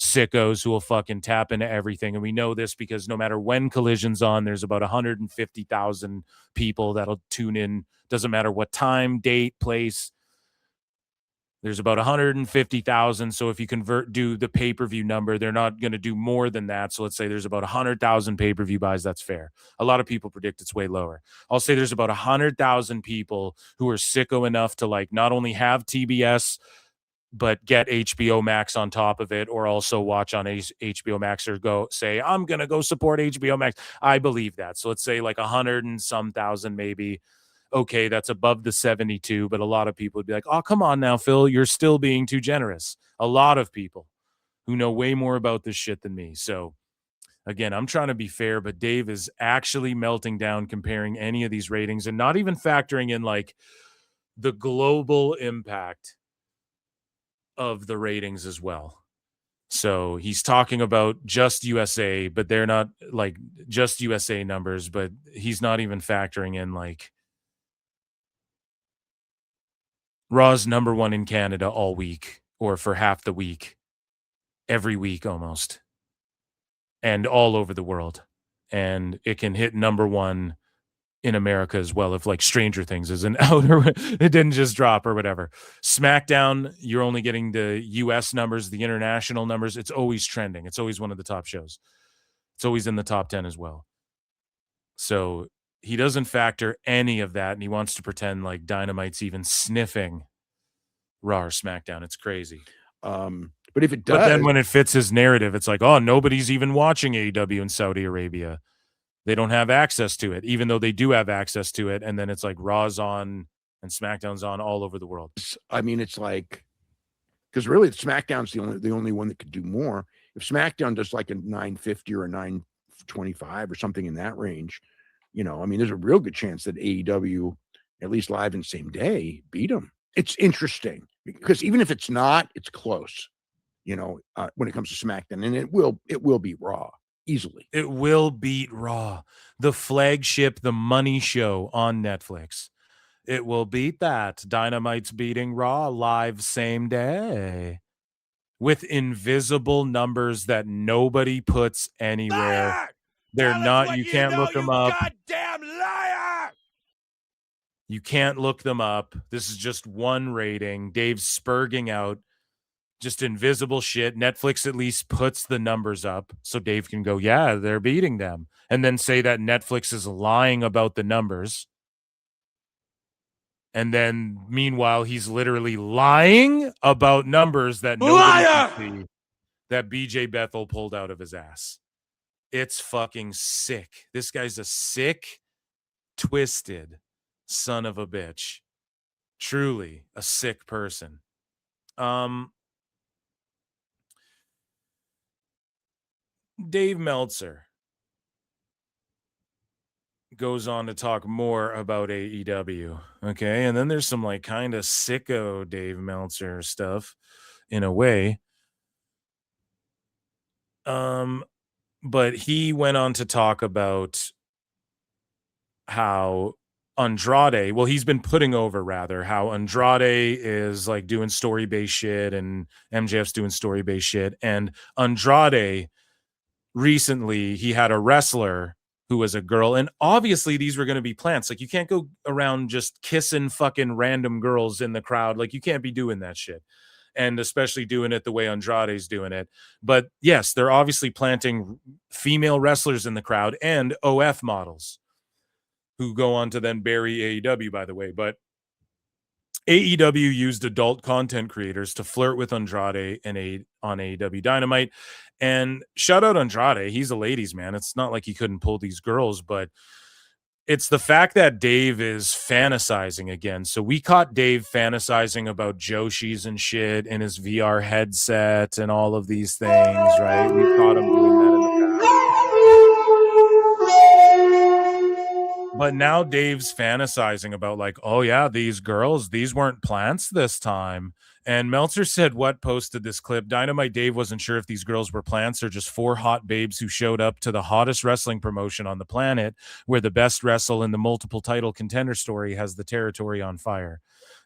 sickos who will fucking tap into everything. And we know this because no matter when Collision's on, there's about 150,000 people that'll tune in. Doesn't matter what time, date, place. There's about 150,000. So if you do the pay-per-view number, they're not going to do more than that. So let's say there's about 100,000 pay-per-view buys. That's fair. A lot of people predict it's way lower. I'll say there's about 100,000 people who are sicko enough to like not only have TBS, but get HBO Max on top of it, or also watch on HBO Max, or go say, I'm going to go support HBO Max. I believe that. So let's say like 100 and some thousand maybe. Okay, that's above the 72, but a lot of people would be like, oh, come on now, Phil, you're still being too generous. A lot of people who know way more about this shit than me. So again, I'm trying to be fair, but Dave is actually melting down comparing any of these ratings and not even factoring in like the global impact of the ratings as well. So he's talking about just USA, but they're not like just USA numbers, but he's not even factoring in like Raw's number one in Canada all week, or for half the week, every week almost, and all over the world. And it can hit number one in America as well if like Stranger Things isn't out or it didn't just drop or whatever. SmackDown, you're only getting the US numbers, the international numbers. It's always trending. It's always one of the top shows. It's always in the top 10 as well. So he doesn't factor any of that, and he wants to pretend like Dynamite's even sniffing Raw or SmackDown. It's crazy. But if it does, but then when it fits his narrative, it's like, oh, nobody's even watching AEW in Saudi Arabia. They don't have access to it, even though they do have access to it. And then it's like Raw's on and SmackDown's on all over the world. I mean, it's like, because really SmackDown's the only one that could do more. If SmackDown does like a 950 or a 925 or something in that range, you know, I mean, there's a real good chance that AEW, at least live in the same day, beat them. It's interesting because even if it's not, it's close, you know, when it comes to SmackDown, and it will beat Raw easily. It will beat Raw, the flagship, the money show on Netflix. It will beat that. Dynamite's beating Raw live same day with invisible numbers that nobody puts anywhere. Liar! They're not, you can't look them up. Goddamn liar! You can't look them up. This is just one rating. Dave's spurging out just invisible shit. Netflix at least puts the numbers up so Dave can go, yeah, they're beating them. And then say that Netflix is lying about the numbers. And then meanwhile, he's literally lying about numbers that nobody can see that BJ Bethel pulled out of his ass. It's fucking sick. This guy's a sick, twisted son of a bitch. Truly a sick person. Dave Meltzer goes on to talk more about AEW. Okay. And then there's some like kind of sicko Dave Meltzer stuff in a way. But he went on to talk about how Andrade, well, he's been putting over rather, how Andrade is like doing story-based shit and MJF's doing story-based shit. And Andrade recently, he had a wrestler who was a girl, and obviously these were going to be plants. Like, you can't go around just kissing fucking random girls in the crowd. Like, you can't be doing that shit. And especially doing it the way Andrade's doing it. But yes, they're obviously planting female wrestlers in the crowd and OF models who go on to then bury AEW, by the way. But AEW used adult content creators to flirt with Andrade and on AEW Dynamite. And shout out Andrade. He's a ladies' man. It's not like he couldn't pull these girls, but it's the fact that Dave is fantasizing again. So we caught Dave fantasizing about Joshis and shit in his VR headset and all of these things, right? We caught him doing that in the past. But now Dave's fantasizing about like, oh yeah, these girls, these weren't plants this time. And Meltzer said what posted this clip. Dynamite Dave wasn't sure if these girls were plants or just 4 hot babes who showed up to the hottest wrestling promotion on the planet, where the best wrestle in the multiple title contender story has the territory on fire.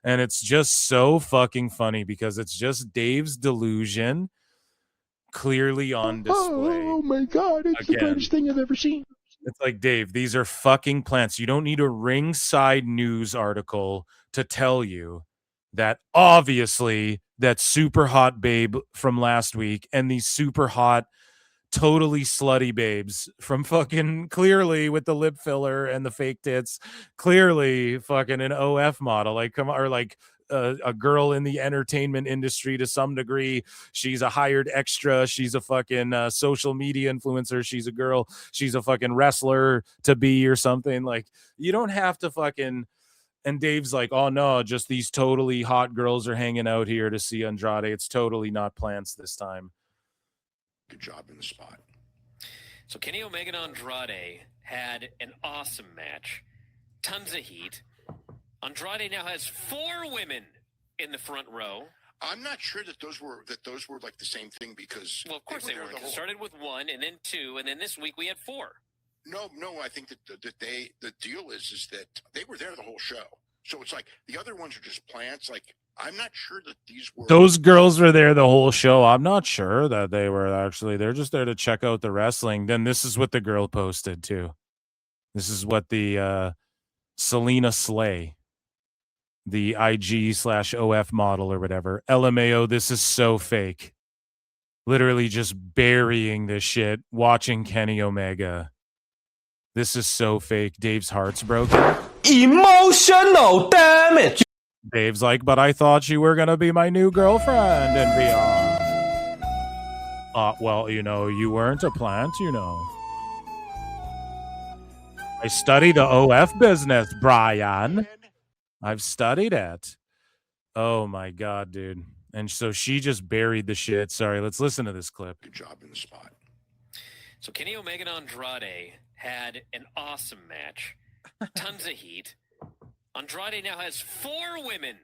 And it's just so fucking funny because it's just Dave's delusion clearly on display. Oh my God, it's the greatest thing I've ever seen. It's like, Dave, these are fucking plants. You don't need a Ringside News article to tell you that obviously that super hot babe from last week and these super hot, totally slutty babes from fucking clearly with the lip filler and the fake tits, clearly fucking an OF model, like come or like a girl in the entertainment industry to some degree. She's a hired extra. She's a fucking social media influencer. She's a girl. She's a fucking wrestler to be or something. Like, you don't have to fucking. And Dave's like, oh no, just these totally hot girls are hanging out here to see Andrade. It's totally not plants this time. Good job in the spot. So Kenny Omega and Andrade had an awesome match. Tons of heat. Andrade now has 4 women in the front row. I'm not sure that those were like the same thing because Well, of course they were. It started with 1 and then 2, and then this week we had 4. No, I think that the deal is that they were there the whole show. So it's like the other ones are just plants. Like, I'm not sure that these were. Those girls were there the whole show. I'm not sure that they were actually. They're just there to check out the wrestling. Then this is what the girl posted too. This is what the Selena Slay, the IG/OF model or whatever. LMAO, this is so fake. Literally just burying this shit, watching Kenny Omega. This is so fake. Dave's heart's broken. Emotional damage. Dave's like, but I thought you were going to be my new girlfriend and beyond. Well, you weren't a plant, I study the OF business, Bryan. I've studied it. Oh, my God, dude. And so she just buried the shit. Sorry, let's listen to this clip. Good job in the spot. So Kenny Omega and Andrade had an awesome match. Tons of heat. Andrade now has 4 women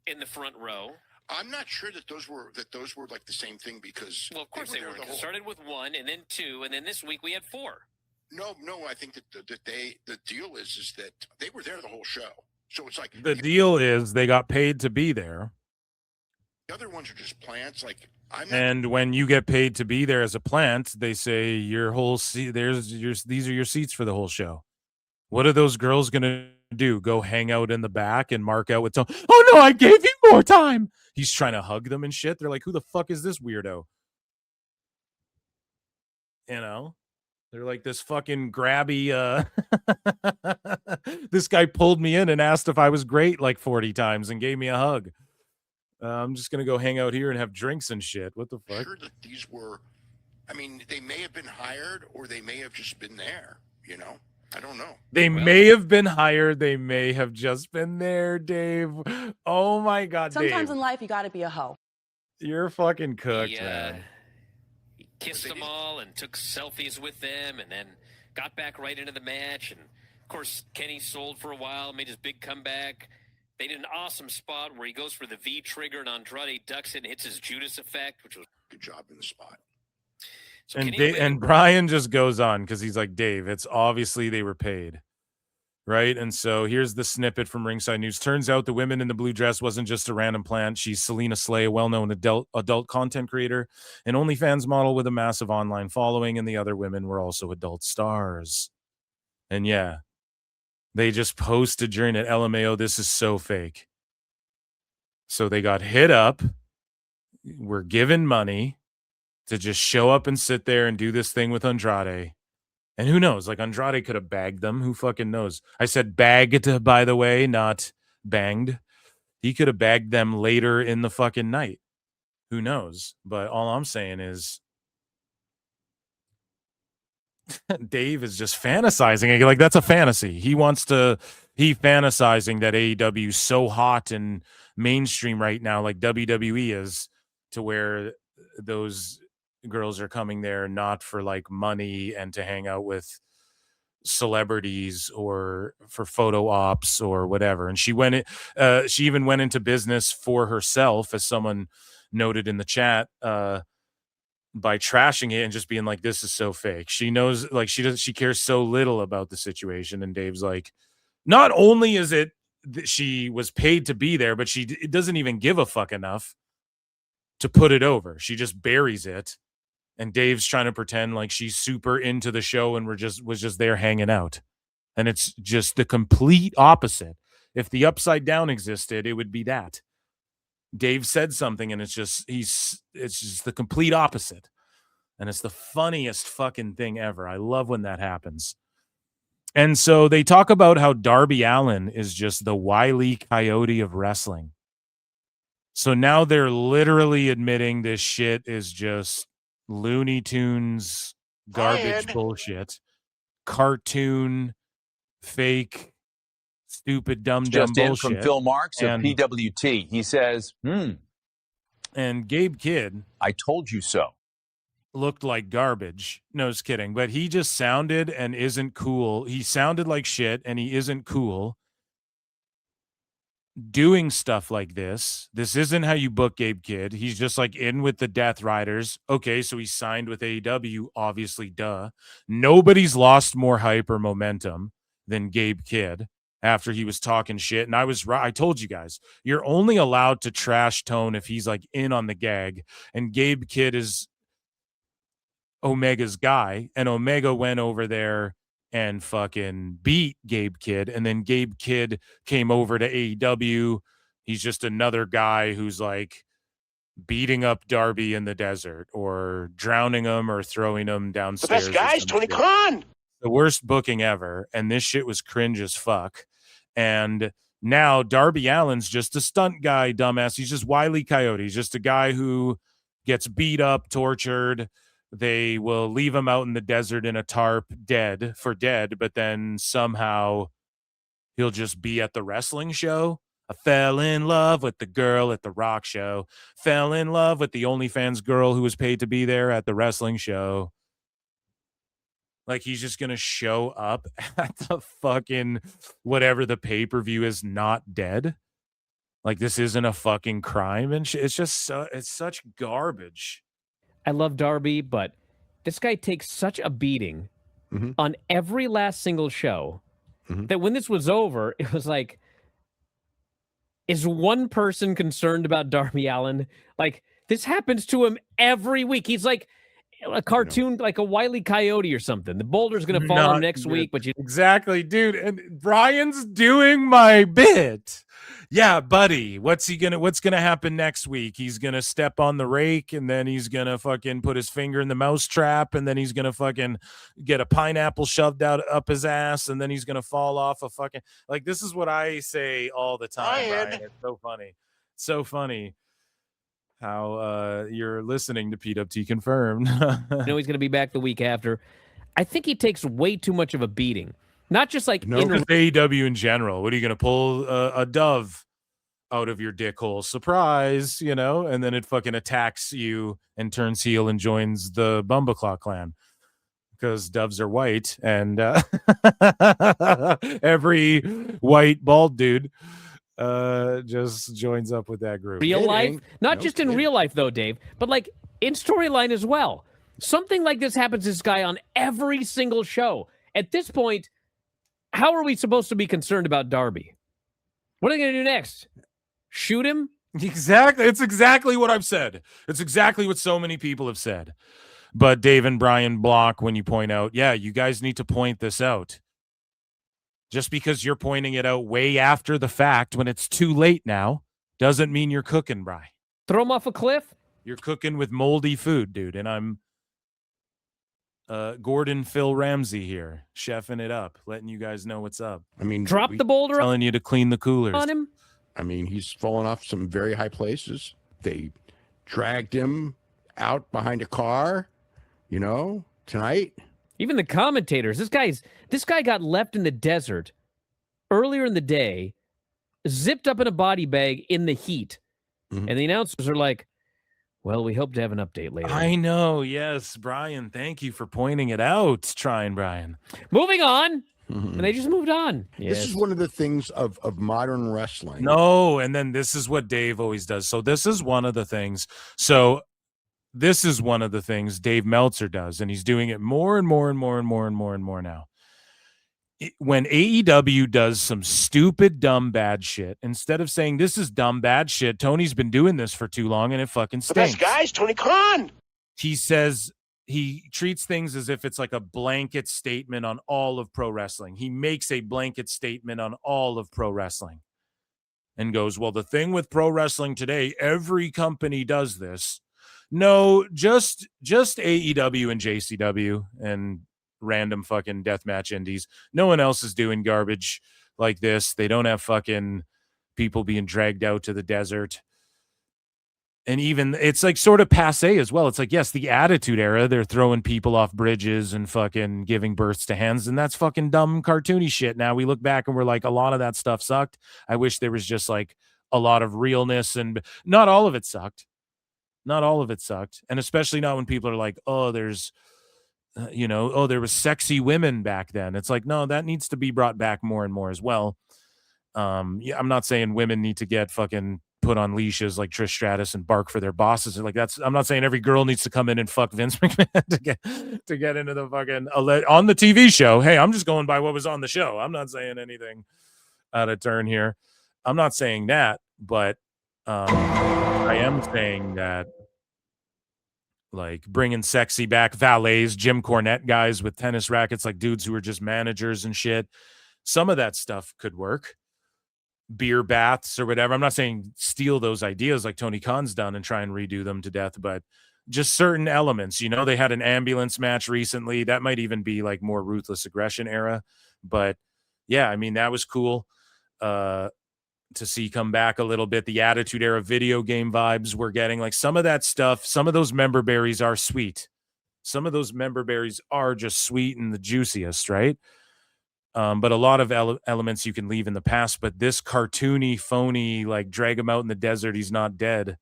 in the front row. I'm not sure that those were like the same thing because Well, of course they were. It started with 1 and then 2, and then this week we had 4. No, I think that the deal is that they were there the whole show. So it's like the deal is they got paid to be there. The other ones are just plants. Like, and when you get paid to be there as a plant, they say your whole seat. These are your seats for the whole show. What are those girls gonna do? Go hang out in the back and mark out with oh no, I gave you more time. He's trying to hug them and shit. They're like, who the fuck is this weirdo? They're They're like this fucking grabby. This guy pulled me in and asked if I was great like 40 times and gave me a hug. I'm just gonna go hang out here and have drinks and shit. What the fuck? Sure that these were, I mean, they may have been hired or they may have just been there. You know, I don't know. They may have been hired. They may have just been there, Dave. Oh my God, Sometimes Dave. in life, you got to be a hoe. You're fucking cooked, man. He kissed them all and took selfies with them and then got back right into the match. And, of course, Kenny sold for a while, made his big comeback. They did an awesome spot where he goes for the V trigger and Andrade ducks it and hits his Judas effect, which was a good job in the spot. So And Bryan just goes on because he's like, Dave, it's obviously they were paid. Right. And so here's the snippet from Ringside News. Turns out the women in the blue dress wasn't just a random plant. She's Selena Slay, a well-known adult content creator, an OnlyFans model with a massive online following, and the other women were also adult stars. And yeah, they just posted during it, LMAO, this is so fake. So they got hit up, were given money to just show up and sit there and do this thing with Andrade. And who knows? Like, Andrade could have bagged them. Who fucking knows? I said bagged, by the way, not banged. He could have bagged them later in the fucking night. Who knows? But all I'm saying is Dave is just fantasizing. Like, that's a fantasy. He fantasizing that AEW is so hot and mainstream right now, like WWE is, to where those girls are coming there not for like money and to hang out with celebrities or for photo ops or whatever. And she even went into business for herself, as someone noted in the chat, by trashing it and just being like, this is so fake. She knows, like, she cares so little about the situation. And Dave's like, not only is it that she was paid to be there, but it doesn't even give a fuck enough to put it over. She just buries it. And Dave's trying to pretend like she's super into the show and was just there hanging out. And it's just the complete opposite. If the Upside Down existed, it would be that. Dave said something and it's just the complete opposite. And it's the funniest fucking thing ever. I love when that happens. And so they talk about how Darby Allin is just the Wile E. Coyote of wrestling. So now they're literally admitting this shit is just Looney Tunes garbage bullshit, cartoon, fake, stupid, dumb bullshit. From Phil Marks of PWT. He says, And Gabe Kidd, I told you so, looked like garbage. No, just kidding. But he just sounded and isn't cool. He sounded like shit and he isn't cool. Doing stuff like this isn't how you book Gabe Kidd. He's just like in with the Death Riders. Okay, so he signed with AEW, obviously, duh. Nobody's lost more hype or momentum than Gabe Kidd after he was talking shit. And I was right. I told you guys, you're only allowed to trash Tone if he's like in on the gag. And Gabe Kidd is Omega's guy. And Omega went over there and fucking beat Gabe Kidd. And then Gabe Kidd came over to AEW. He's just another guy who's like beating up Darby in the desert or drowning him or throwing him downstairs. The best guys, Tony Khan. The worst booking ever. And this shit was cringe as fuck. And now Darby Allin's just a stunt guy, dumbass. He's just Wile E. Coyote. He's just a guy who gets beat up, tortured. They will leave him out in the desert in a tarp, dead, but then somehow he'll just be at the wrestling show. I fell in love with the girl at the rock show. Fell in love with the OnlyFans girl who was paid to be there at the wrestling show. Like, he's just going to show up at the fucking whatever the pay-per-view is not dead. Like, this isn't a fucking crime. And it's just, it's such garbage. I love Darby, but this guy takes such a beating on every last single show that when this was over, it was like, is one person concerned about Darby Allin? Like, this happens to him every week. He's like a cartoon, like a Wile E. Coyote or something. The boulder's going to fall on him next week. But Exactly, dude. And Brian's doing my bit. Yeah, buddy, what's gonna happen next week? He's gonna step on the rake, and then he's gonna fucking put his finger in the mouse trap, and then he's gonna fucking get a pineapple shoved up his ass, and then he's gonna fall off a fucking, like, this is what I say all the time, Brian. It's so funny. So funny how you're listening to PWT Confirmed. He's gonna be back the week after. I think he takes way too much of a beating. Not just like AEW in general. What are you going to pull a dove out of your dick hole? Surprise, and then it fucking attacks you and turns heel and joins the Bumbleclaw clan because doves are white, and every white bald dude just joins up with that group. Real life, not just in real life though, Dave, but like in storyline as well. Something like this happens to this guy on every single show. At this point, how are we supposed to be concerned about Darby? What are they going to do next? Shoot him? Exactly. It's exactly what I've said. It's exactly what so many people have said. But Dave and Brian block when you point out, yeah, you guys need to point this out. Just because you're pointing it out way after the fact when it's too late now doesn't mean you're cooking, Brian. Throw him off a cliff? You're cooking with moldy food, dude. And I'm Gordon Phil Ramsey here, chefing it up, letting you guys know what's up. I mean, drop the boulder, telling you to clean the coolers on him. I mean, he's fallen off some very high places. They dragged him out behind a car, tonight. Even the commentators. This guy got left in the desert earlier in the day, zipped up in a body bag in the heat, and the announcers are like, well, we hope to have an update later. I know. Yes, Brian. Thank you for pointing it out. Trying, Brian. Moving on. And they just moved on. Yes. This is one of the things of modern wrestling. No, and then this is what Dave always does. So this is one of the things. This is one of the things Dave Meltzer does, and he's doing it more and more and more and more and more and more now. When AEW does some stupid, dumb, bad shit, instead of saying this is dumb, bad shit, Tony's been doing this for too long and it fucking stinks. The best guy's Tony Khan. He says he treats things as if it's like a blanket statement on all of pro wrestling. He makes a blanket statement on all of pro wrestling and goes, well, the thing with pro wrestling today, every company does this. No, just AEW and JCW and random fucking deathmatch indies. No one else is doing garbage like this. They don't have fucking people being dragged out to the desert. And even it's like sort of passe as well. It's like, yes, the Attitude Era, they're throwing people off bridges and fucking giving births to hens, and that's fucking dumb cartoony shit. Now we look back and we're like, a lot of that stuff sucked. I wish there was just like a lot of realness, and not all of it sucked. Not all of it sucked. And especially not when people are like, oh, there's there was sexy women back then. It's like, no, that needs to be brought back more and more as well. I'm not saying women need to get fucking put on leashes like Trish Stratus and bark for their bosses. Like I'm not saying every girl needs to come in and fuck Vince McMahon to get into the fucking on the TV show. Hey, I'm just going by what was on the show. I'm not saying anything out of turn here. I'm not saying that, but I am saying that, like, bringing sexy back valets, Jim Cornette guys with tennis rackets, like dudes who are just managers and shit. Some of that stuff could work. Beer baths or whatever. I'm not saying steal those ideas like Tony Khan's done and try and redo them to death, but just certain elements. They had an ambulance match recently. That might even be like more Ruthless Aggression era. But yeah, I mean, that was cool to see come back a little bit. The Attitude Era video game vibes we're getting, like some of that stuff. Some of those member berries are sweet. Some of those member berries are just sweet and the juiciest, right? But a lot of elements you can leave in the past. But this cartoony, phony, like drag him out in the desert, he's not dead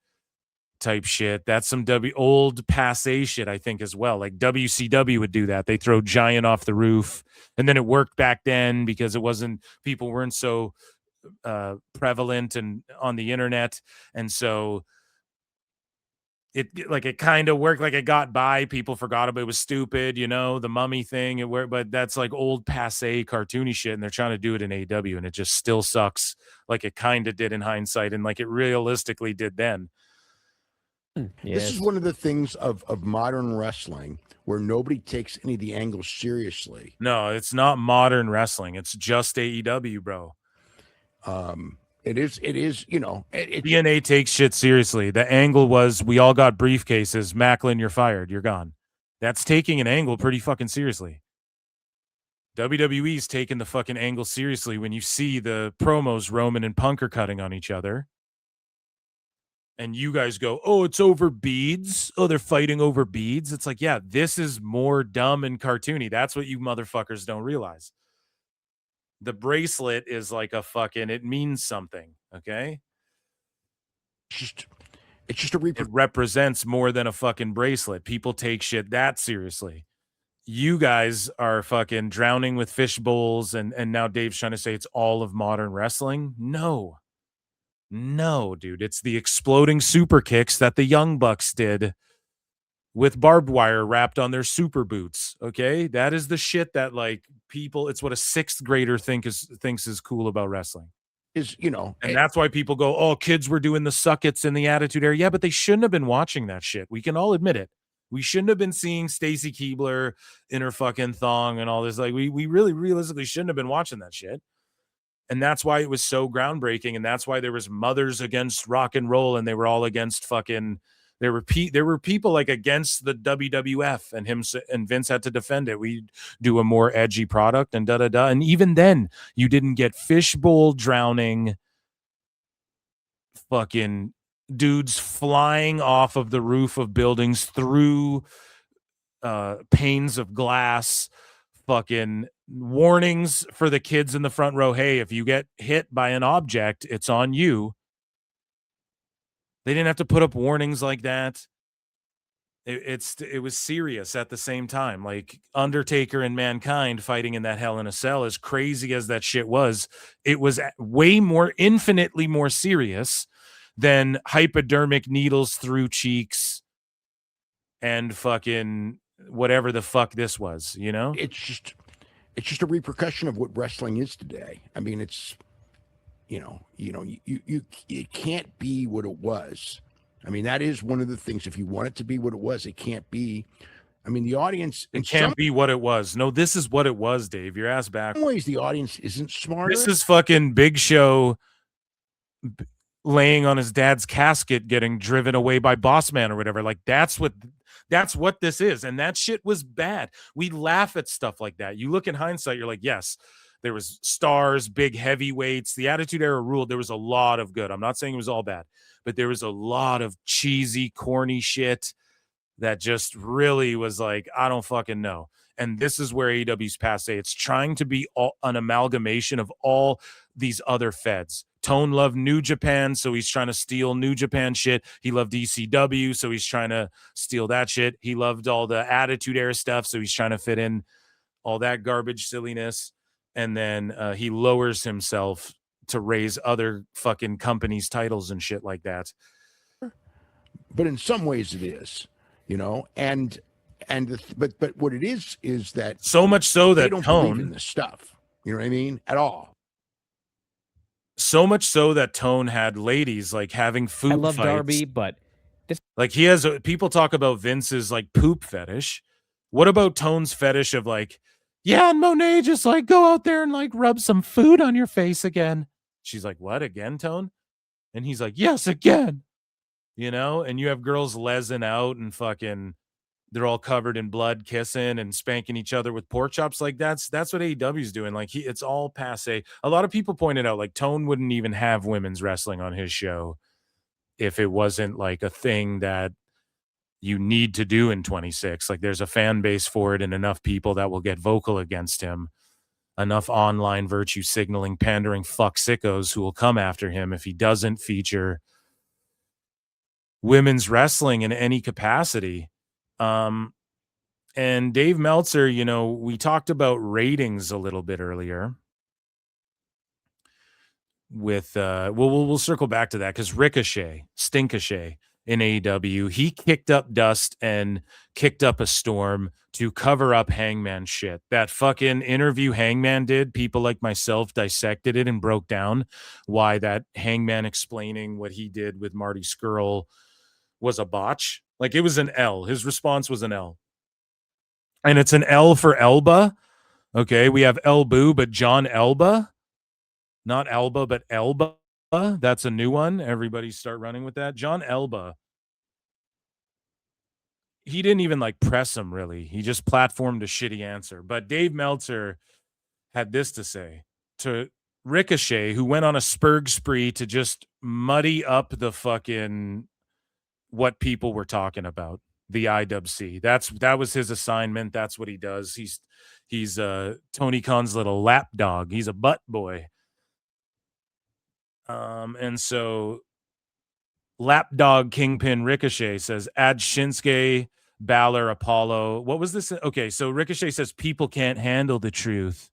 type shit. That's some old passe shit, I think, as well. Like WCW would do that. They throw Giant off the roof. And then it worked back then because people weren't so prevalent and on the internet. And so it kind of worked, like it got by. People forgot about it. It was stupid, the mummy thing. But that's like old passe cartoony shit, and they're trying to do it in AEW, and it just still sucks, like it kind of did in hindsight, and like it realistically did then. Yes. This is one of the things of modern wrestling where nobody takes any of the angles seriously. No, it's not modern wrestling. It's just AEW, bro. It is, you know, DNA takes shit seriously. The angle was we all got briefcases. Macklin, you're fired. You're gone. That's taking an angle pretty fucking seriously. WWE's taking the fucking angle seriously when you see the promos Roman and Punk are cutting on each other. And you guys go, oh, it's over beads. Oh, they're fighting over beads. It's like, yeah, this is more dumb and cartoony. That's what you motherfuckers don't realize. The bracelet is like a fucking, it means something, okay? It's just a it represents more than a fucking bracelet. People take shit that seriously. You guys are fucking drowning with fish bowls, and now Dave's trying to say it's all of modern wrestling. No, dude, it's the exploding super kicks that the Young Bucks did with barbed wire wrapped on their super boots. Okay, that is the shit that like people. It's what a sixth grader thinks is cool about wrestling. Is, you know, and that's why people go, oh, kids were doing the suckets in the Attitude Era. Yeah, but they shouldn't have been watching that shit. We can all admit it. We shouldn't have been seeing Stacy Keibler in her fucking thong and all this. Like, we really realistically shouldn't have been watching that shit. And that's why it was so groundbreaking. And that's why there was mothers against rock and roll, and they were all against fucking. There were people like against the WWF, and Vince had to defend it. We do a more edgy product and da-da-da. And even then, you didn't get fishbowl drowning fucking dudes flying off of the roof of buildings through panes of glass, fucking warnings for the kids in the front row. Hey, if you get hit by an object, it's on you. They didn't have to put up warnings like that. It was serious at the same time. Like Undertaker and Mankind fighting in that Hell in a Cell, as crazy as that shit was, it was way more, infinitely more serious than hypodermic needles through cheeks and fucking whatever the fuck this was, you know? It's just a repercussion of what wrestling is today. I mean, it's, you can't be what it was. I mean, that is one of the things. If you want it to be what it was, it can't be. I mean, the audience... It can't be what it was. No, this is what it was, Dave. Your ass back. In some ways, the audience isn't smarter. This is fucking Big Show laying on his dad's casket getting driven away by Boss Man or whatever. Like, that's what this is. And that shit was bad. We laugh at stuff like that. You look in hindsight, you're like, yes, there was stars, big heavyweights. The Attitude Era ruled. There was a lot of good. I'm not saying it was all bad, but there was a lot of cheesy, corny shit that just really was like, I don't fucking know. And this is where AEW's passe. It's trying to be an amalgamation of all these other feds. Tone loved New Japan, so he's trying to steal New Japan shit. He loved ECW, so he's trying to steal that shit. He loved all the Attitude Era stuff, so he's trying to fit in all that garbage silliness. And then he lowers himself to raise other fucking companies' titles and shit like that. But in some ways it is, but what it is that so much so that they don't believe in this stuff. You know what I mean? At all. So much so that Tone had ladies like having food I love fights. Darby, but like he has people talk about Vince's like poop fetish. What about Tone's fetish of like, yeah, and Monet just like go out there and like rub some food on your face again. She's like, what, again, Tone? And he's like, yes, again. And you have girls lesing out and fucking they're all covered in blood, kissing and spanking each other with pork chops. Like that's what AEW's doing. Like it's all passe. A lot of people pointed out like Tone wouldn't even have women's wrestling on his show if it wasn't like a thing that you need to do in 26. Like there's a fan base for it and enough people that will get vocal against him. Enough online virtue signaling, pandering fuck sickos who will come after him if he doesn't feature women's wrestling in any capacity. And Dave Meltzer, we talked about ratings a little bit earlier with, we'll circle back to that because Ricochet, Stinkachet in AEW, he kicked up dust and kicked up a storm to cover up Hangman shit. That fucking interview Hangman did, people like myself dissected it and broke down why that Hangman explaining what he did with Marty Scurll was a botch. Like it was an L. His response was an L. And it's an L for Elba. Okay, we have Elbu, but John Elba. Not Elba, but Elba. That's a new one. Everybody start running with that. John Elba. He didn't even like press him really. He just platformed a shitty answer. But Dave Meltzer had this to say to Ricochet, who went on a spurg spree to just muddy up the fucking what people were talking about, the IWC. That was his assignment. That's what he does. He's Tony Khan's little lap dog. He's a butt boy. And so lapdog Kingpin Ricochet says, add Shinsuke, Balor, Apollo. What was this? Okay, so Ricochet says people can't handle the truth.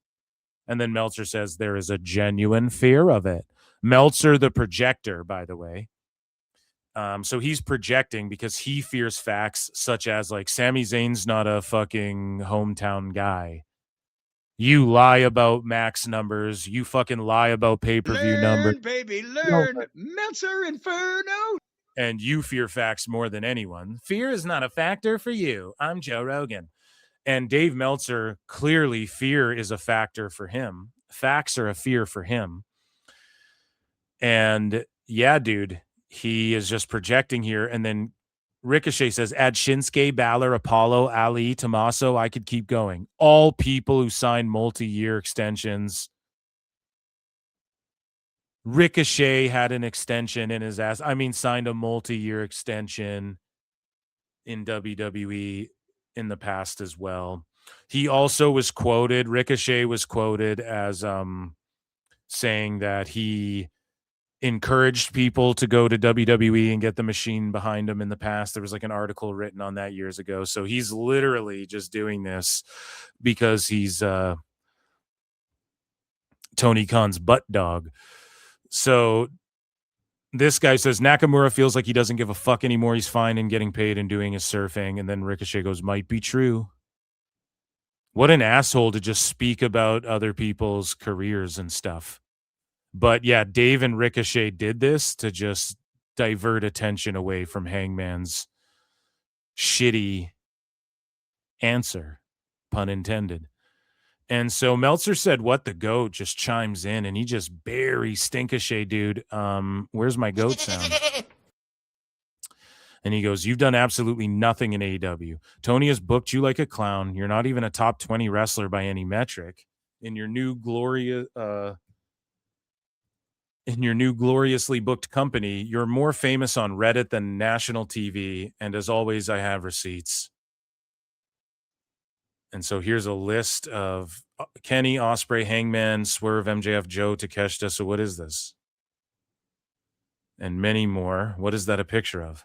And then Meltzer says there is a genuine fear of it. Meltzer, the projector, by the way. So he's projecting because he fears facts such as like Sami Zayn's not a fucking hometown guy. You lie about max numbers. You fucking lie about pay-per-view numbers. Baby, learn. Meltzer Inferno. And you fear facts more than anyone. Fear is not a factor for you. I'm Joe Rogan. And Dave Meltzer, clearly fear is a factor for him. Facts are a fear for him. And yeah, dude, he is just projecting here. And then Ricochet says, add Shinsuke, Balor, Apollo, Ali, Tommaso. I could keep going. All people who sign multi-year extensions. Ricochet had an extension in his ass. I mean, signed a multi-year extension in WWE in the past as well. He also was quoted, Ricochet was quoted as saying that he encouraged people to go to WWE and get the machine behind him in the past. There was like an article written on that years ago. So he's literally just doing this because he's Tony Khan's butt dog. So this guy says Nakamura feels like he doesn't give a fuck anymore. He's fine and getting paid and doing his surfing. And then Ricochet goes, might be true. What an asshole to just speak about other people's careers and stuff. But yeah, Dave and Ricochet did this to just divert attention away from Hangman's shitty answer, pun intended. And so Meltzer said, what the goat just chimes in and he just buries Stinkashay, dude. Where's my goat sound? And he goes, you've done absolutely nothing in AEW. Tony has booked you like a clown. You're not even a top 20 wrestler by any metric. In your new gloriously booked company, you're more famous on Reddit than national TV. And as always, I have receipts. And so here's a list of Kenny, Ospreay, Hangman, Swerve, MJF, Joe, Takeshita. So what is this? And many more. What is that a picture of?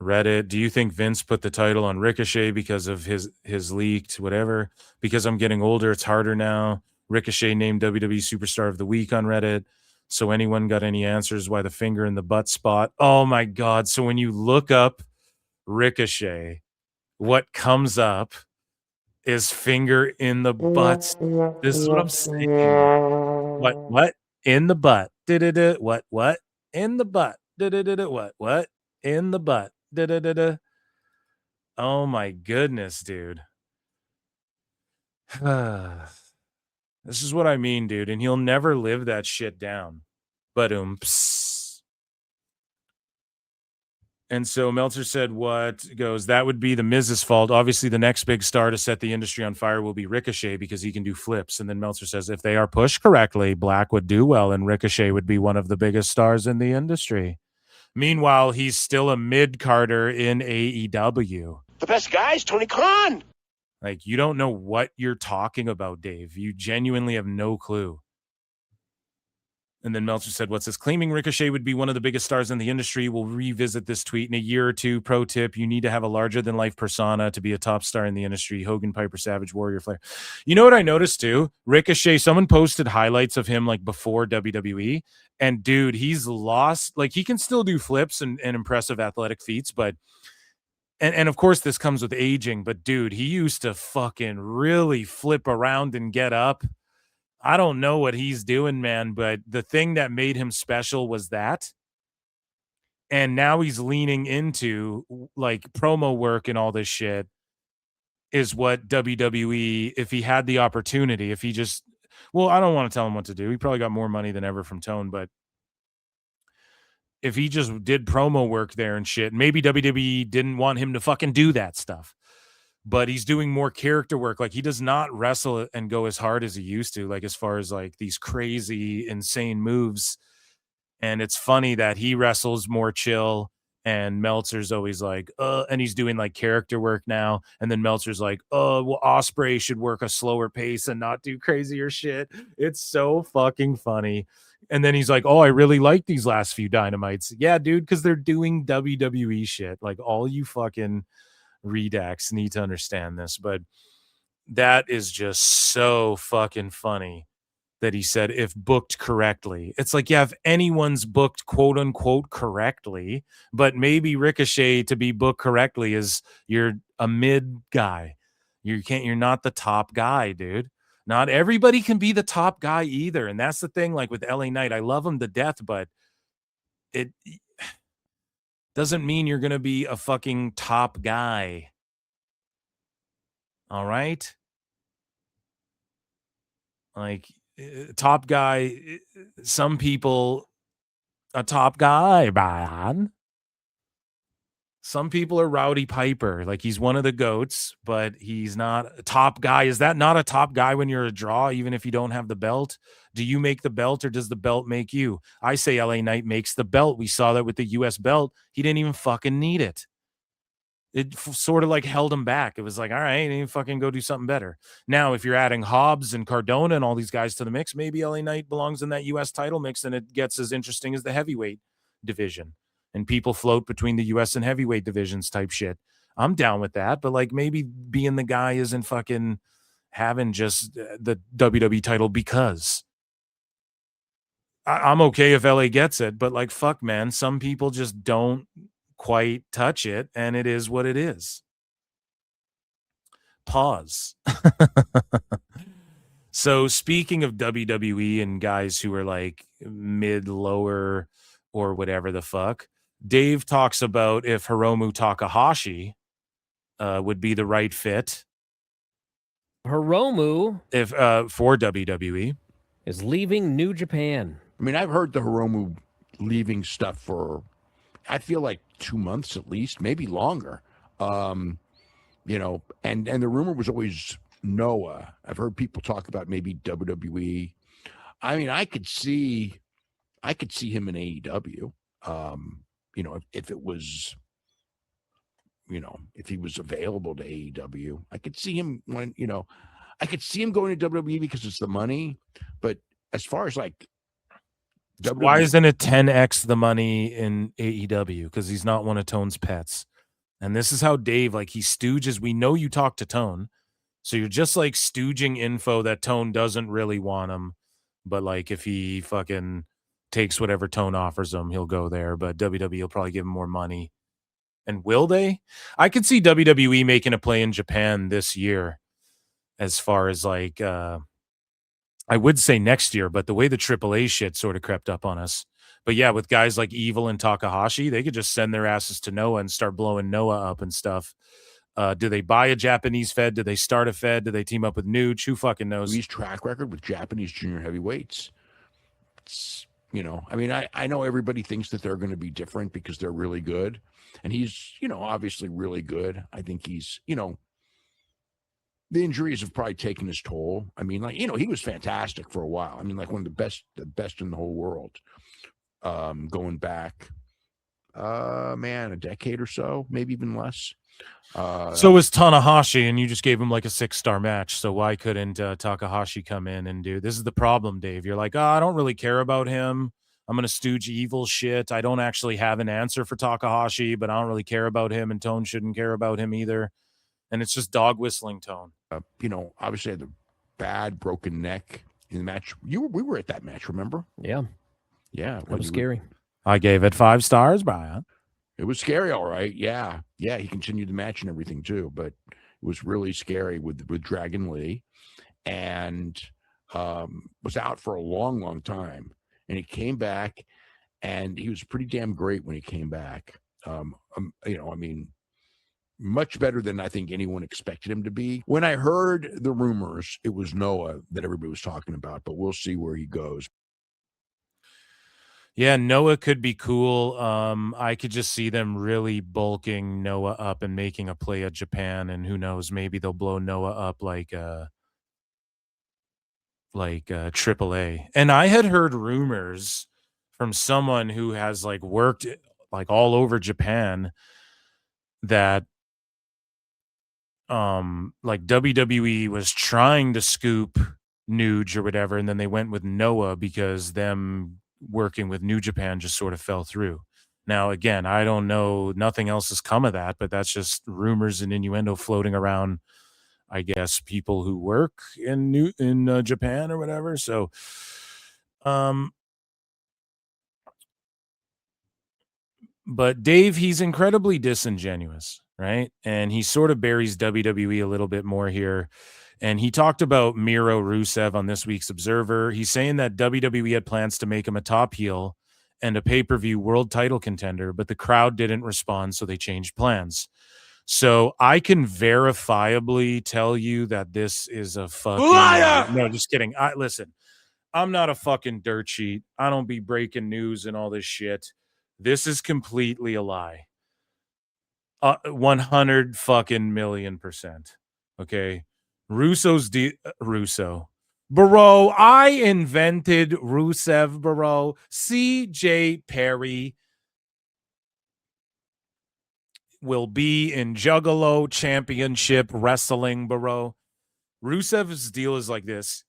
Reddit. Do you think Vince put the title on Ricochet because of his leaked whatever? Because I'm getting older, it's harder now. Ricochet named WWE Superstar of the Week on Reddit. So anyone got any answers why the finger in the butt spot? Oh my God. So when you look up Ricochet, what comes up is finger in the butt. This is what I'm saying. What? In the butt. What? In the butt. What? In the butt. Oh my goodness, dude. This is what I mean, dude. And he'll never live that shit down. But And so Meltzer said, what goes, that would be the Miz's fault. Obviously, the next big star to set the industry on fire will be Ricochet because he can do flips. And then Meltzer says, if they are pushed correctly, Black would do well and Ricochet would be one of the biggest stars in the industry. Meanwhile, he's still a mid-carder in AEW. The best guy is Tony Khan. Like, you don't know what you're talking about, Dave. You genuinely have no clue. And then Meltzer said, what's this? Claiming Ricochet would be one of the biggest stars in the industry. We'll revisit this tweet in a year or two. Pro tip, you need to have a larger-than-life persona to be a top star in the industry. Hogan, Piper, Savage, Warrior, Flair. You know what I noticed, too? Ricochet, someone posted highlights of him, like, before WWE. And, dude, he's lost. Like, he can still do flips and impressive athletic feats, but... And, of course, this comes with aging. But, dude, he used to fucking really flip around and get up. I don't know what he's doing, man, but the thing that made him special was that. And now he's leaning into like promo work and all this shit is what WWE, if he had the opportunity, if he just Well, I don't want to tell him what to do. He probably got more money than ever from Tone, but if he just did promo work there and shit, maybe WWE didn't want him to fucking do that stuff. But he's doing more character work. Like, he does not wrestle and go as hard as he used to, like, as far as like these crazy, insane moves. And it's funny that he wrestles more chill and Meltzer's always like, and he's doing like character work now. And then Meltzer's like, well, Ospreay should work a slower pace and not do crazier shit. It's so fucking funny. And then he's like, oh, I really like these last few Dynamites. Yeah, dude, because they're doing WWE shit. Like, all you fucking redacts need to understand this. But that is just so fucking funny that he said, if booked correctly. It's like, yeah, if anyone's booked quote unquote correctly, but maybe Ricochet to be booked correctly is you're a mid guy. You're not the top guy, dude. Not everybody can be the top guy either. And that's the thing, like with LA Knight, I love him to death, but it doesn't mean you're going to be a fucking top guy. All right? Like, top guy, some people, a top guy, man. Some people are Rowdy Piper. Like, he's one of the GOATs, but he's not a top guy. Is that not a top guy when you're a draw, even if you don't have the belt? Do you make the belt or does the belt make you? I say LA Knight makes the belt. We saw that with the US belt. He didn't even fucking need it. It sort of like held him back. It was like, all right, you fucking go do something better. Now, if you're adding Hobbs and Cardona and all these guys to the mix, maybe LA Knight belongs in that US title mix and it gets as interesting as the heavyweight division. And people float between the US and heavyweight divisions type shit. I'm down with that. But like, maybe being the guy isn't fucking having just the WWE title because I'm okay if LA gets it. But like, fuck, man, some people just don't quite touch it. And it is what it is. Pause. So speaking of WWE and guys who are like mid, lower, or whatever the fuck, Dave talks about if Hiromu Takahashi would be the right fit. Hiromu, if for WWE, is leaving New Japan. I mean, I've heard the Hiromu leaving stuff for, I feel like 2 months at least, maybe longer. You know, and the rumor was always Noah. I've heard people talk about maybe WWE. I mean, I could see him in AEW. You know, if it was, you know, if he was available to AEW, I could see him when, you know, I could see him going to WWE because it's the money. But as far as like, WWE, why isn't it 10x the money in AEW? Because he's not one of Tone's pets. And this is how Dave, like, he stooges. We know you talk to Tone. So you're just like stooging info that Tone doesn't really want him. But like, if he fucking takes whatever Tone offers him, he'll go there. But WWE will probably give him more money. And will they? I could see WWE making a play in Japan this year as far as like, I would say next year, but the way the AAA shit sort of crept up on us. But yeah, with guys like Evil and Takahashi, they could just send their asses to Noah and start blowing Noah up and stuff. Do they buy a Japanese Fed? Do they start a Fed? Do they team up with Nuge? Who fucking knows? His track record with Japanese junior heavyweights. It's, you know, I mean, I know everybody thinks that they're going to be different because they're really good. And he's, you know, obviously really good. I think he's, you know, the injuries have probably taken his toll. I mean, like, you know, he was fantastic for a while. I mean, like one of the best in the whole world. Going back, man, a decade or so, maybe even less. So was Tanahashi, and you just gave him like a 6-star match. So why couldn't Takahashi come in and do? This is the problem, Dave. You're like, oh, I don't really care about him. I'm gonna stooge Evil shit. I don't actually have an answer for Takahashi, but I don't really care about him, and Tone shouldn't care about him either. And it's just dog whistling Tone. You know, obviously had the bad broken neck in the match. We were at that match, remember? Yeah. Yeah. It was scary. I gave it 5 stars, Brian. It was scary, all right. Yeah. Yeah, he continued the match and everything too, but it was really scary with Dragon Lee, and was out for a long, long time. And he came back, and he was pretty damn great when he came back. You know, I mean, much better than I think anyone expected him to be. When I heard the rumors, it was Noah that everybody was talking about, but we'll see where he goes. Yeah, Noah could be cool. I could just see them really bulking Noah up and making a play at Japan, and who knows, maybe they'll blow Noah up like AAA. And I had heard rumors from someone who has like worked like all over Japan that like WWE was trying to scoop Nuge or whatever, and then they went with Noah because them working with New Japan just sort of fell through. Now, again, I don't know, nothing else has come of that, but that's just rumors and innuendo floating around, I guess, people who work in Japan or whatever. So, but Dave, he's incredibly disingenuous, right? And he sort of buries WWE a little bit more here. And he talked about Miro Rusev on this week's Observer. He's saying that WWE had plans to make him a top heel and a pay-per-view world title contender, but the crowd didn't respond, so they changed plans. So I can verifiably tell you that this is a fucking liar. No, just kidding. Listen, I'm not a fucking dirt sheet. I don't be breaking news and all this shit. This is completely a lie. 100 fucking million%. Okay. Russo. Bro, I invented Rusev, bro. CJ Perry will be in Juggalo Championship Wrestling, bro. Rusev's deal is like this.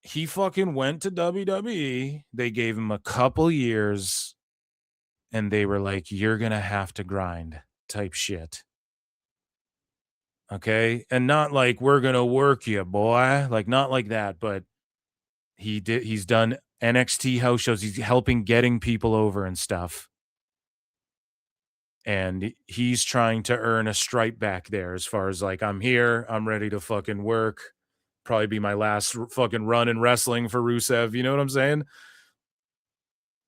He fucking went to WWE. They gave him a couple years, and they were like, you're going to have to grind type shit. Okay? And not like, we're going to work you, boy. Like, not like that, but he's done NXT house shows. He's helping getting people over and stuff. And he's trying to earn a stripe back there as far as like, I'm here, I'm ready to fucking work. Probably be my last fucking run in wrestling for Rusev. You know what I'm saying?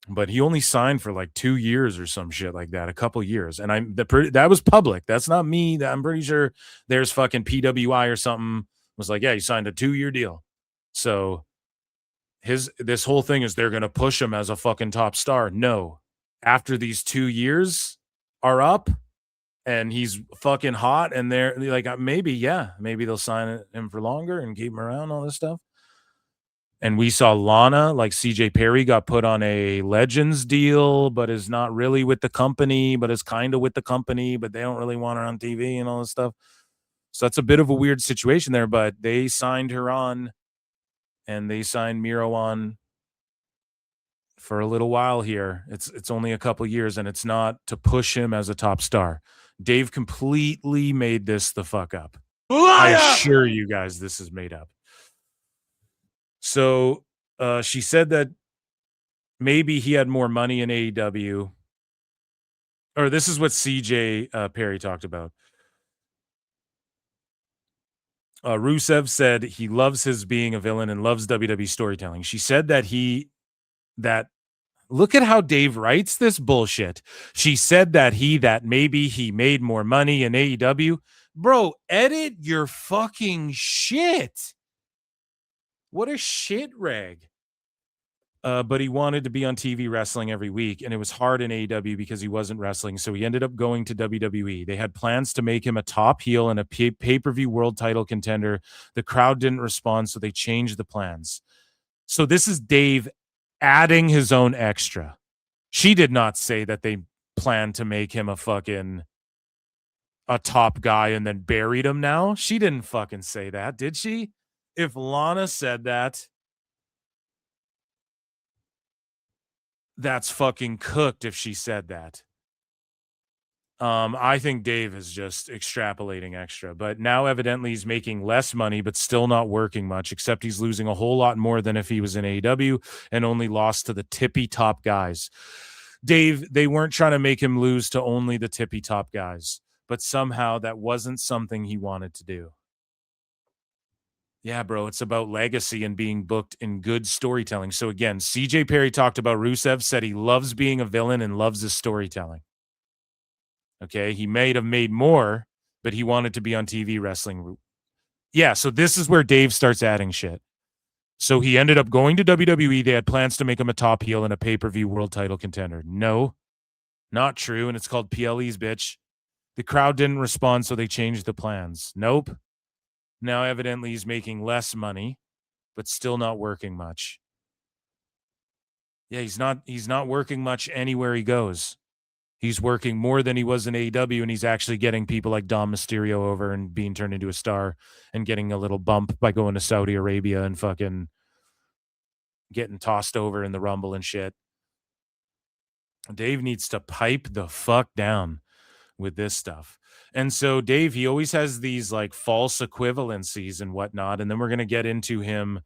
But he only signed for like 2 years or some shit like that, a couple years. And that was public. That's not me. I'm pretty sure there's fucking PWI or something was like, yeah, he signed a 2-year deal. So this whole thing is they're going to push him as a fucking top star. No. After these 2 years are up and he's fucking hot and they're like, maybe they'll sign him for longer and keep him around, all this stuff. And we saw Lana, like CJ Perry, got put on a Legends deal, but is not really with the company, but is kind of with the company, but they don't really want her on TV and all this stuff. So that's a bit of a weird situation there, but they signed her on and they signed Miro on for a little while here. It's only a couple years, and it's not to push him as a top star. Dave completely made this the fuck up. Liar! I assure you guys this is made up. So she said that maybe he had more money in AEW. Or this is what CJ Perry talked about. Rusev said he loves his being a villain and loves WWE storytelling. She said that look at how Dave writes this bullshit. She said that maybe he made more money in AEW. Bro, edit your fucking shit. What a shit rag. But he wanted to be on TV wrestling every week, and it was hard in AEW because he wasn't wrestling, so he ended up going to WWE. They had plans to make him a top heel and a pay-per-view world title contender. The crowd didn't respond, so they changed the plans. So this is Dave adding his own extra. She did not say that they planned to make him a top guy and then buried him now. She didn't fucking say that, did she? If Lana said that, that's fucking cooked if she said that. I think Dave is just extrapolating extra, but now evidently he's making less money, but still not working much, except he's losing a whole lot more than if he was in AEW and only lost to the tippy top guys. Dave, they weren't trying to make him lose to only the tippy top guys, but somehow that wasn't something he wanted to do. Yeah, bro, it's about legacy and being booked in good storytelling. So again, CJ Perry talked about Rusev, said he loves being a villain and loves his storytelling. Okay, he may have made more, but he wanted to be on TV wrestling. Yeah, so this is where Dave starts adding shit. So he ended up going to WWE. They had plans to make him a top heel and a pay-per-view world title contender. No, not true. And it's called PLEs, bitch. The crowd didn't respond, so they changed the plans. Nope. Now, evidently, he's making less money, but still not working much. Yeah, he's not working much anywhere he goes. He's working more than he was in AEW, and he's actually getting people like Dom Mysterio over and being turned into a star and getting a little bump by going to Saudi Arabia and fucking getting tossed over in the Rumble and shit. Dave needs to pipe the fuck down with this stuff. And so Dave, he always has these like false equivalencies and whatnot. And then we're going to get into him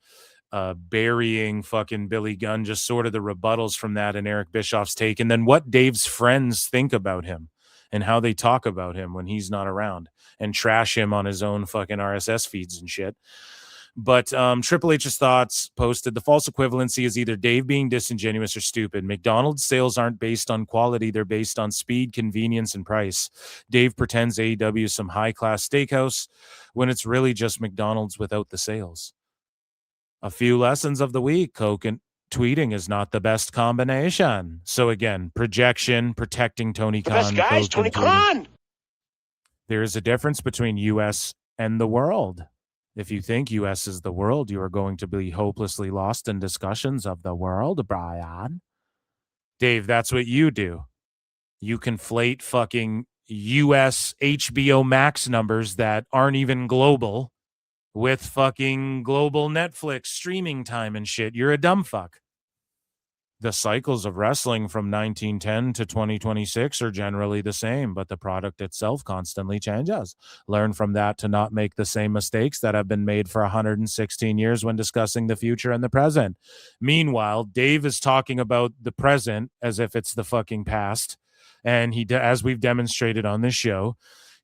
burying fucking Billy Gunn, just sort of the rebuttals from that and Eric Bischoff's take. And then what Dave's friends think about him and how they talk about him when he's not around and trash him on his own fucking RSS feeds and shit. But Triple H's thoughts posted, the false equivalency is either Dave being disingenuous or stupid. McDonald's sales aren't based on quality. They're based on speed, convenience, and price. Dave pretends AEW is some high-class steakhouse when it's really just McDonald's without the sales. A few lessons of the week. Coke and tweeting is not the best combination. So again, projection, protecting Tony Khan. The best guy is Tony Khan. There is a difference between U.S. and the world. If you think U.S. is the world, you are going to be hopelessly lost in discussions of the world, Bryan. Dave, that's what you do. You conflate fucking U.S. HBO Max numbers that aren't even global with fucking global Netflix streaming time and shit. You're a dumb fuck. The cycles of wrestling from 1910 to 2026 are generally the same, but the product itself constantly changes. Learn from that to not make the same mistakes that have been made for 116 years when discussing the future and the present. Meanwhile, Dave is talking about the present as if it's the fucking past. And as we've demonstrated on this show,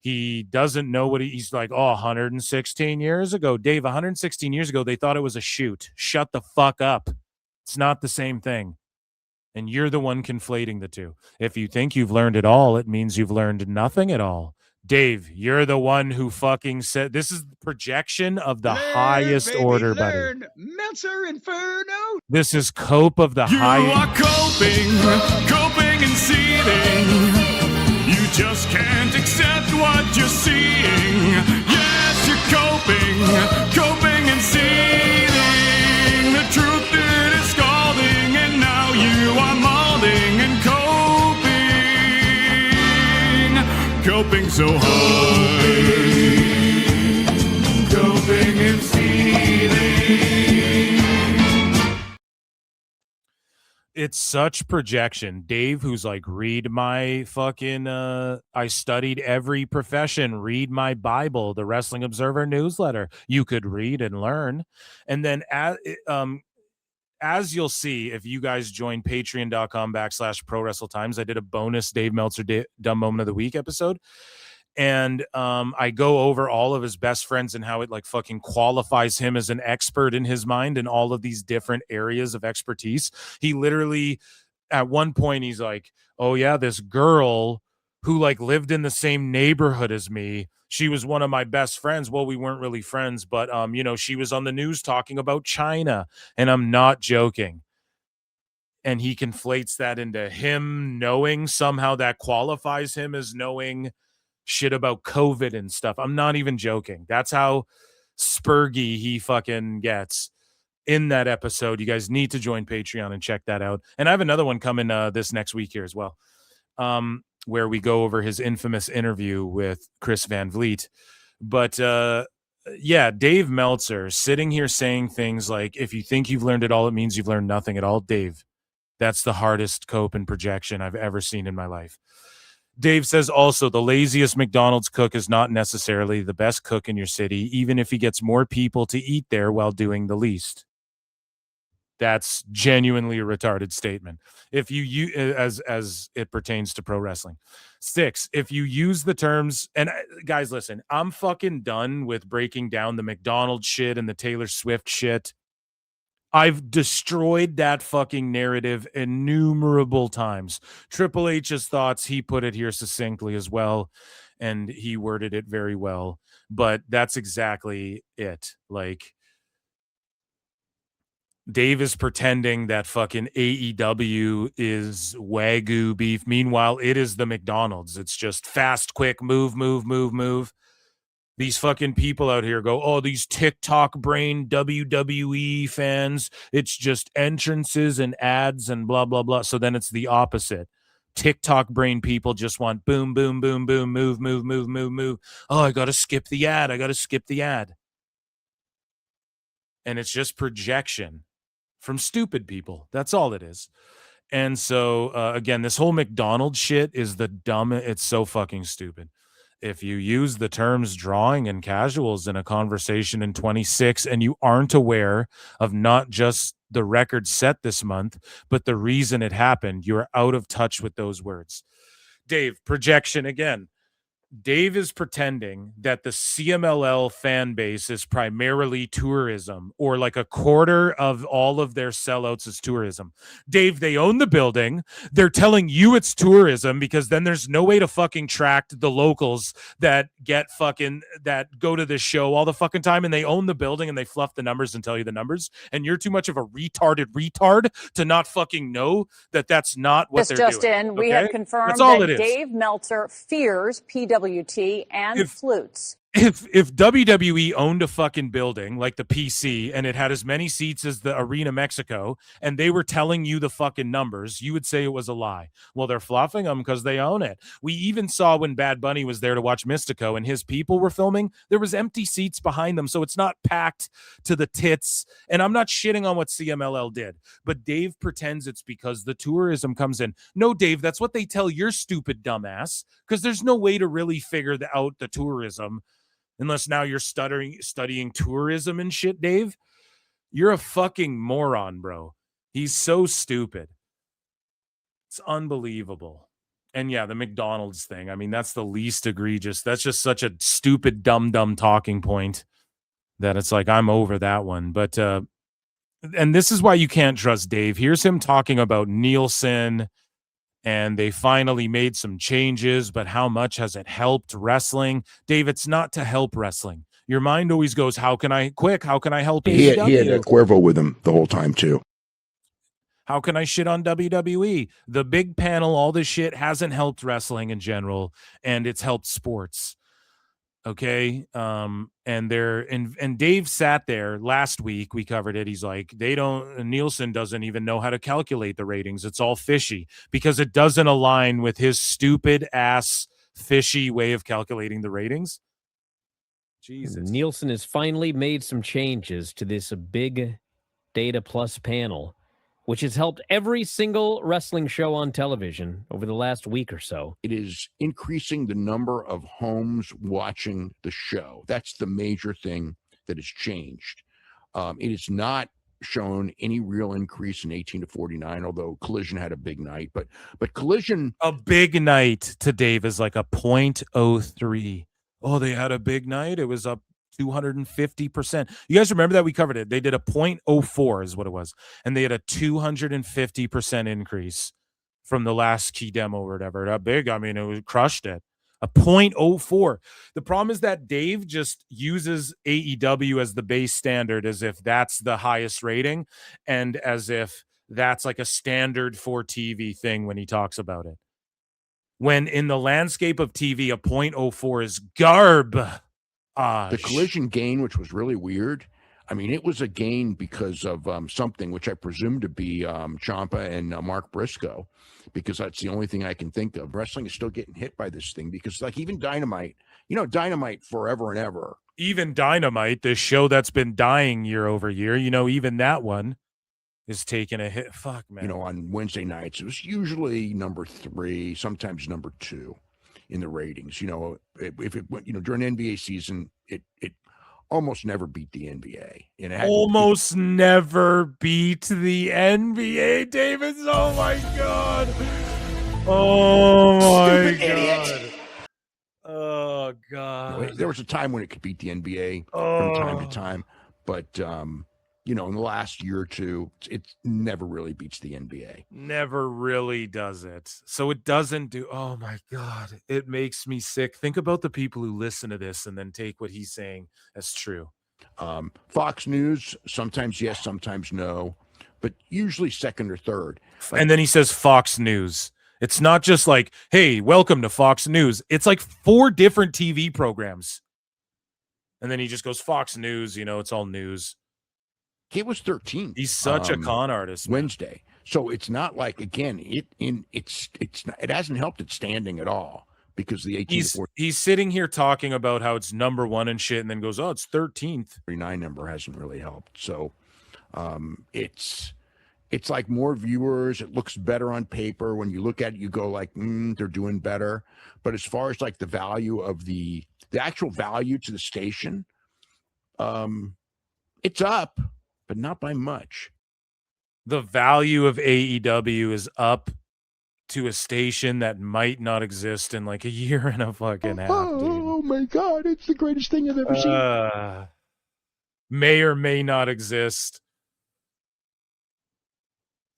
he doesn't know what he's like, 116 years ago. Dave, 116 years ago, they thought it was a shoot. Shut the fuck up. It's not the same thing. And you're the one conflating the two. If you think you've learned it all, it means you've learned nothing at all. Dave, you're the one who fucking said this is the projection of the highest order, buddy. Meltzer Inferno. This is cope of the highest. You are coping and seething. You just can't accept what you're seeing. Yes, you're coping and seething. The truth it is scalding, and now you are molding and coping so hard, coping and seething. It's such projection. Dave, who's like, read my fucking, I studied every profession, read my Bible, the Wrestling Observer newsletter. You could read and learn. And then, as you'll see, if you guys join patreon.com/Pro Wrestle Times, I did a bonus Dave Meltzer Dumb Moment of the Week episode. And I go over all of his best friends and how it like fucking qualifies him as an expert in his mind in all of these different areas of expertise. He literally, at one point, he's like, oh yeah, this girl who like lived in the same neighborhood as me, she was one of my best friends. Well, we weren't really friends, but she was on the news talking about China, and I'm not joking. And he conflates that into him knowing somehow that qualifies him as knowing shit about COVID and stuff. I'm not even joking. That's how spurgy he fucking gets in that episode. You guys need to join Patreon and check that out. And I have another one coming this next week here as well, where we go over his infamous interview with Chris Van Vliet. But yeah, Dave Meltzer sitting here saying things like, if you think you've learned it all, it means you've learned nothing at all. Dave, that's the hardest cope and projection I've ever seen in my life. Dave says also the laziest McDonald's cook is not necessarily the best cook in your city, even if he gets more people to eat there while doing the least. That's genuinely a retarded statement. If you as it pertains to pro wrestling. 6, if you use the terms, and guys, listen, I'm fucking done with breaking down the McDonald's shit and the Taylor Swift shit. I've destroyed that fucking narrative innumerable times. Triple H's thoughts, he put it here succinctly as well. and he worded it very well. But that's exactly it. Like, Dave is pretending that fucking AEW is Wagyu beef. Meanwhile, it is the McDonald's. It's just fast, quick, move, move, move, move. These fucking people out here go, oh, these TikTok brain WWE fans. It's just entrances and ads and blah, blah, blah. So then it's the opposite. TikTok brain people just want boom, boom, boom, boom, move, move, move, move, move. Oh, I got to skip the ad. I got to skip the ad. And it's just projection from stupid people. That's all it is. And so, again, this whole McDonald's shit is the dumb. It's so fucking stupid. If you use the terms drawing and casuals in a conversation in 26 and you aren't aware of not just the record set this month, but the reason it happened, you're out of touch with those words. Dave, projection again. Dave is pretending that the CMLL fan base is primarily tourism, or like a quarter of all of their sellouts is tourism. Dave, they own the building. They're telling you it's tourism because then there's no way to fucking track the locals that that go to this show all the fucking time, and they own the building and they fluff the numbers and tell you the numbers. And you're too much of a retard to not fucking know that that's not what they're just doing. in, we have confirmed that Dave Meltzer fears PWT and flutes. If WWE owned a fucking building like the PC and it had as many seats as the Arena Mexico and they were telling you the fucking numbers, you would say it was a lie. Well, they're fluffing them because they own it. We even saw when Bad Bunny was there to watch Mystico and his people were filming, there was empty seats behind them. So it's not packed to the tits. And I'm not shitting on what CMLL did, but Dave pretends it's because the tourism comes in. No, Dave, that's what they tell your stupid dumbass, because there's no way to really figure out the tourism unless now you're studying tourism and shit, Dave. You're a fucking moron, bro. He's so stupid. It's unbelievable. And yeah, the McDonald's thing. I mean, that's the least egregious. That's just such a stupid, dumb talking point that it's like, I'm over that one. But, and this is why you can't trust Dave. Here's him talking about Nielsen, and they finally made some changes, but how much has it helped wrestling? Dave, it's not to help wrestling. Your mind always goes, how can I help AEW? He had Cuervo with him the whole time, too. How can I shit on WWE? The big panel, all this shit hasn't helped wrestling in general, and it's helped sports. Okay. And Dave sat there last week. We covered it. He's like, Nielsen doesn't even know how to calculate the ratings. It's all fishy because it doesn't align with his stupid ass fishy way of calculating the ratings. Jesus. Nielsen has finally made some changes to this big Data Plus panel, which has helped every single wrestling show on television over the last week or so. It is increasing the number of homes watching the show. That's the major thing that has changed. It has not shown any real increase in 18 to 49, although Collision had a big night. But Collision... A big night to Dave is like a 0.03. Oh, they had a big night. It was up 250%. You guys remember that? We covered it. They did a 0.04 is what it was. And they had a 250% increase from the last key demo or whatever. That big. I mean, it crushed it. A 0.04. The problem is that Dave just uses AEW as the base standard as if that's the highest rating and as if that's like a standard for TV thing when he talks about it. When in the landscape of TV, a 0.04 is garb. The Collision gain, which was really weird. I mean, it was a gain because of something which I presume to be Ciampa and Mark Briscoe, because that's the only thing I can think of. Wrestling is still getting hit by this thing because, like, even Dynamite, Dynamite forever and ever. Even Dynamite, this show that's been dying year over year, even that one is taking a hit. Fuck, man. On Wednesday nights, it was usually number 3, sometimes number 2. In the ratings, if it went, during NBA season, it almost never beat the NBA. And it never beat the NBA, David. Oh my god! Oh my god! Idiot. Oh god! There was a time when it could beat the NBA from time to time, but in the last year or two, it never really beats the NBA. Never really does it. So it doesn't do. Oh my God. It makes me sick. Think about the people who listen to this and then take what he's saying as true. Fox News, sometimes yes, sometimes no, but usually second or third. And then he says Fox News. It's not just like, hey, welcome to Fox News. It's like 4 different TV programs. And then he just goes Fox News, it's all news. It was 13th. He's such a con artist. Wednesday. So it's not like, again, it hasn't helped its standing at all because the 18th. He's sitting here talking about how it's number 1 and shit, and then goes, oh, it's 13th. 39 number hasn't really helped. So it's like more viewers. It looks better on paper. When you look at it, you go like, they're doing better. But as far as like the value of the actual value to the station, it's up, but not by much. The value of AEW is up to a station that might not exist in like a year and a fucking half. Oh my God, it's the greatest thing I've ever seen. May or may not exist.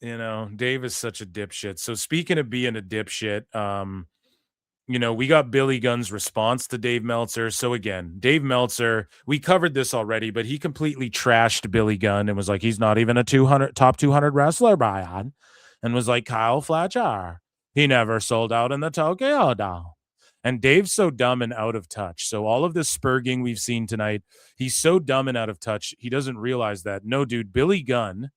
Dave is such a dipshit. So speaking of being a dipshit, we got Billy Gunn's response to Dave Meltzer. So again, Dave Meltzer, we covered this already, but he completely trashed Billy Gunn and was like, he's not even a top 200 wrestler, Bryan. And was like, Kyle Fletcher, he never sold out in the Tokyo Dome. And Dave's so dumb and out of touch. So all of this spurging we've seen tonight, he's so dumb and out of touch. He doesn't realize that. No, dude, Billy Gunn.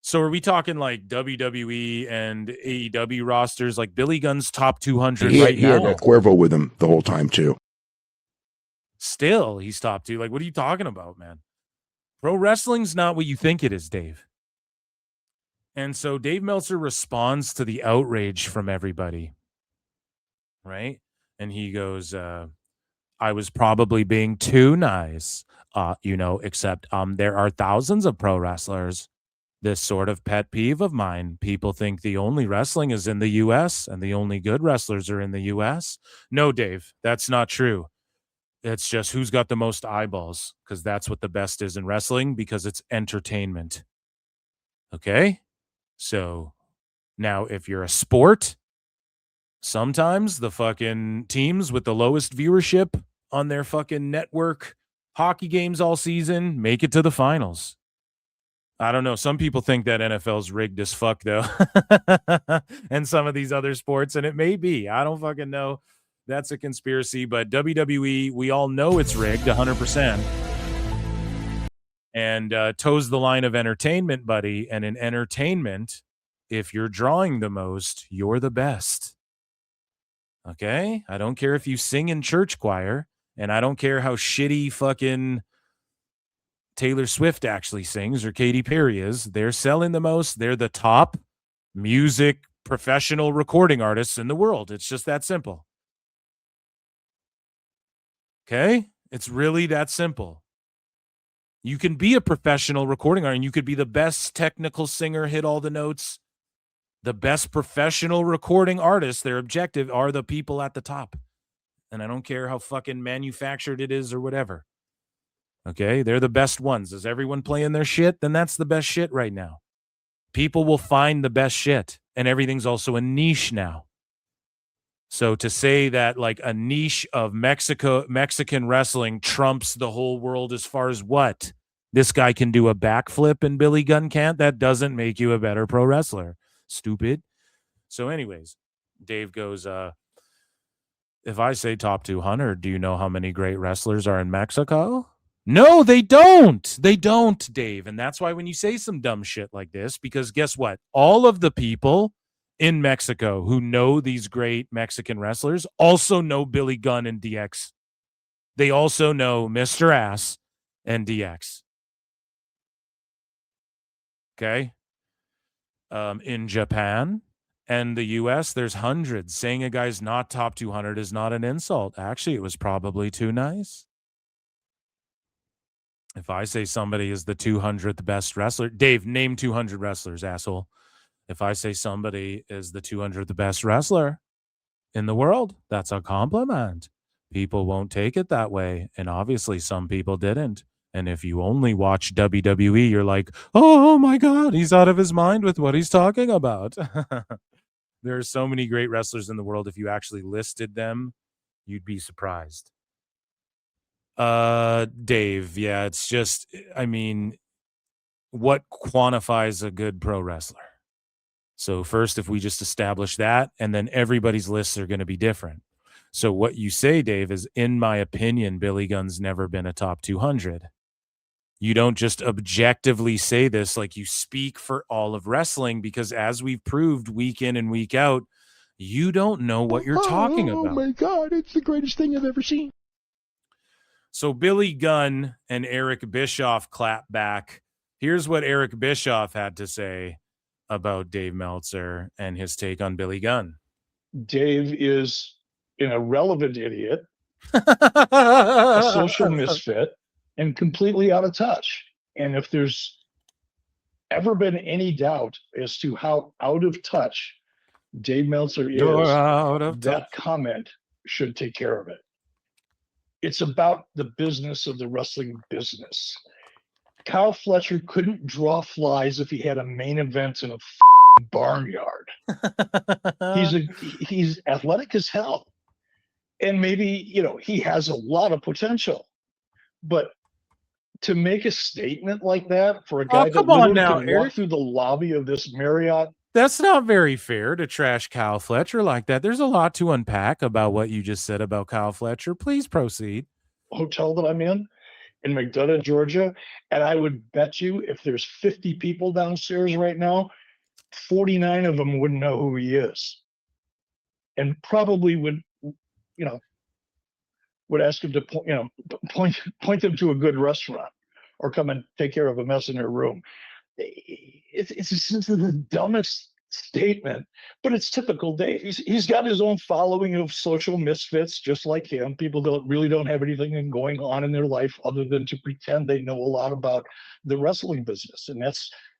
So are we talking like WWE and AEW rosters? Like Billy Gunn's top 200 right now? He had Cuervo with him the whole time too. Still, he's top 2. Like, what are you talking about, man? Pro wrestling's not what you think it is, Dave. And so Dave Meltzer responds to the outrage from everybody, right? And he goes, I was probably being too nice, except there are thousands of pro wrestlers. This sort of pet peeve of mine. People think the only wrestling is in the U.S. and the only good wrestlers are in the U.S. No, Dave, that's not true. It's just who's got the most eyeballs, because that's what the best is in wrestling, because it's entertainment. Okay? So now if you're a sport, sometimes the fucking teams with the lowest viewership on their fucking network hockey games all season make it to the finals. I don't know. Some people think that NFL's rigged as fuck, though. And some of these other sports, and it may be. I don't fucking know. That's a conspiracy. But WWE, we all know it's rigged 100%. And toes the line of entertainment, buddy. And in entertainment, if you're drawing the most, you're the best. Okay? I don't care if you sing in church choir, and I don't care how shitty fucking Taylor Swift actually sings or Katy Perry is. They're selling the most. They're the top music professional recording artists in the world. It's just that simple. Okay? It's really that simple. You can be a professional recording artist and you could be the best technical singer, hit all the notes. The best professional recording artists, their objective are the people at the top. And I don't care how fucking manufactured it is or whatever. Okay, they're the best ones. Is everyone playing their shit? Then that's the best shit right now. People will find the best shit, and everything's also a niche now. So to say that like a niche of Mexican wrestling trumps the whole world as far as what? This guy can do a backflip and Billy Gunn can't? That doesn't make you a better pro wrestler. Stupid. So anyways, Dave goes, if I say top 200, do you know how many great wrestlers are in Mexico? No, they don't. They don't, Dave. And that's why when you say some dumb shit like this, because guess what? All of the people in Mexico who know these great Mexican wrestlers also know Billy Gunn and DX. They also know Mr. Ass and DX. Okay? In Japan and the US, there's hundreds. Saying a guy's not top 200 is not an insult. Actually, it was probably too nice. If I say somebody is the 200th best wrestler, Dave, name 200 wrestlers, asshole. If I say somebody is the 200th best wrestler in the world, that's a compliment. People won't take it that way. And obviously some people didn't. And if you only watch WWE, you're like, oh my God, he's out of his mind with what he's talking about. There are so many great wrestlers in the world. If you actually listed them, you'd be surprised. Dave, yeah, it's just, I mean, what quantifies a good pro wrestler? So first, if we just establish that, and then everybody's lists are going to be different. So what you say, Dave, is, in my opinion, Billy Gunn's never been a top 200. You don't just objectively say this, like you speak for all of wrestling, because as we've proved week in and week out, you don't know what you're talking about. Oh my God, it's the greatest thing I've ever seen. So Billy Gunn and Eric Bischoff clap back. Here's what Eric Bischoff had to say about Dave Meltzer and his take on Billy Gunn. Dave is an irrelevant idiot, a social misfit, and completely out of touch. And if there's ever been any doubt as to how out of touch Dave Meltzer is, that comment should take care of it. It's about the business of the wrestling business. Kyle Fletcher couldn't draw flies if he had a main event in a barnyard. He's athletic as hell. And maybe, he has a lot of potential. But to make a statement like that for a guy that literally can walk through the lobby of this Marriott. That's not very fair to trash Kyle Fletcher like that. There's a lot to unpack about what you just said about Kyle Fletcher. Please proceed. Hotel that I'm in McDonough, Georgia. And I would bet you if there's 50 people downstairs right now, 49 of them wouldn't know who he is. And probably would ask him to point them to a good restaurant or come and take care of a mess in their room. It's just the dumbest statement, but it's typical Dave. He's got his own following of social misfits, just like him. People don't have anything going on in their life other than to pretend they know a lot about the wrestling business. And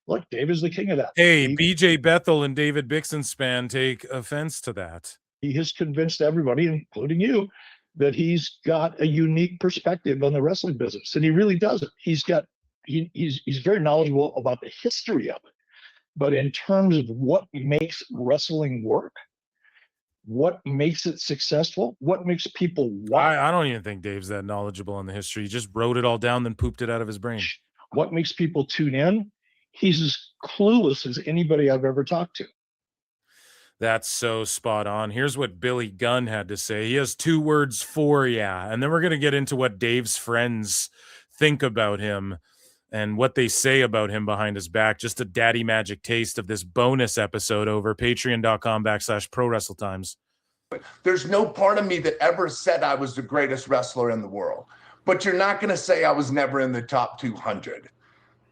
look, Dave is the king of that. Hey, BJ Bethel and David Bixenspan take offense to that. He has convinced everybody, including you, that he's got a unique perspective on the wrestling business, and he really doesn't. He's very knowledgeable about the history of it, but in terms of what makes wrestling work, what makes it successful, what makes people watch. I don't even think Dave's that knowledgeable in the history. He just wrote it all down, then pooped it out of his brain. What makes people tune in? He's as clueless as anybody I've ever talked to. That's so spot on. Here's what Billy Gunn had to say. He has 2 words for you. And then we're going to get into what Dave's friends think about him and what they say about him behind his back. Just a daddy magic taste of this bonus episode over patreon.com/ProWrestleTimes. There's no part of me that ever said I was the greatest wrestler in the world. But you're not going to say I was never in the top 200.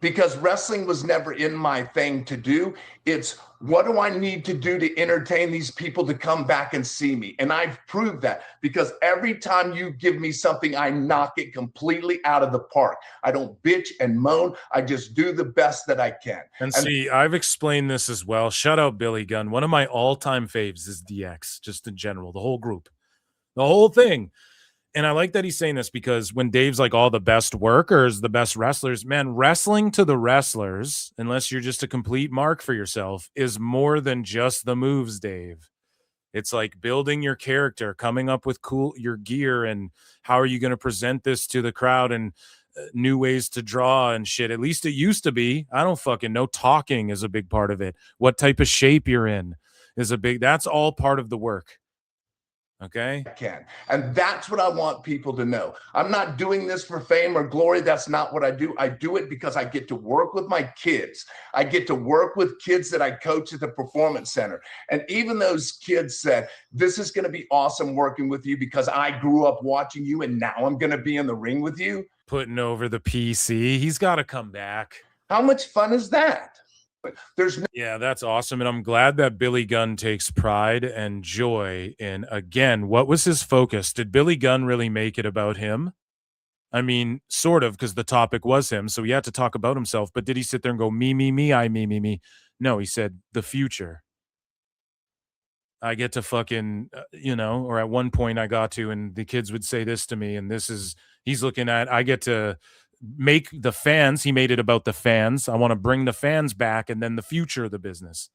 Because wrestling was never in my thing to do. It's what do I need to do to entertain these people to come back and see me? And I've proved that because every time you give me something, I knock it completely out of the park. I don't bitch and moan. I just do the best that I can. And see, I've explained this as well. Shout out Billy Gunn. One of my all-time faves is DX, just in general, the whole group, the whole thing. And I like that he's saying this because when Dave's like all the best workers, the best wrestlers, man, wrestling to the wrestlers, unless you're just a complete mark for yourself, is more than just the moves, Dave. It's like building your character, coming up with your gear, and how are you going to present this to the crowd, and new ways to draw and shit. At least it used to be. I don't fucking know. Talking is a big part of it. What type of shape you're in is that's all part of the work. Okay. I can. And that's what I want people to know. I'm not doing this for fame or glory. That's not what I do. I do it because I get to work with my kids. I get to work with kids that I coach at the Performance Center. And even those kids said, this is going to be awesome working with you because I grew up watching you and now I'm going to be in the ring with you. Putting over the PC. He's got to come back. How much fun is that? Yeah, that's awesome. And I'm glad that Billy Gunn takes pride and joy in, again, what was his focus? Did Billy Gunn really make it about him? I mean, sort of, because the topic was him. So he had to talk about himself. But did he sit there and go, me, I, me? No, he said the future. I get to fucking, or at one point I got to, and the kids would say this to me, and he's looking at, I get to make the fans. He made it about the fans. I want to bring the fans back, and then the future of the business.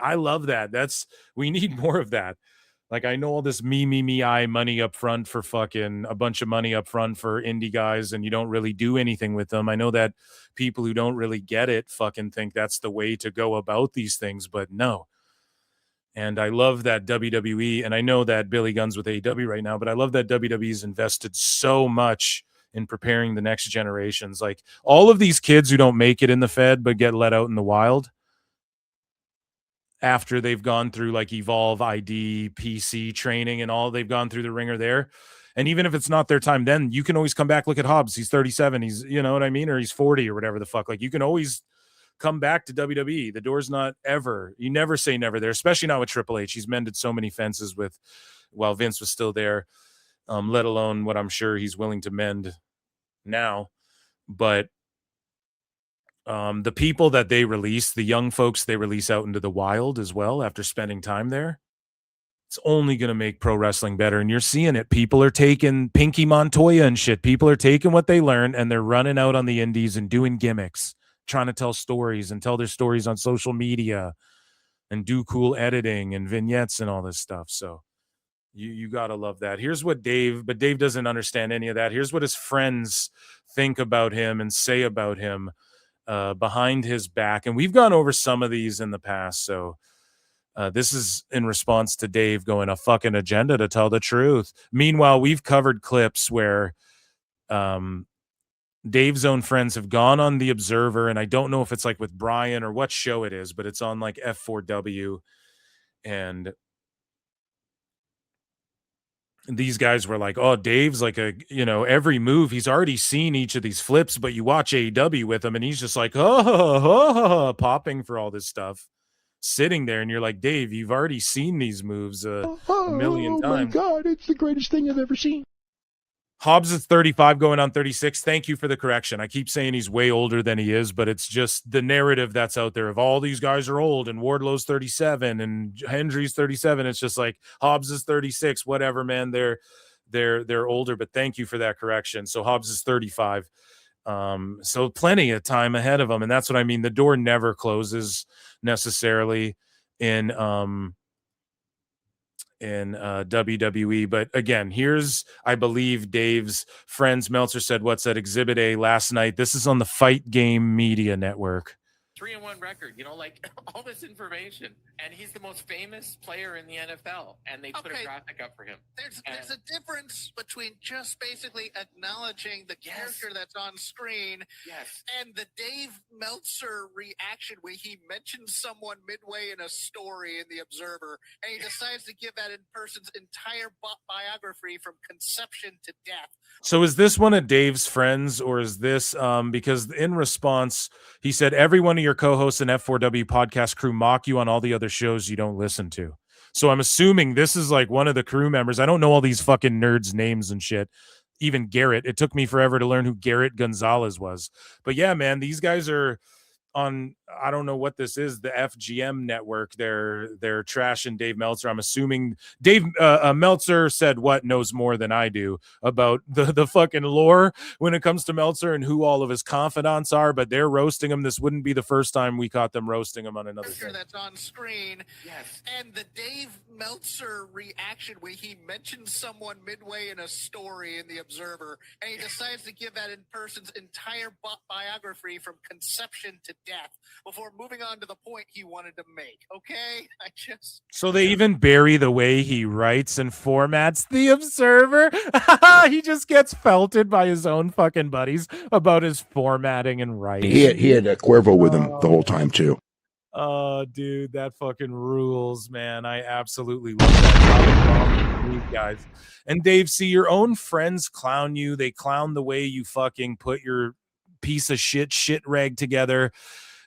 I love that. We need more of that. Like, I know all this I money up front for fucking a bunch of money up front for indie guys, and you don't really do anything with them. I know that people who don't really get it fucking think that's the way to go about these things, but no. And I love that WWE, and I know that Billy Gunn's with AEW right now, but I love that WWE's invested so much in preparing the next generations. Like, all of these kids who don't make it in the Fed but get let out in the wild after they've gone through like Evolve, ID, PC training and all, they've gone through the ringer there. And even if it's not their time, then you can always come back. Look at Hobbs. He's 37. He's, you know what I mean? Or he's 40 or whatever the fuck. Like, you can always come back to WWE. The door's not ever, you never say never there, especially not with Triple H. He's mended so many fences while Vince was still there, let alone what I'm sure he's willing to mend now. But the people that they release, the young folks they release out into the wild as well after spending time there, it's only going to make pro wrestling better. And you're seeing it. People are taking Pinky Montoya and shit. People are taking what they learned and they're running out on the indies and doing gimmicks, trying to tell stories and tell their stories on social media and do cool editing and vignettes and all this stuff. So you got to love that. Here's what Dave doesn't understand any of that. Here's what his friends think about him and say about him behind his back. And we've gone over some of these in the past. So this is in response to Dave going, a fucking agenda to tell the truth. Meanwhile, we've covered clips where Dave's own friends have gone on The Observer. And I don't know if it's like with Bryan or what show it is, but it's on like F4W. And these guys were like, oh, Dave's like every move, he's already seen each of these flips, but you watch AEW with him and he's just like, popping for all this stuff, sitting there. And you're like, Dave, you've already seen these moves a million times. Oh my God, it's the greatest thing I've ever seen. Hobbs is 35 going on 36. Thank you for the correction. I keep saying he's way older than he is, but it's just the narrative that's out there of all these guys are old and Wardlow's 37 and Hendry's 37. It's just like Hobbs is 36, whatever, man. They're older, but thank you for that correction. So Hobbs is 35. So plenty of time ahead of him. And that's what I mean. The door never closes necessarily in WWE. But again, here's, I believe, Dave's friends. Meltzer said, what's that, Exhibit A last night? This is on the Fight Game Media Network. 3-1 record, like all this information. And he's the most famous player in the NFL. And they put a graphic up for him. There's a difference between just basically acknowledging the character that's on screen and the Dave Meltzer reaction where he mentions someone midway in a story in The Observer and he decides to give that person's entire biography from conception to death. So is this one of Dave's friends, or is this because in response, he said, every one of your co-hosts and F4W podcast crew mock you on all the other shows you don't listen to. So I'm assuming this is like one of the crew members. I don't know all these fucking nerds' names and shit. Even Garrett. It took me forever to learn who Garrett Gonzalez was. But yeah, man, these guys are on, I don't know what this is, the FGM network. They're trashing Dave Meltzer. I'm assuming Dave Meltzer said what knows more than I do about the fucking lore when it comes to Meltzer and who all of his confidants are, but they're roasting him. This wouldn't be the first time we caught them roasting him on another thing. That's on screen. And the Dave Meltzer reaction where he mentions someone midway in a story in The Observer and he decides to give that person's entire biography from conception to death before moving on to the point he wanted to make. Okay? So they even bury the way he writes and formats The Observer. He just gets felted by his own fucking buddies about his formatting and writing. He had a Cuervo with him the whole time too. Oh, dude, that fucking rules, man. I absolutely love that. Guys. And Dave, see, your own friends clown you. They clown the way you fucking put your piece of shit rag together.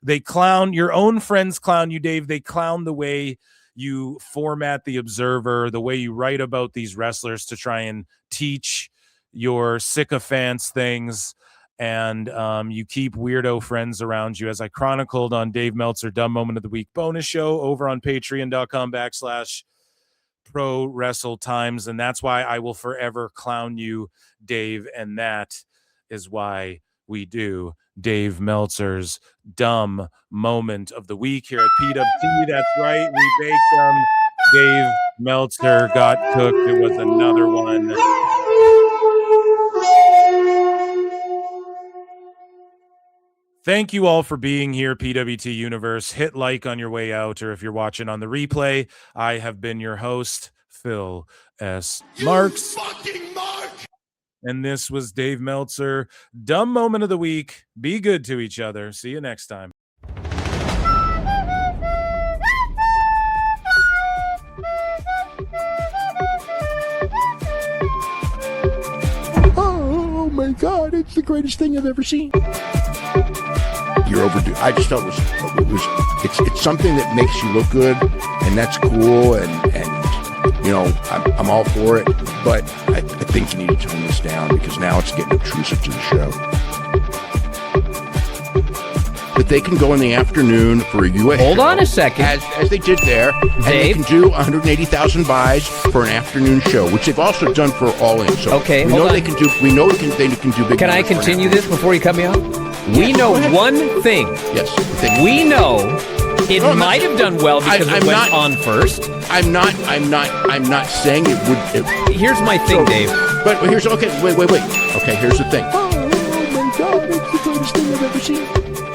They clown, your own friends clown you, Dave. They clown the way you format The Observer, the way you write about these wrestlers to try and teach your sycophants things. And you keep weirdo friends around you, as I chronicled on Dave Meltzer Dumb Moment of the Week bonus show over on patreon.com/Pro Wrestle Times. And that's why I will forever clown you, Dave. And that is why we do Dave Meltzer's dumb moment of the week here at PWT. That's right, we baked them. Dave Meltzer got cooked. It was another one. Thank you all for being here, PWT Universe. Hit like on your way out, or if you're watching on the replay, I have been your host, Phil S. Marks. And this was Dave Meltzer. Dumb moment of the week. Be good to each other. See you next time. Oh my God, it's the greatest thing I've ever seen. You're overdue. I just felt it's something that makes you look good, and that's cool, and you know, I'm all for it, but I think you need to tone this down because now it's getting obtrusive to the show. But they can go in the afternoon for a US Hold show, on a second. as they did there, and they can do 180,000 buys for an afternoon show, which they've also done for All In. So okay, we know they can do. We know they can do big. Can I continue this before you cut me off? We know one thing. Yes. We know it might have done well because it went on first. I'm not saying it would. Here's my thing, Dave. But here's wait. Okay, here's the thing. Oh my God, it's the greatest thing I've ever seen.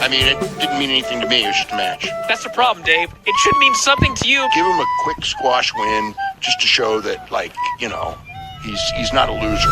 I mean, it didn't mean anything to me. It was just a match. That's the problem, Dave. It should mean something to you. Give him a quick squash win just to show that, like, you know, he's not a loser.